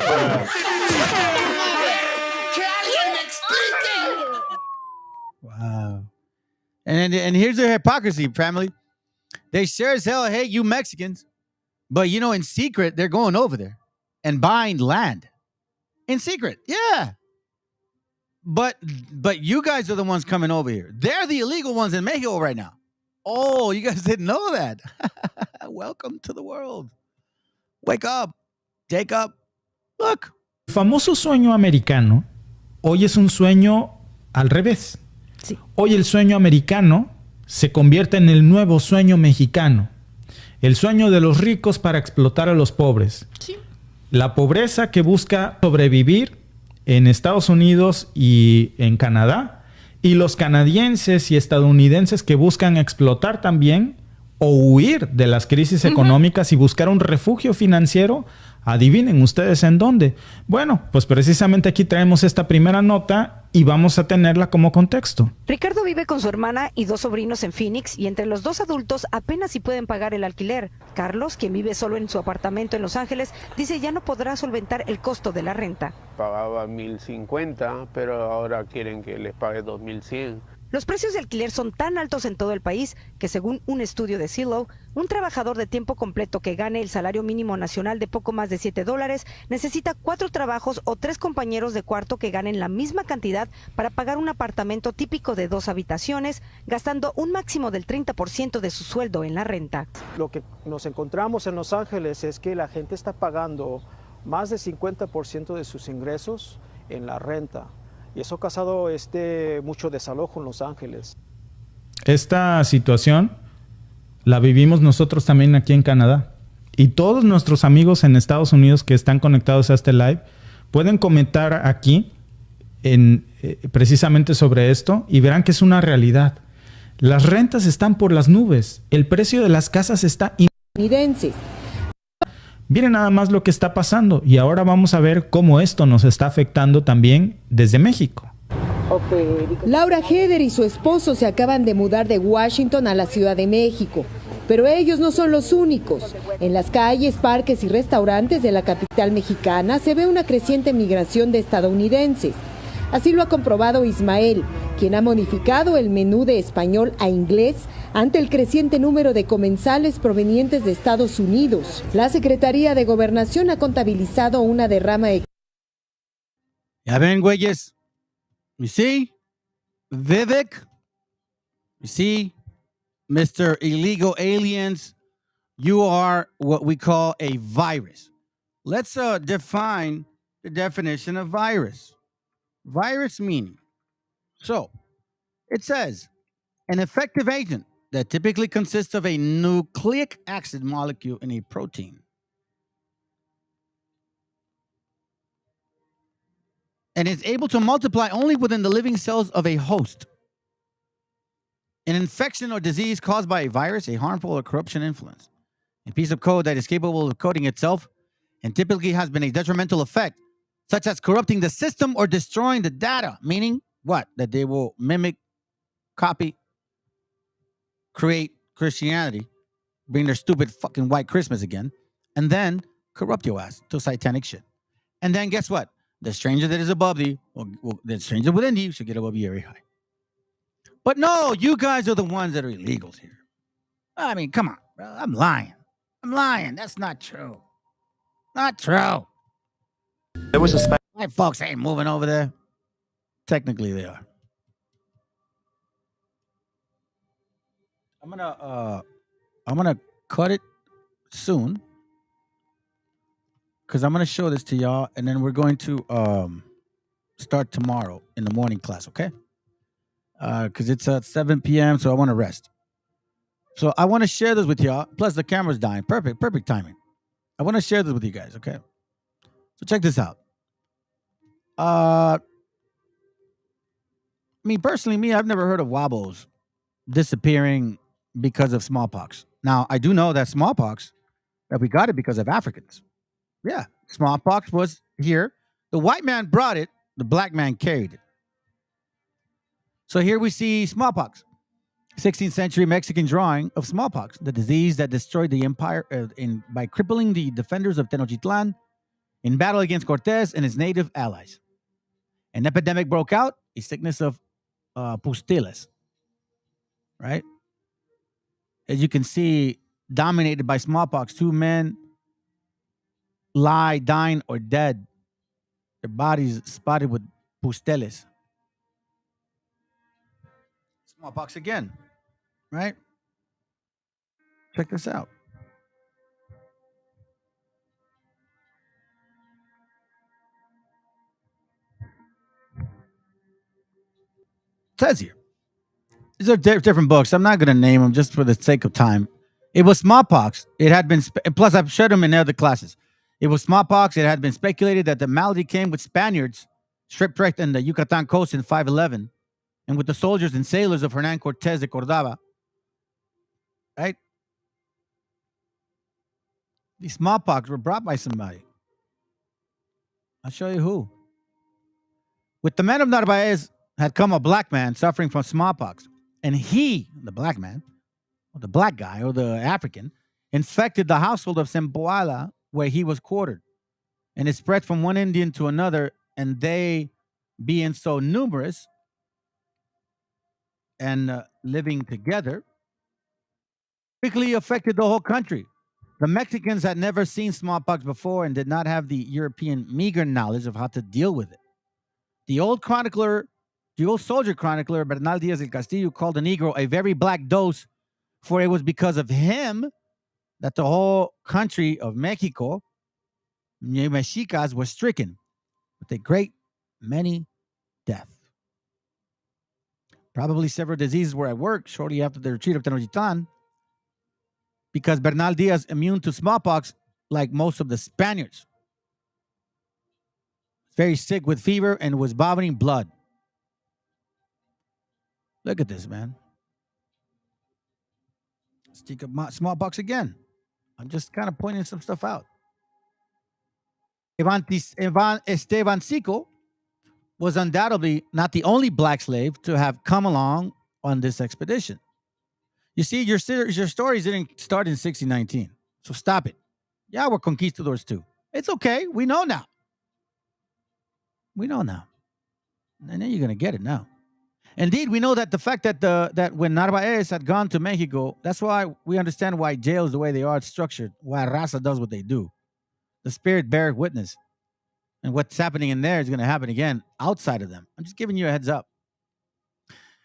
¡Que alguien me explique! Wow. And here's their hypocrisy, family. They sure as hell hate you Mexicans, but you know, in secret, they're going over there and buying land. In secret, yeah. But you guys are the ones coming over here. They're the illegal ones in Mexico right now. Oh, you guys didn't know that. Welcome to the world. Wake up. Take up. Look. El famoso sueño americano hoy es un sueño al revés. Sí. Hoy el sueño americano se convierte en el nuevo sueño mexicano. El sueño de los ricos para explotar a los pobres. Sí. La pobreza que busca sobrevivir en Estados Unidos y en Canadá, y los canadienses y estadounidenses que buscan explotar también o huir de las crisis económicas y buscar un refugio financiero. Adivinen ustedes en dónde. Bueno, pues precisamente aquí traemos esta primera nota y vamos a tenerla como contexto. Ricardo vive con su hermana y 2 sobrinos en Phoenix y entre los 2 adultos apenas si pueden pagar el alquiler. Carlos, quien vive solo en su apartamento en Los Ángeles, dice ya no podrá solventar el costo de la renta. Pagaba $1,050, pero ahora quieren que les pague $2,100. Los precios de alquiler son tan altos en todo el país que, según un estudio de Zillow, un trabajador de tiempo completo que gane el salario mínimo nacional de poco más de $7 necesita 4 trabajos o 3 compañeros de cuarto que ganen la misma cantidad para pagar un apartamento típico de 2 habitaciones, gastando un máximo del 30% de su sueldo en la renta. Lo que nos encontramos en Los Ángeles es que la gente está pagando más del 50% de sus ingresos en la renta. Y eso ha causado mucho desalojo en Los Ángeles. Esta situación la vivimos nosotros también aquí en Canadá. Y todos nuestros amigos en Estados Unidos que están conectados a este live pueden comentar aquí precisamente sobre esto y verán que es una realidad. Las rentas están por las nubes. El precio de las casas está estadounidense. Miren nada más lo que está pasando y ahora vamos a ver cómo esto nos está afectando también desde México. Laura Heder y su esposo se acaban de mudar de Washington a la Ciudad de México, pero ellos no son los únicos. En las calles, parques y restaurantes de la capital mexicana se ve una creciente migración de estadounidenses. Así lo ha comprobado Ismael, quien ha modificado el menú de español a inglés ante el creciente número de comensales provenientes de Estados Unidos. La Secretaría de Gobernación ha contabilizado una derrama de... Ya ven, güeyes. You see? Vivek? You see? Mr. Illegal Aliens, you are what we call a virus. Let's define the definition of virus. Virus meaning. So, it says, an effective agent that typically consists of a nucleic acid molecule in a protein. and is able to multiply only within the living cells of a host. An infection or disease caused by a virus, a harmful or corruption influence. A piece of code that is capable of coding itself and typically has been a detrimental effect, such as corrupting the system or destroying the data, meaning what? That they will mimic, copy, create Christianity, bring their stupid fucking white Christmas again, and then corrupt your ass to satanic shit. And then guess what? The stranger that is above thee, or the stranger within thee, should get above you very high. But no, you guys are the ones that are illegals here. I mean, come on, bro. I'm lying. That's not true. Not true. There was a My folks ain't moving over there. Technically, they are. I'm gonna cut it soon because I'm gonna show this to y'all, and then we're going to start tomorrow in the morning class. Okay? Because it's at 7 p.m., so I want to rest. So I want to share this with y'all. Plus, the camera's dying. Perfect timing. I want to share this with you guys. Okay? So check this out. Personally, I've never heard of Wabos disappearing because of smallpox. Now, I do know that smallpox, that we got it because of Africans. Yeah, smallpox was here. The white man brought it. The black man carried it. So here we see smallpox. 16th century Mexican drawing of smallpox, the disease that destroyed the empire by crippling the defenders of Tenochtitlan in battle against Cortés and his native allies. An epidemic broke out, a sickness of pustules, right? As you can see, dominated by smallpox, 2 men lie dying or dead, their bodies spotted with pustules. Smallpox again, right? Check this out. It says here. These are different books. I'm not going to name them just for the sake of time. It was smallpox. It had been, plus I've showed them in other classes. It was smallpox. It had been speculated that the malady came with Spaniards shipwrecked in the Yucatan coast in 511 and with the soldiers and sailors of Hernan Cortés de Cordova. Right? These smallpox were brought by somebody. I'll show you who. With the men of Narvaez had come a black man suffering from smallpox. And he, the black man, or the black guy, or the African, infected the household of Sempoala where he was quartered. And it spread from one Indian to another, and they, being so numerous and living together, quickly affected the whole country. The Mexicans had never seen smallpox before and did not have the European meager knowledge of how to deal with it. The old soldier chronicler, Bernal Diaz del Castillo, called the Negro a very black dose, for it was because of him that the whole country of Mexico, Mexicas, was stricken with a great many deaths. Probably several diseases were at work shortly after the retreat of Tenochtitlan, because Bernal Diaz, immune to smallpox like most of the Spaniards, very sick with fever and was vomiting blood. Look at this, man. Speak of smallpox again. I'm just kind of pointing some stuff out. Estevancico was undoubtedly not the only black slave to have come along on this expedition. You see, your stories didn't start in 1619, so stop it. Yeah, we're conquistadors too. It's okay. We know now. And then you're going to get it now. Indeed, we know that the fact that when Narvaez had gone to Mexico, that's why we understand why jails the way they are structured, why RAZA does what they do. The spirit bears witness. And what's happening in there is going to happen again outside of them. I'm just giving you a heads up.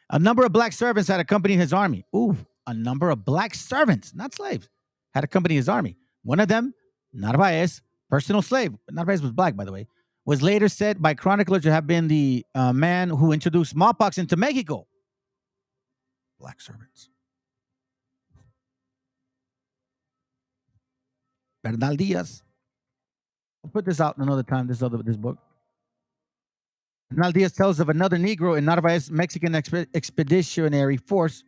A number of black servants had accompanied his army. Ooh, a number of black servants, not slaves, had accompanied his army. One of them, Narvaez, personal slave. Narvaez was black, by the way, was later said by chroniclers to have been the man who introduced smallpox into Mexico. Black servants. Bernal Diaz. I'll put this out another time, this book. Bernal Diaz tells of another Negro in Narvaez Mexican expeditionary force,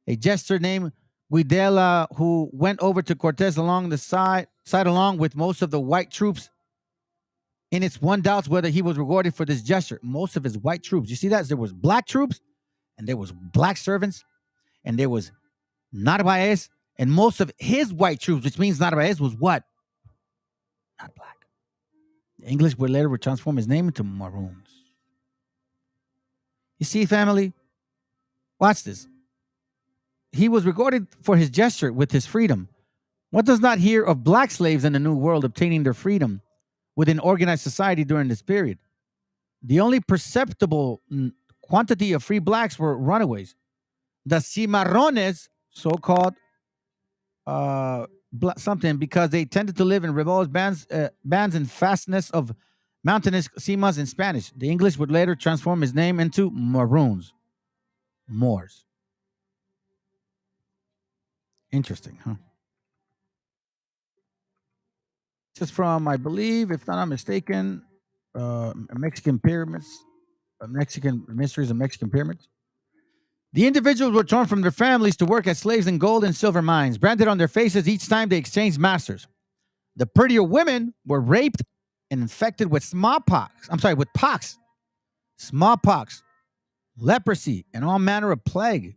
a jester named Guidela, who went over to Cortez along the side along with most of the white troops. And it's one doubts whether he was rewarded for this gesture. Most of his white troops. You see that? There was black troops, and there was black servants, and there was Narvaez, and most of his white troops, which means Narvaez was what? Not black. The English would later transform his name into Maroons. You see, family? Watch this. He was rewarded for his gesture with his freedom. One does not hear of black slaves in the New World obtaining their freedom within organized society during this period. The only perceptible quantity of free blacks were runaways. The cimarrones, so-called something, because they tended to live in rebellious bands and fastness of mountainous cimas in Spanish. The English would later transform his name into Maroons, Moors. Interesting, huh? This is from, I believe, if not mistaken, Mexican pyramids, Mexican mysteries of Mexican pyramids. The individuals were torn from their families to work as slaves in gold and silver mines, branded on their faces each time they exchanged masters. The prettier women were raped and infected with with pox, smallpox, leprosy, and all manner of plague.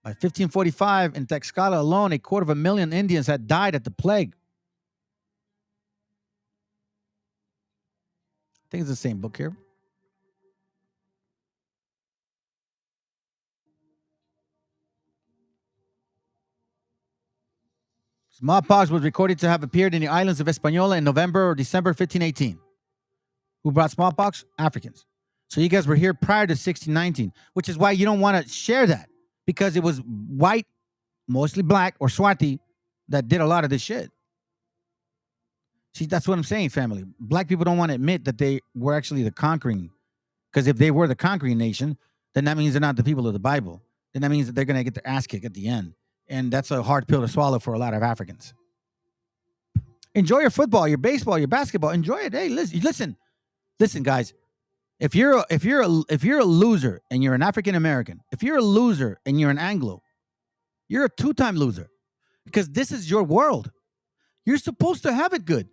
By 1545, in Tlaxcala alone, 250,000 Indians had died at the plague. I think it's the same book here. Smallpox was recorded to have appeared in the islands of Hispaniola in November or December 1518. Who brought smallpox? Africans. So you guys were here prior to 1619, which is why you don't want to share that, because it was white, mostly black, or Swati that did a lot of this shit. See, that's what I'm saying, family. Black people don't want to admit that they were actually the conquering, because if they were the conquering nation, then that means they're not the people of the Bible. Then that means that they're going to get their ass kicked at the end. And that's a hard pill to swallow for a lot of Africans. Enjoy your football, your baseball, your basketball. Enjoy it. Hey, listen, guys. If you're a loser and you're an African American, if you're a loser and you're an Anglo, you're a two-time loser, because this is your world. You're supposed to have it good.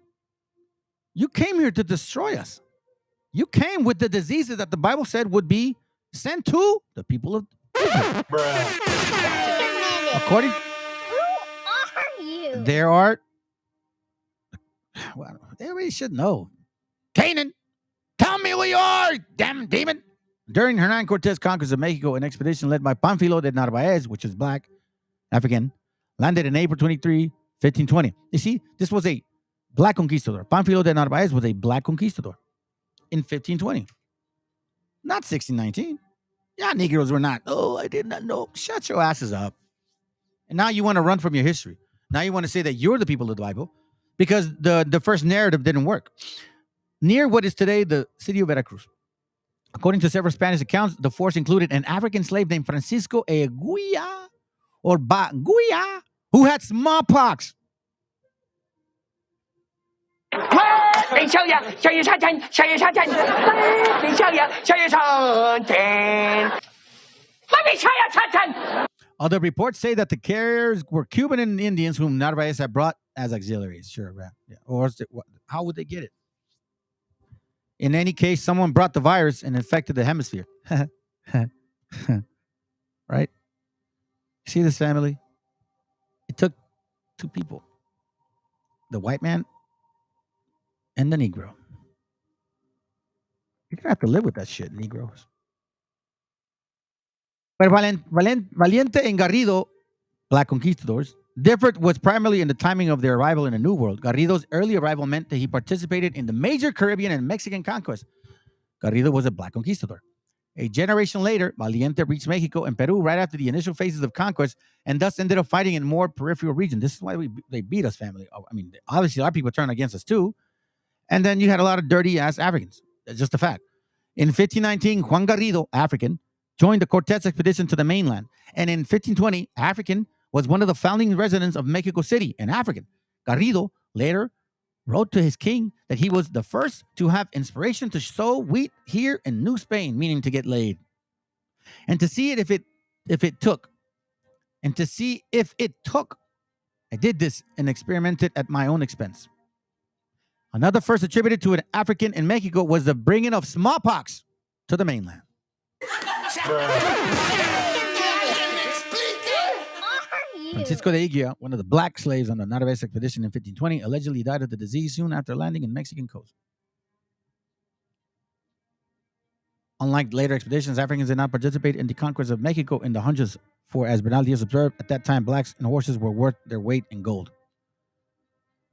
You came here to destroy us. You came with the diseases that the Bible said would be sent to the people of Israel. According, Who are you? there are, well, they already should know. Canaan, tell me who you are, damn demon. During Hernan Cortez conquers of Mexico, an expedition led by Panfilo de Narvaez, which is black, African, landed in April 23, 1520. You see, this was a black conquistador. Panfilo de Narvaez was a black conquistador in 1520. Not 1619. Yeah, Negroes were not. Oh, I did not know. Shut your asses up. And now you want to run from your history. Now you want to say that you're the people of the Bible, because the first narrative didn't work. Near what is today the city of Veracruz, according to several Spanish accounts, the force included an African slave named Francisco Eguia or Baguia, who had smallpox. Other reports say that the carriers were Cuban Indians whom Narvaez had brought as auxiliaries. Sure, right. Yeah. Or how would they get it? In any case, someone brought the virus and infected the hemisphere. Right? See this, family? It took two people, the white man and the Negro. You're going to have to live with that shit, Negroes. But Valiente and Garrido, black conquistadors, differed was primarily in the timing of their arrival in the New World. Garrido's early arrival meant that he participated in the major Caribbean and Mexican conquest. Garrido was a black conquistador. A generation later, Valiente reached Mexico and Peru right after the initial phases of conquest, and thus ended up fighting in more peripheral regions. This is why they beat us, family. I mean, obviously, our people turned against us too. And then you had a lot of dirty-ass Africans. That's just a fact. In 1519, Juan Garrido, African, joined the Cortez expedition to the mainland. And in 1520, African was one of the founding residents of Mexico City, an African. Garrido later wrote to his king that he was the first to have inspiration to sow wheat here in New Spain, meaning to get laid, and to see it if it took, and to see if it took. I did this and experimented at my own expense. Another first attributed to an African in Mexico was the bringing of smallpox to the mainland. Francisco de Iguia, one of the black slaves on the Narvaez expedition in 1520, allegedly died of the disease soon after landing in Mexican coast. Unlike later expeditions, Africans did not participate in the conquest of Mexico in the hundreds, for as Bernal Diaz observed, at that time blacks and horses were worth their weight in gold.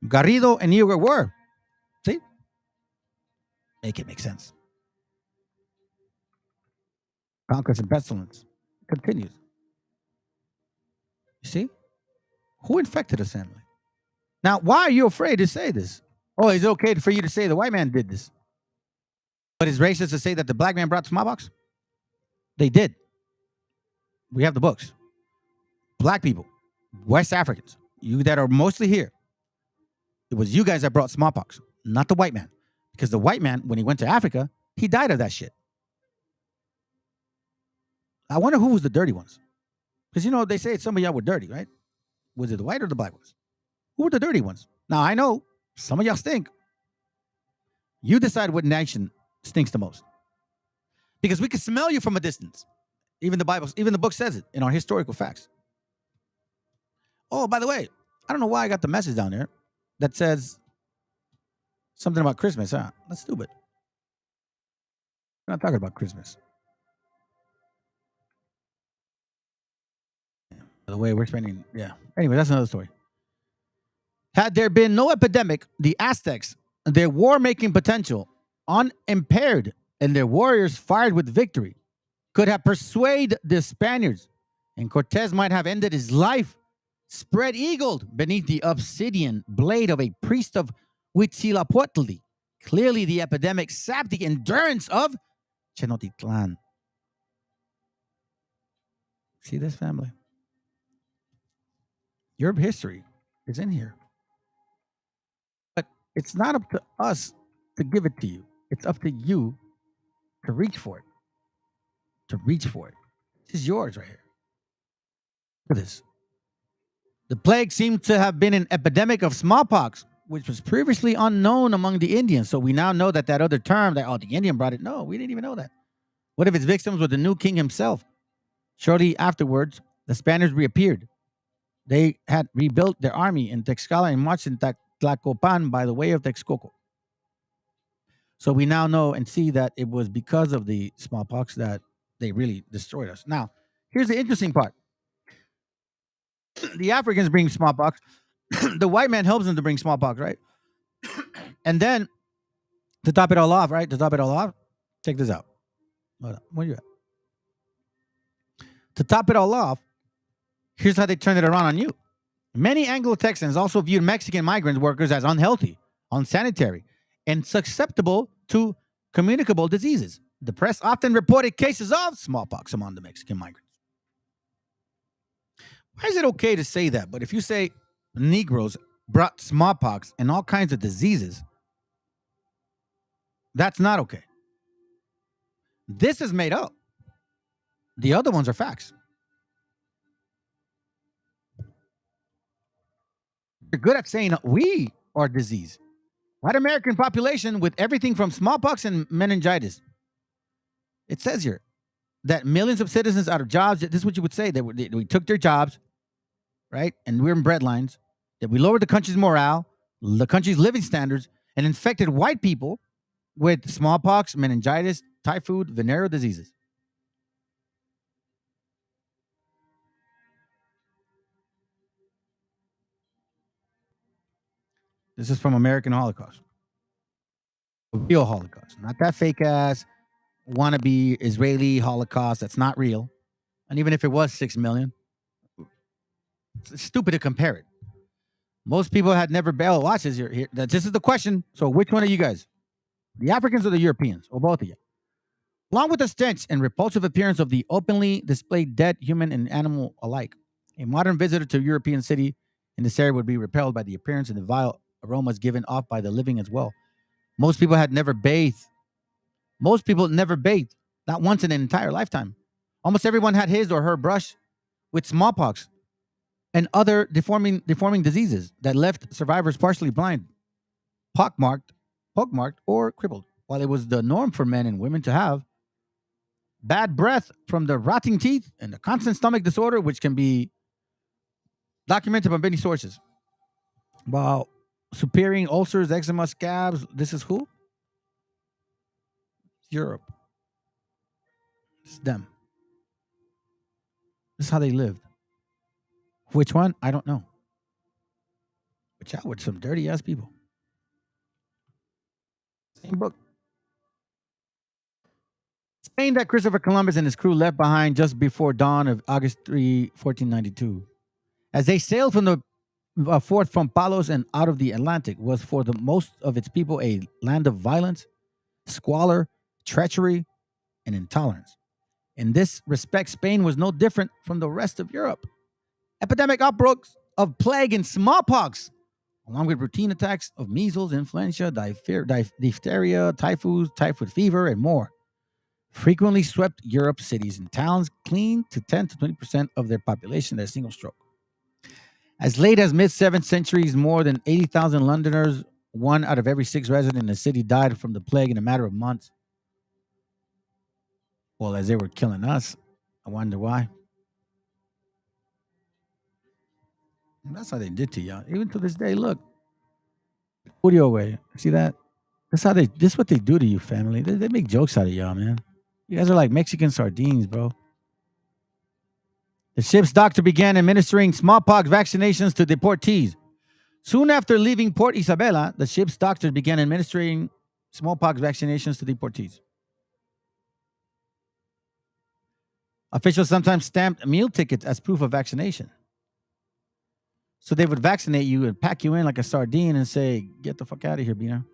Garrido and Iguia were. See? Make it make sense. Conquest and pestilence continues. You see? Who infected his family? Now, why are you afraid to say this? Oh, is it okay for you to say the white man did this? But it's racist to say that the black man brought smallpox? They did. We have the books. Black people, West Africans, you that are mostly here, it was you guys that brought smallpox, not the white man. Because the white man, when he went to Africa, he died of that shit. I wonder who was the dirty ones. Because, you know, they say some of y'all were dirty, right? Was it the white or the black ones? Who were the dirty ones? Now, I know some of y'all stink. You decide what nation stinks the most. Because we can smell you from a distance. Even the Bible, even the book says it in our historical facts. Oh, by the way, I don't know why I got the message down there that says something about Christmas, huh? That's stupid. We're not talking about Christmas. By the way, we're spending, yeah. Anyway, that's another story. Had there been no epidemic, the Aztecs, their war-making potential, unimpaired, and their warriors fired with victory, could have persuaded the Spaniards, and Cortez might have ended his life spread-eagled beneath the obsidian blade of a priest of Huitzilopochtli. Clearly, the epidemic sapped the endurance of Tenochtitlan. See this, family? Your history is in here. But it's not up to us to give it to you. It's up to you to reach for it. To reach for it. This is yours right here. Look at this. The plague seemed to have been an epidemic of smallpox, which was previously unknown among the Indians. So we now know that other term, that, oh, the Indian brought it. No, we didn't even know that. What if its victims were the new king himself? Shortly afterwards, the Spaniards reappeared. They had rebuilt their army in Texcala and marched in Tlacopan by the way of Texcoco. So we now know and see that it was because of the smallpox that they really destroyed us. Now, here's the interesting part. The Africans bring smallpox. The white man helps them to bring smallpox, right? And then, to top it all off, check this out. Hold on. Where you at? To top it all off, here's how they turned it around on you. Many Anglo-Texans also viewed Mexican migrant workers as unhealthy, unsanitary, and susceptible to communicable diseases. The press often reported cases of smallpox among the Mexican migrants. Why is it okay to say that? But if you say Negroes brought smallpox and all kinds of diseases, that's not okay. This is made up. The other ones are facts. You're good at saying we are disease. White American population with everything from smallpox and meningitis. It says here that millions of citizens out of jobs, this is what you would say, that we took their jobs, right? And we're in breadlines, that we lowered the country's morale, the country's living standards, and infected white people with smallpox, meningitis, typhoid, venereal diseases. This is from American Holocaust. A real Holocaust. Not that fake ass wannabe Israeli Holocaust that's not real. And even if it was 6 million, it's stupid to compare it. Most people had never been. Watch this here. This is the question. So which one are you guys? The Africans or the Europeans? Or both of you? Along with the stench and repulsive appearance of the openly displayed dead human and animal alike, a modern visitor to a European city in this area would be repelled by the appearance and the vile aromas given off by the living as well. Most people had never bathed. Most people never bathed, not once in an entire lifetime. Almost everyone had his or her brush with smallpox and other deforming diseases that left survivors partially blind, pockmarked, or crippled. While it was the norm for men and women to have bad breath from the rotting teeth and the constant stomach disorder, which can be documented by many sources. While superior ulcers, eczema, scabs, this is who? Europe. It's them. This is how they lived. Which one? I don't know. But y'all were some dirty ass people. Same book. Spain that Christopher Columbus and his crew left behind just before dawn of August 3, 1492. As they sailed from the forth from Palos and out of the Atlantic, was for the most of its people a land of violence, squalor, treachery, and intolerance. In this respect, Spain was no different from the rest of Europe. Epidemic outbreaks of plague and smallpox, along with routine attacks of measles, influenza, diphtheria, typhoid fever, and more, frequently swept Europe's cities and towns, clean to 10 to 20% of their population at a single stroke. As late as mid-7th centuries, more than 80,000 Londoners, 1 out of every 6 residents in the city, died from the plague in a matter of months. Well, as they were killing us, I wonder why. That's how they did to y'all. Even to this day, look. Put you away. See that? This is what they do to you, family. They make jokes out of y'all, man. You guys are like Mexican sardines, bro. The ship's doctor began administering smallpox vaccinations to deportees. Soon after leaving Port Isabella, the ship's doctors began administering smallpox vaccinations to deportees. Officials sometimes stamped meal tickets as proof of vaccination. So they would vaccinate you and pack you in like a sardine and say, get the fuck out of here, Bina.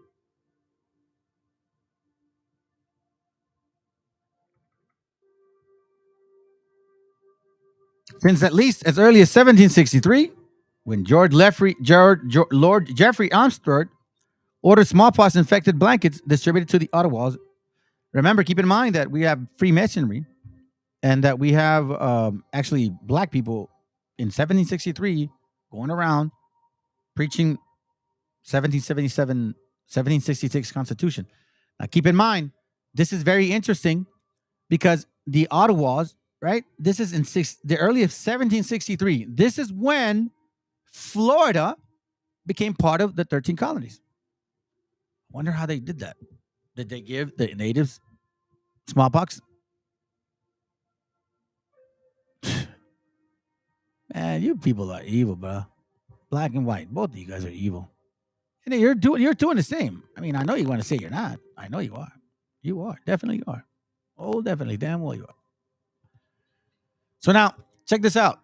Since at least as early as 1763, when Lord Jeffrey Armstrong ordered smallpox-infected blankets distributed to the Ottawas. Remember, keep in mind that we have Freemasonry and that we have actually black people in 1763 going around preaching 1766 Constitution. Now, keep in mind, this is very interesting because the Ottawas, right? This is in the early of 1763. This is when Florida became part of the 13 colonies. I wonder how they did that. Did they give the natives smallpox? Man, you people are evil, bro. Black and white, both of you guys are evil. And you're doing the same. I mean, I know you want to say you're not. I know you are. You are. Definitely you are. Oh, definitely. Damn well you are. So now, check this out.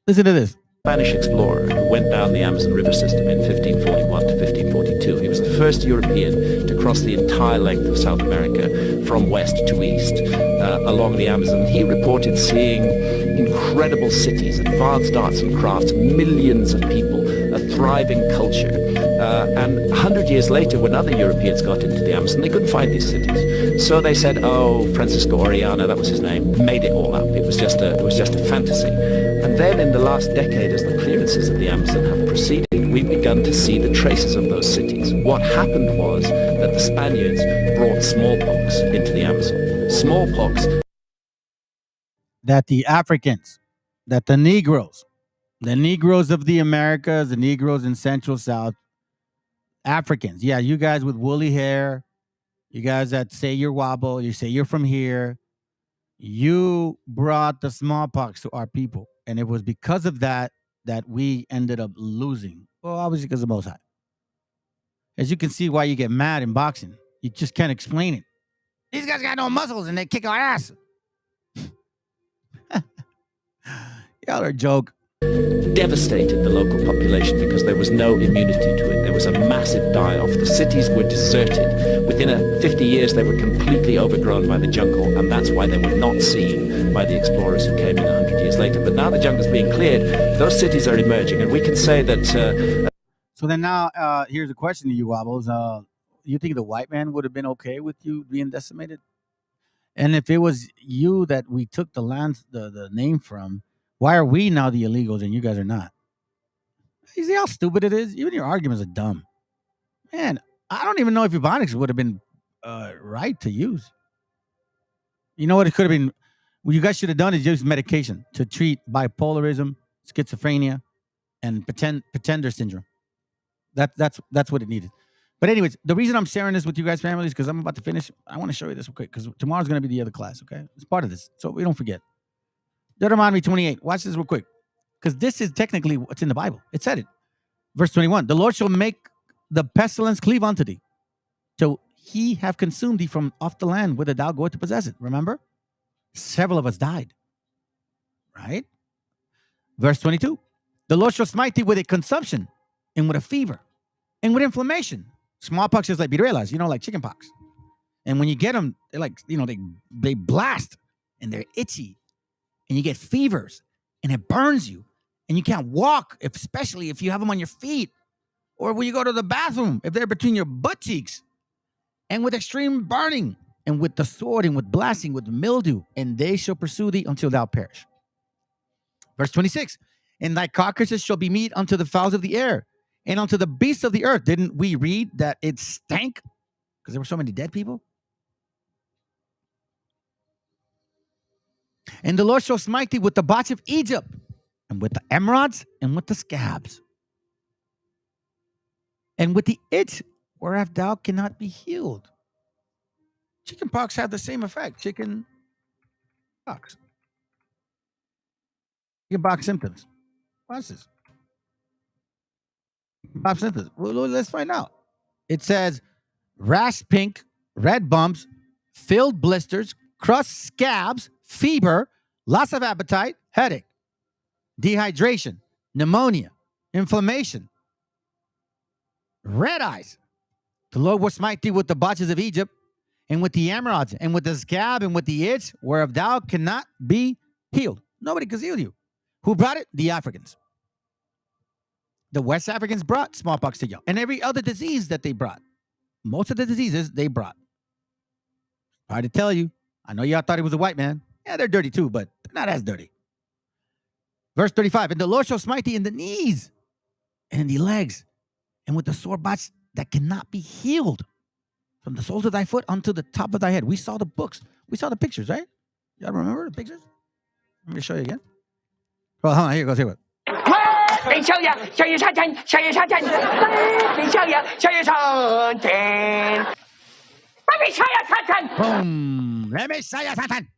Listen to this. Spanish explorer who went down the Amazon River system in 1541 to 1542. He was the first European to cross the entire length of South America from west to east along the Amazon. He reported seeing incredible cities, advanced arts and crafts, millions of people, a thriving culture. And 100 years later, when other Europeans got into the Amazon, they couldn't find these cities. So they said, oh, Francisco Orellana, that was his name, made it all up. It was just a fantasy. And then in the last decade, as the clearances of the Amazon have proceeded, we've begun to see the traces of those cities. What happened was that the Spaniards brought smallpox into the Amazon. Smallpox. That the Africans, that the Negroes of the Americas, the Negroes in Central South, Africans. Yeah, you guys with woolly hair, you guys that say you're wobble, you say you're from here, you brought the smallpox to our people. And it was because of that we ended up losing. Well, obviously because of Most High. As you can see why you get mad in boxing. You just can't explain it. These guys got no muscles and they kick our ass. Y'all are a joke. Devastated the local population because there was no immunity to it. There was a massive die-off. The cities were deserted. Within 50 years, they were completely overgrown by the jungle, and that's why they were not seen by the explorers who came in 100 years later. But now the jungle's being cleared, those cities are emerging, and we can say that... So then now, here's a question to you, Wobbles. You think the white man would have been okay with you being decimated? And if it was you that we took the land, the name from, why are we now the illegals and you guys are not? You see how stupid it is? Even your arguments are dumb. Man, I don't even know if Ebonics would have been right to use. You know what it could have been? What you guys should have done is use medication to treat bipolarism, schizophrenia, and pretender syndrome. That's what it needed. But anyways, the reason I'm sharing this with you guys, families, because I'm about to finish. I want to show you this real quick because tomorrow's going to be the other class. Okay, it's part of this, so we don't forget. Deuteronomy 28. Watch this real quick, because this is technically what's in the Bible. It said it. Verse 21. The Lord shall make the pestilence cleave unto thee, till he have consumed thee from off the land whither thou goest to possess it. Remember, several of us died. Right. Verse 22. The Lord shall smite thee with a consumption and with a fever and with inflammation. Smallpox is like viruelas, like chickenpox. And when you get them, they're like, they blast and they're itchy and you get fevers and it burns you and you can't walk, especially if you have them on your feet or when you go to the bathroom, if they're between your butt cheeks, and with extreme burning and with the sword and with blasting, with mildew, and they shall pursue thee until thou perish. Verse 26, and thy carcasses shall be meat unto the fowls of the air and unto the beasts of the earth. Didn't we read that it stank because there were so many dead people? And the Lord shall smite thee with the botch of Egypt and with the emerods and with the scabs and with the itch whereof thou cannot be healed. Chicken pox had the same effect. Chicken pox symptoms. What's this? Bob symptoms. Well, let's find out. It says rash pink, red bumps, filled blisters, crust scabs, fever, loss of appetite, headache, dehydration, pneumonia, inflammation, red eyes. The Lord will smite thee with the botches of Egypt and with the emerods and with the scab and with the itch whereof thou cannot be healed. Nobody can heal you. Who brought it? The Africans. The West Africans brought smallpox to y'all and every other disease that they brought. Most of the diseases they brought. Hard to tell you. I know y'all thought it was a white man. Yeah, they're dirty too, but they're not as dirty. Verse 35, and the Lord shall smite thee in the knees and in the legs and with the sore botch that cannot be healed from the soles of thy foot unto the top of thy head. We saw the books. We saw the pictures, right? Y'all remember the pictures? Let me show you again. Well, hold on. Here it goes. Here it goes. Boom. Let me show you something.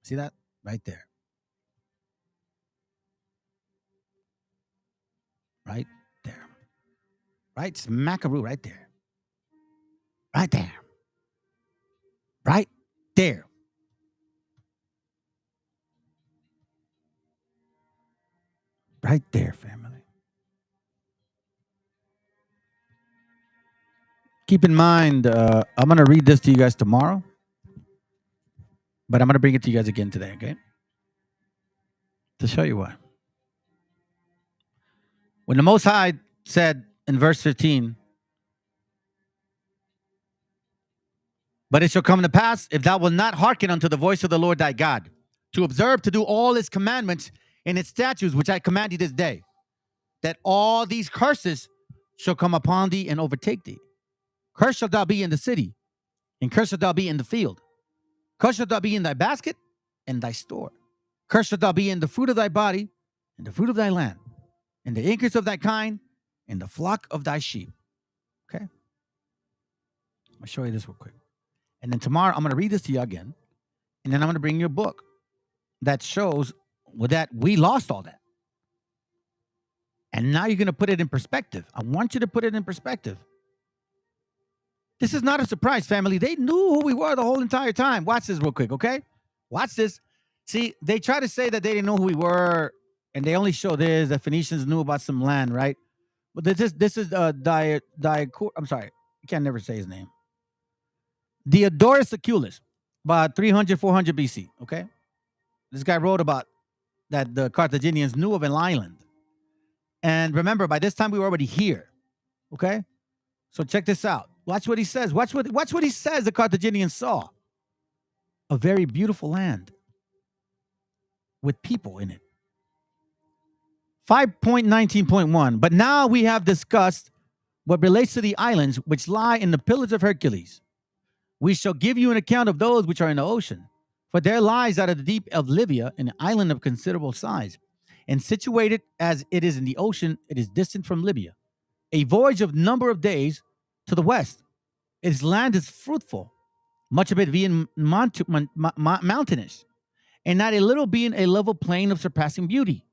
See that? Right there. Right there. Right smackaroo right there. Right there. Right there. Right there, family. Keep in mind, I'm going to read this to you guys tomorrow, but I'm going to bring it to you guys again today, okay? To show you why. When the Most High said in verse 15, but it shall come to pass, if thou wilt not hearken unto the voice of the Lord thy God, to observe to do all his commandments and his statutes, which I command thee this day, that all these curses shall come upon thee and overtake thee. Cursed shalt thou be in the city, and cursed shalt thou be in the field. Cursed shalt thou be in thy basket and thy store. Cursed shalt thou be in the fruit of thy body, and the fruit of thy land, and the increase of thy kind, and the flock of thy sheep. Okay? I'll show you this real quick. And then tomorrow, I'm going to read this to you again, and then I'm going to bring you a book that shows that we lost all that. And now you're going to put it in perspective. I want you to put it in perspective. This is not a surprise, family. They knew who we were the whole entire time. Watch this real quick, okay? Watch this. See, they try to say that they didn't know who we were, and they only show this, that Phoenicians knew about some land, right? But this is I'm sorry. I can't never say his name. Diodorus Siculus, about 300, 400 BC, okay? This guy wrote about that the Carthaginians knew of an island. And remember, by this time, we were already here. Okay? So check this out. Watch what he says. Watch what he says the Carthaginians saw. A very beautiful land with people in it. 5.19.1. But now we have discussed what relates to the islands which lie in the Pillars of Hercules. We shall give you an account of those which are in the ocean. For there lies out of the deep of Libya an island of considerable size, and situated as it is in the ocean, it is distant from Libya, a voyage of number of days to the west. Its land is fruitful, much of it being mountainous, and not a little being a level plain of surpassing beauty.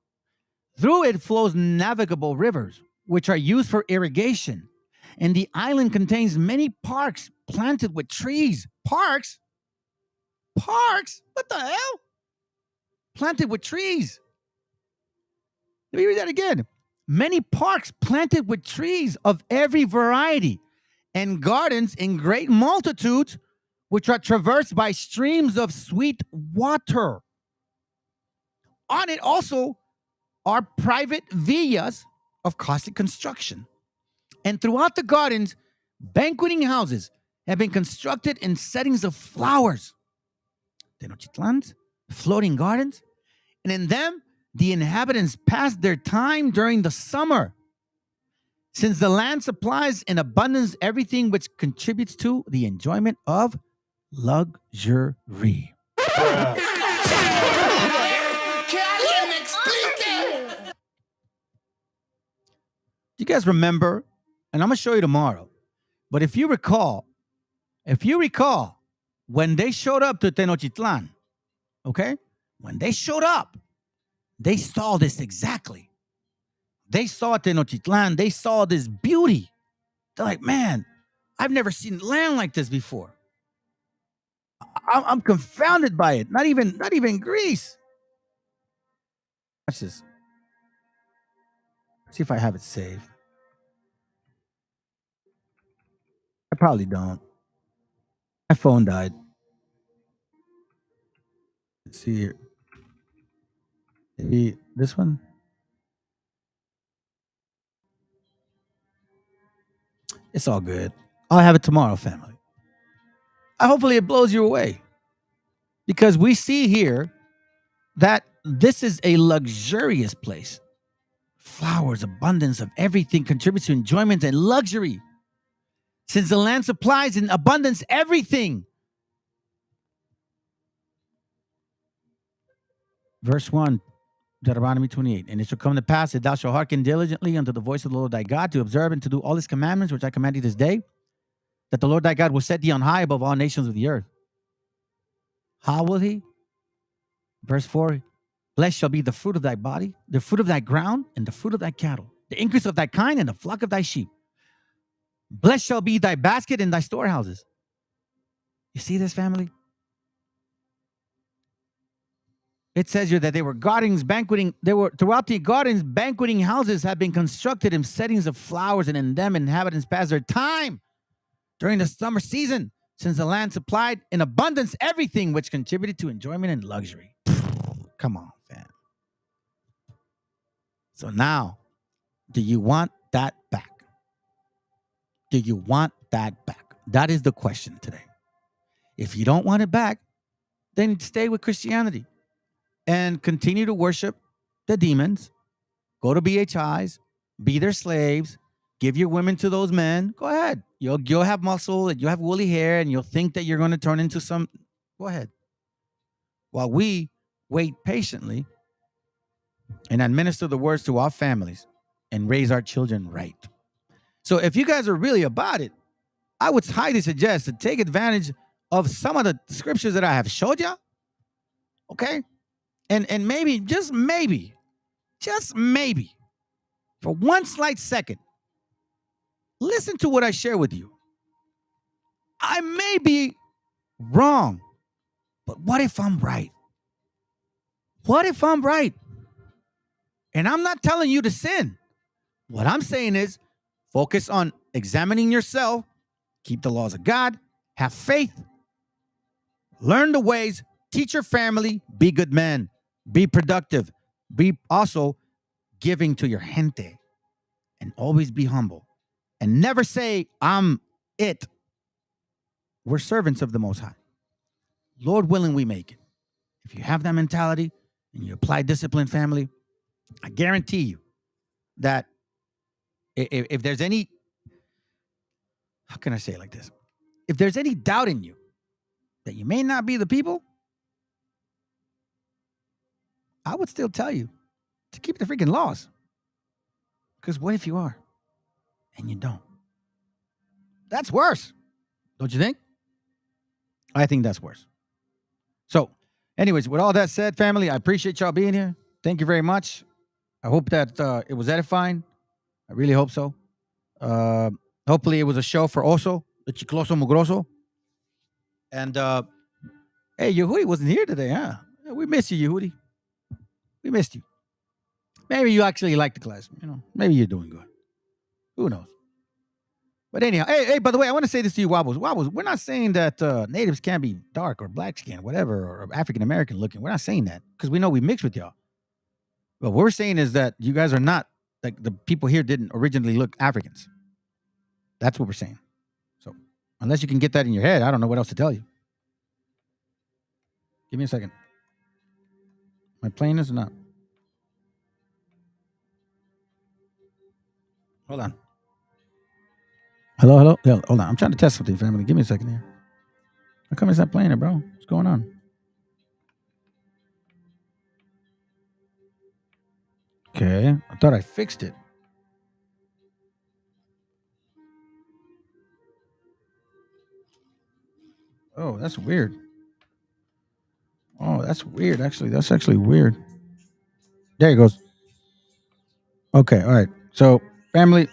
Through it flows navigable rivers, which are used for irrigation. And the island contains many parks planted with trees. Parks? Parks? What the hell? Planted with trees. Let me read that again. Many parks planted with trees of every variety, and gardens in great multitudes, which are traversed by streams of sweet water. On it also are private villas of costly construction. And throughout the gardens, banqueting houses have been constructed in settings of flowers, Tenochtitlans, floating gardens, and in them the inhabitants pass their time during the summer, since the land supplies in abundance everything which contributes to the enjoyment of luxury. You guys remember, and I'm going to show you tomorrow, but if you recall, when they showed up to Tenochtitlan, okay? When they showed up, they saw this exactly. They saw Tenochtitlan. They saw this beauty. They're like, man, I've never seen land like this before. I'm confounded by it. Not even Greece. Watch this. See if I have it saved. I probably don't. My phone died. Let's see here. Maybe this one. It's all good. I'll have it tomorrow, family. Hopefully it blows you away. Because we see here that this is a luxurious place. Flowers, abundance of everything contributes to enjoyment and luxury. Since the land supplies in abundance everything. Verse 1, Deuteronomy 28. And it shall come to pass that thou shalt hearken diligently unto the voice of the Lord thy God, to observe and to do all his commandments which I command thee this day, that the Lord thy God will set thee on high above all nations of the earth. How will he? Verse 4, blessed shall be the fruit of thy body, the fruit of thy ground, and the fruit of thy cattle, the increase of thy kind, and the flock of thy sheep. Blessed shall be thy basket and thy storehouses. You see this, family? It says here that they were gardens banqueting. Throughout the gardens, banqueting houses have been constructed in settings of flowers, and in them inhabitants pass their time during the summer season, since the land supplied in abundance everything which contributed to enjoyment and luxury. Come on, fam. So now, do you want that back? Do you want that back? That is the question today. If you don't want it back, then stay with Christianity and continue to worship the demons. Go to BHIs, be their slaves, give your women to those men. Go ahead. You'll have muscle and you'll have woolly hair and you'll think that you're going to turn into some. Go ahead. While we wait patiently and administer the words to our families and raise our children right. So if you guys are really about it, I would highly suggest to take advantage of some of the scriptures that I have showed you. Okay? And maybe, just maybe, for one slight second, listen to what I share with you. I may be wrong, but what if I'm right? What if I'm right? And I'm not telling you to sin. What I'm saying is focus on examining yourself, keep the laws of God, have faith, learn the ways, teach your family, be good men, be productive, be also giving to your gente, and always be humble. and never say, I'm it. We're servants of the Most High. Lord willing, we make it. If you have that mentality and you apply discipline, family, I guarantee you that if there's any, how can I say it like this? If there's any doubt in you that you may not be the people, I would still tell you to keep the freaking laws. Because what if you are and you don't? That's worse. Don't you think? I think that's worse. So, anyways, with all that said, family, I appreciate y'all being here. Thank you very much. I hope that it was edifying. I really hope so. Hopefully it was a show for Oso, the Chicloso Mugroso. And, hey, Yehudi wasn't here today, huh? We missed you, Yehudi. We missed you. Maybe you actually like the class. You know, maybe you're doing good. Who knows? But anyhow, hey, by the way, I want to say this to you, Wobbles. Wobbles, we're not saying that natives can't be dark or black skin, whatever, or African-American looking. We're not saying that because we know we mix with y'all. But what we're saying is that you guys are not, like the people here didn't originally look Africans. That's what we're saying. So unless you can get that in your head, I don't know what else to tell you. Give me a second. Am I playing this or not? Hold on. Hello? Yeah, hold on. I'm trying to test something, family. Give me a second here. How come it's not playing it, bro? What's going on? Okay. I thought I fixed it. Oh, that's weird. Oh, that's weird, actually. That's actually weird. There it goes. Okay, all right. So, family,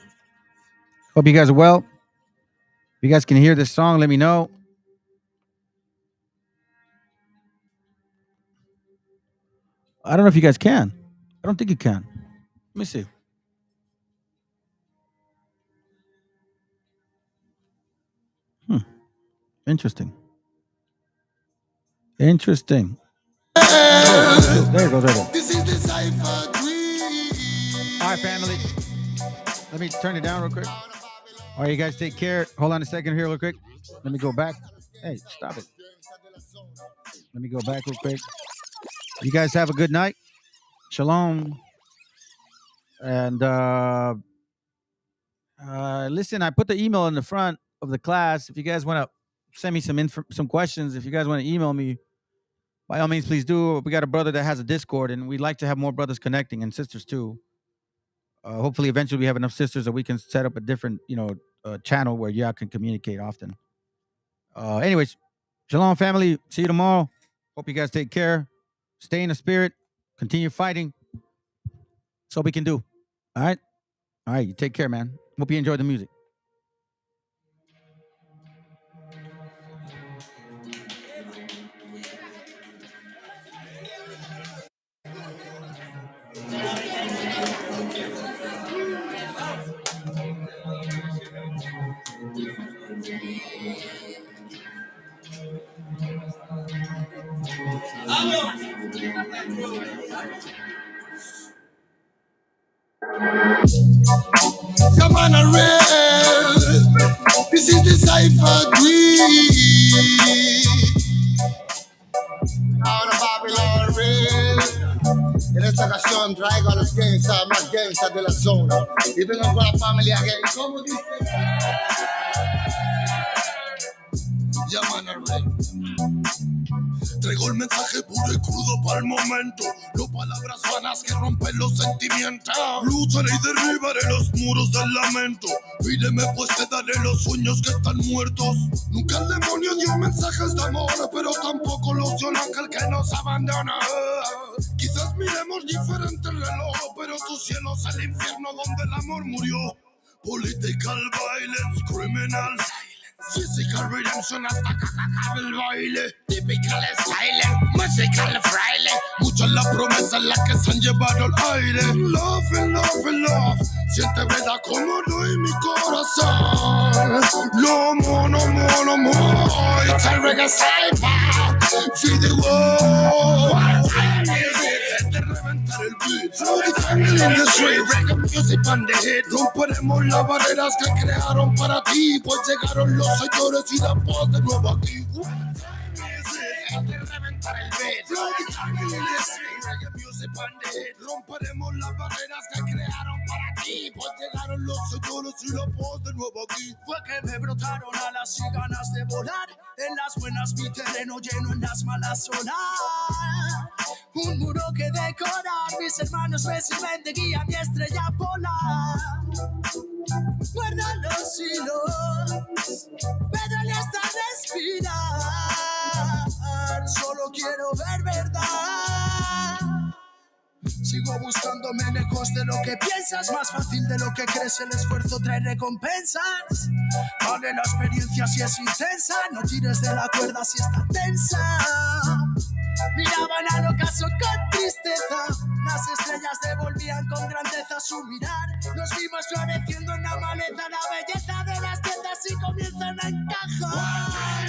hope you guys are well. If you guys can hear this song, let me know. I don't know if you guys can. I don't think you can. Let me see. Interesting. Interesting. Oh, there it goes. There it goes. This is the cipher. All right, family. Let me turn it down real quick. All right, you guys take care. Hold on a second here real quick. Let me go back. Hey, stop it. Let me go back real quick. You guys have a good night. Shalom. And listen, I put the email in the front of the class. If you guys want to send me some questions, if you guys want to email me, by all means, please do. We got a brother that has a Discord, and we'd like to have more brothers connecting and sisters too. Hopefully, eventually, we have enough sisters that we can set up a different, channel where y'all can communicate often. Anyways, shalom, family. See you tomorrow. Hope you guys take care. Stay in the spirit. Continue fighting. That's all we can do. All right? All right, you take care, man. Hope you enjoyed the music. Come on, real. This is the cipher Ahora Babylon real. En esta ocasión traigo a los gangsters más gangsters de la zona. Y vengo con la familia gay. ¿Cómo dice? Llaman a real. Traigo el mensaje puro y crudo para el momento. No palabras vanas que rompen los sentimientos. Lucharé y derribaré los muros del lamento. Pídeme pues te daré los sueños que están muertos. Nunca el demonio dio mensajes de amor, pero tampoco los dio el ángel que nos abandona. Quizás miremos diferente el reloj, pero tu cielo es el infierno donde el amor murió. Political violence, criminal physical redemption hasta que acabe el baile. Typical style, musical fraile. Mucha la promesa en la que se han llevado el aire. Love and love and love. Siente verdad como doy mi corazón. No more, no more, no more. It's a reggae cipher. Feed the world. What time is it? De reventar el beat. Through the jungle in the street, reggae music on the hit. Romperemos las barreras que crearon para ti, pues llegaron los señores y la voz de nuevo aquí. De reventar el beat. Through the jungle in the street, reggae music on the hit. Romperemos las barreras que crearon para ti, pues llegaron los señores y la voz de nuevo aquí. Fue que me brotaron alas y ganas de volar. En las buenas mi terreno lleno, en las malas solar. Un muro que decorar, mis hermanos me sirven de guía, mi estrella polar. Guarda los hilos, me duele hasta respirar. Solo quiero ver verdad. Sigo buscándome lejos de lo que piensas. Más fácil de lo que crees, el esfuerzo trae recompensas. Vale la experiencia si es intensa. No tires de la cuerda si está tensa. Miraban al ocaso con tristeza. Las estrellas devolvían con grandeza su mirar. Los vimos floreciendo en la maleza. La belleza de las tiendas y comienzan a encajar.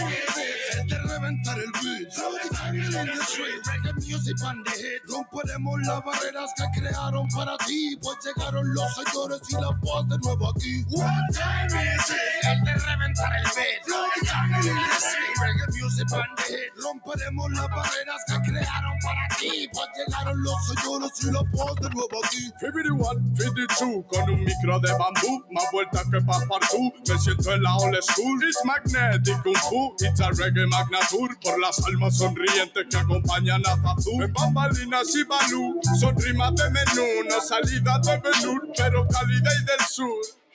De reventar el beat. Through the jungle in the street, reggae music on the hit. Romperemos las barreras que crearon para ti, pues llegaron los señores y la voz de nuevo aquí. What time is it? De reventar el beat. Through the jungle in the street, reggae music on the hit. Romperemos las barreras que crearon para ti, pues llegaron los señores y la voz de nuevo aquí. 51, 52, con un micro de bambú, más vuelta que Passepartout. Me siento en la old school, it's magnetic kung fu, it's a reggae magnatur, por las almas sonrientes que acompañan a Zazú. En bambalinas y balú, son rimas de menú, no salida de Benur, pero calidad y del sur.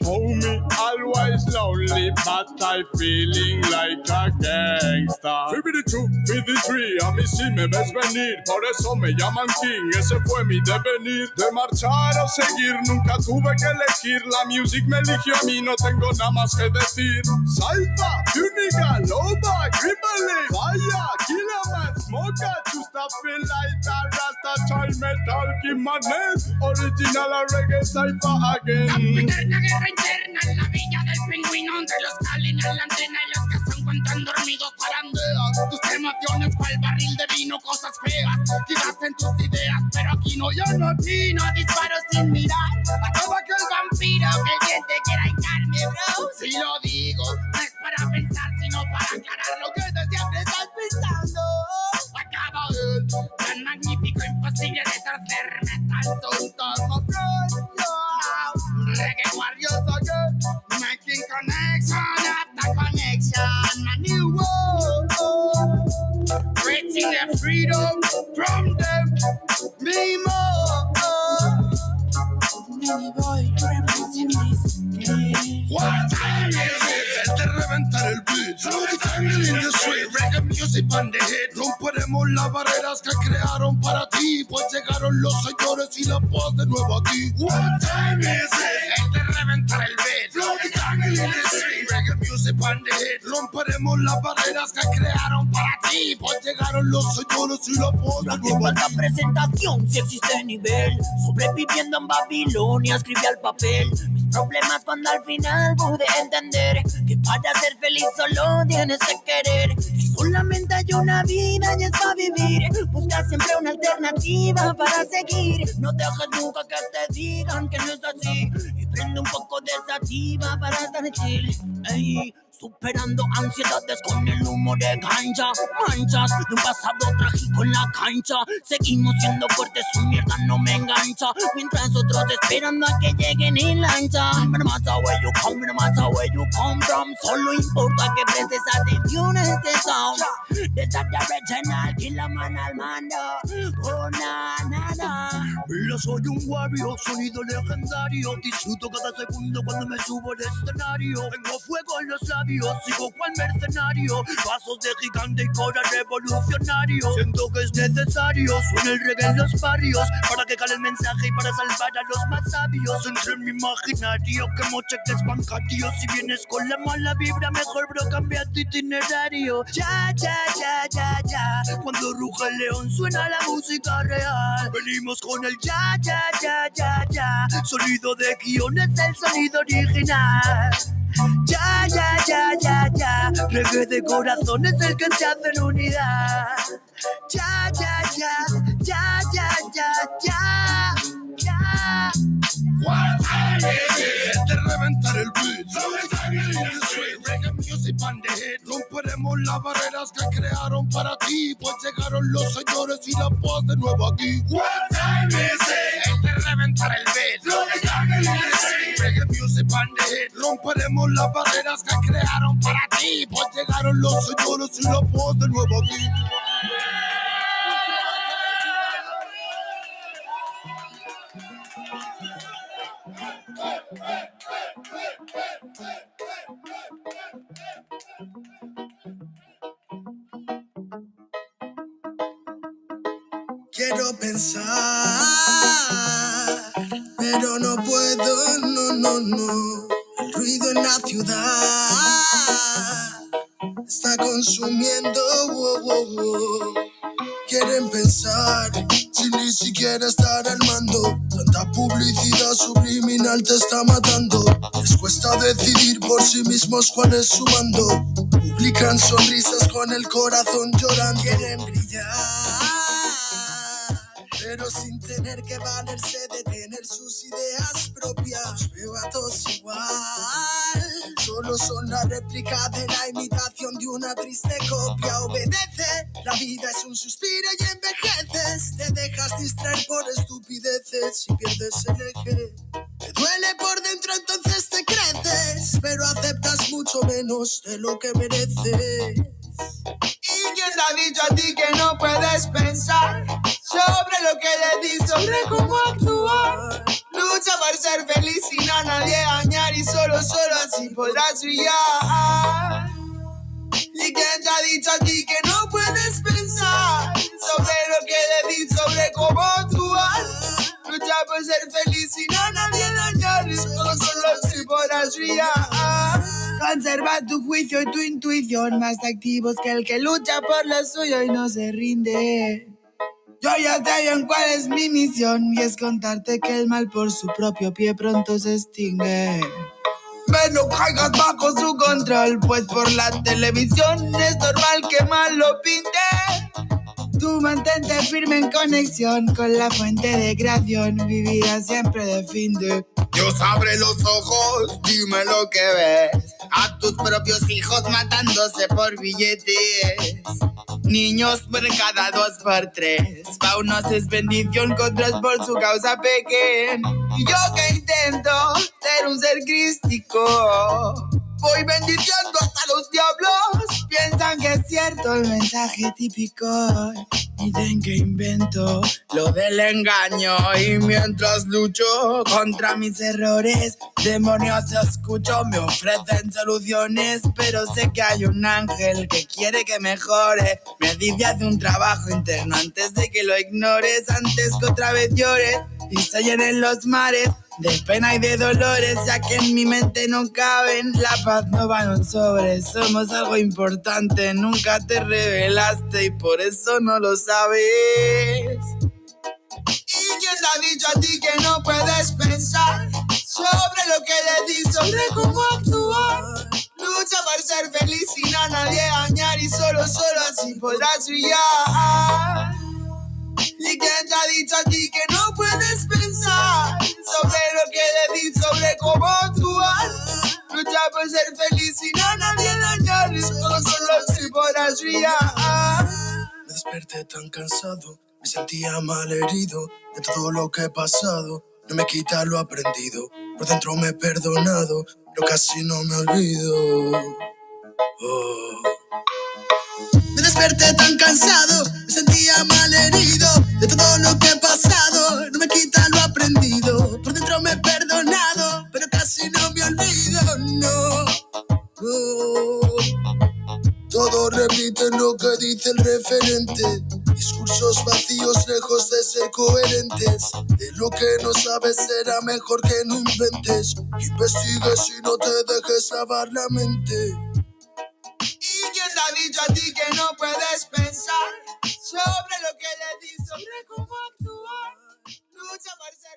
Homie, always lonely, but I feeling like a gangsta. 52, 53, a mí sí me ves venir, por eso me llaman King, ese fue mi devenir. De marchar o seguir, nunca tuve que elegir, la music me eligió a mí, no tengo nada más que decir. Saifa, Puniga, Loba, Grimble, Fire, Killaman, Smoker, to stop feel like a Rasta, child metal, Kimanes, original a reggae Saifa again. Interna en la villa del pingüino, entre los calen en la antena y los que se encuentran dormidos zarandeas. Tus emociones cual barril de vino, cosas feas, quizás en tus ideas, pero aquí no, yo no opino. Disparo sin mirar a todo aquel vampiro que el diente quiera hincarme, bro. Si lo digo, no es para pensar, sino para aclarar lo que tú siempre estás pensando. Acaba él, tan magnífico, imposible de torcer metal, tonto, reggae warriors again, making connection after connection, my new world, creating the freedom from them, me more. Many boy, representing this. What time is it? De reventar el beat. Through the jungle in the street, reggae music on the hit. Romperemos las barreras que crearon para ti, pues llegaron los señores y la voz de nuevo aquí. What time is it? De reventar el beat. Through the jungle in the street, reggae music on the hit. Romperemos las barreras que crearon para ti, pues llegaron los señores y la voz de nuevo aquí. La presentación, si existe nivel, sobreviviendo en Babilonia, escribí al papel mis problemas cuando al final pude entender que para ser feliz solo tienes que querer, que solamente hay una vida y es para vivir. Busca siempre una alternativa para seguir, no dejes nunca que te digan que no es así, y prende un poco de sativa para estar chill. Ey, superando ansiedades con el humo de ganja, manchas de un pasado trágico en la cancha. Seguimos siendo fuertes, su mierda no me engancha, mientras otros esperando a que lleguen en lancha. No matter where you come, no matter where you come from, solo importa que prestes atención a este sound. Desde the original, Killaman al mando. Oh, na, na, na. Yo soy un warrior, sonido legendario. Disfruto cada segundo cuando me subo al escenario. Tengo fuego en los labios, sigo cual mercenario. Pasos de gigante y cora revolucionario. Siento que es necesario, suena el reggae en los barrios, para que cale el mensaje y para salvar a los más sabios. Entre mi imaginario, que mocheques bancarios. Si vienes con la mala vibra, mejor bro, cambia tu itinerario. Ya, ya, ya, ya, ya. Cuando ruge el león suena la música real. Venimos con el ya, ya, ya, ya, ya. Sonido de guiones, el sonido original. Ya, ya, ya, ya, ya. Reggae de corazón es el que se hace en unidad. Ya, ya, ya, ya, ya, ya, ya. Es de reventar el beat. Reggae music band de hit. Romperemos las barreras que crearon para ti, pues llegaron los señores y la paz de nuevo aquí. What time is it? Es de reventar el beat. Reggae music band de hit. Romperemos las barreras que crearon para ti, pues llegaron los señores y la paz de nuevo aquí. Quiero pensar, pero no puedo, no. El ruido en la ciudad está consumiendo, wow. Quieren pensar, sin ni siquiera estar al mando. Tanta publicidad subliminal te está matando. Les cuesta decidir por sí mismos cuál es su mando. Publican sonrisas con el corazón llorando. Quieren brillar, pero sin tener que valerse de tener sus ideas propias. Veo a todos igual, solo son la réplica de la imitación de una triste copia. Obedece, la vida es un suspiro y envejeces. Te dejas distraer por estupideces y pierdes el eje. Te duele por dentro, entonces te creces, pero aceptas mucho menos de lo que mereces. ¿Y quién te ha dicho a ti que no puedes pensar sobre lo que le di, sobre cómo actuar? Lucha por ser feliz sin a nadie dañar y solo así podrás brillar. ¿Y quién te ha dicho a ti que no puedes pensar sobre lo que le di, sobre cómo actuar? Lucha por ser feliz sin a nadie dañar y solo así podrás brillar. Conserva tu juicio y tu intuición, más activos que el que lucha por lo suyo y no se rinde. Yo ya sé bien cuál es mi misión, y es contarte que el mal por su propio pie pronto se extingue. Ven, no caigas bajo su control, pues por la televisión es normal que mal lo pinte. Tú mantente firme en conexión con la fuente de creación, vivirá siempre de fin de. Dios abre los ojos, dime lo que ves. A tus propios hijos matándose por billetes. Niños mueren cada 2 por 3. Pa' unos es bendición, con otros por su causa pequen. Y yo que intento ser un ser crístico, voy bendiciendo hasta los diablos. Piensan que es cierto el mensaje típico. Dicen que invento lo del engaño. Y mientras lucho contra mis errores, demonios escucho, me ofrecen soluciones. Pero sé que hay un ángel que quiere que mejore. Me dice haz un trabajo interno antes de que lo ignores, antes que otra vez llores y se llenen los mares de pena y de dolores, ya que en mi mente no caben. La paz no va en un sobre, somos algo importante. Nunca te revelaste y por eso no lo sabes. ¿Y quién te ha dicho a ti que no puedes pensar sobre lo que le di, sobre cómo actuar? Lucha por ser feliz sin a nadie dañar y solo así podrás brillar. ¿Y quién te ha dicho a ti que no puedes pensar sobre lo que le di, sobre cómo actuar? Lucha por ser feliz sin a nadie dañar y solo así podrás brillar. Me desperté tan cansado, me sentía mal herido de todo lo que he pasado. No me quita lo aprendido, por dentro me he perdonado, pero casi no me olvido. Me desperté tan cansado, me sentía mal herido de todo lo que he pasado. No me quita lo aprendido, por dentro me he perdonado, pero casi no me olvido, no. Todos repiten lo que dice el referente. Discursos vacíos lejos de ser coherentes. De lo que no sabes será mejor que no inventes. Investigue si no te dejes lavar la mente. ¿Y quién te ha dicho a ti que no puedes pensar sobre lo que le di, sobre cómo actuar? Lucha por ser...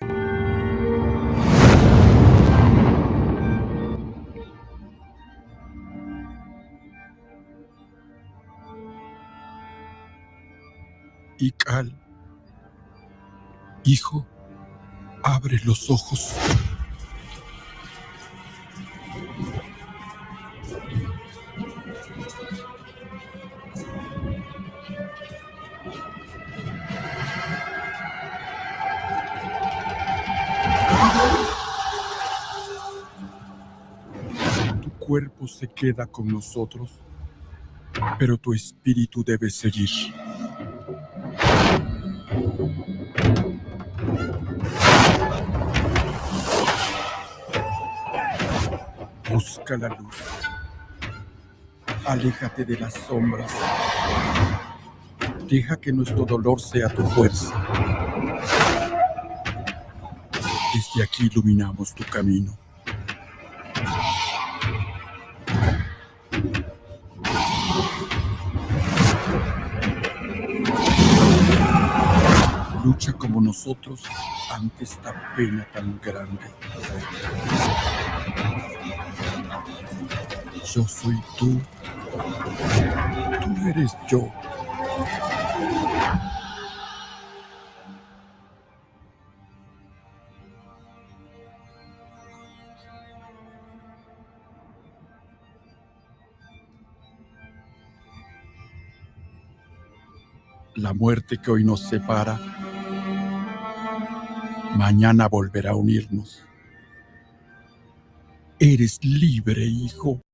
Ical, hijo, abre los ojos. cuerpo se queda con nosotros, pero tu espíritu debe seguir. Busca la luz. Aléjate de las sombras. Deja que nuestro dolor sea tu fuerza. Desde aquí iluminamos tu camino. Lucha como nosotros ante esta pena tan grande. Yo soy tú. Tú eres yo. La muerte que hoy nos separa, mañana volverá a unirnos. Eres libre, hijo.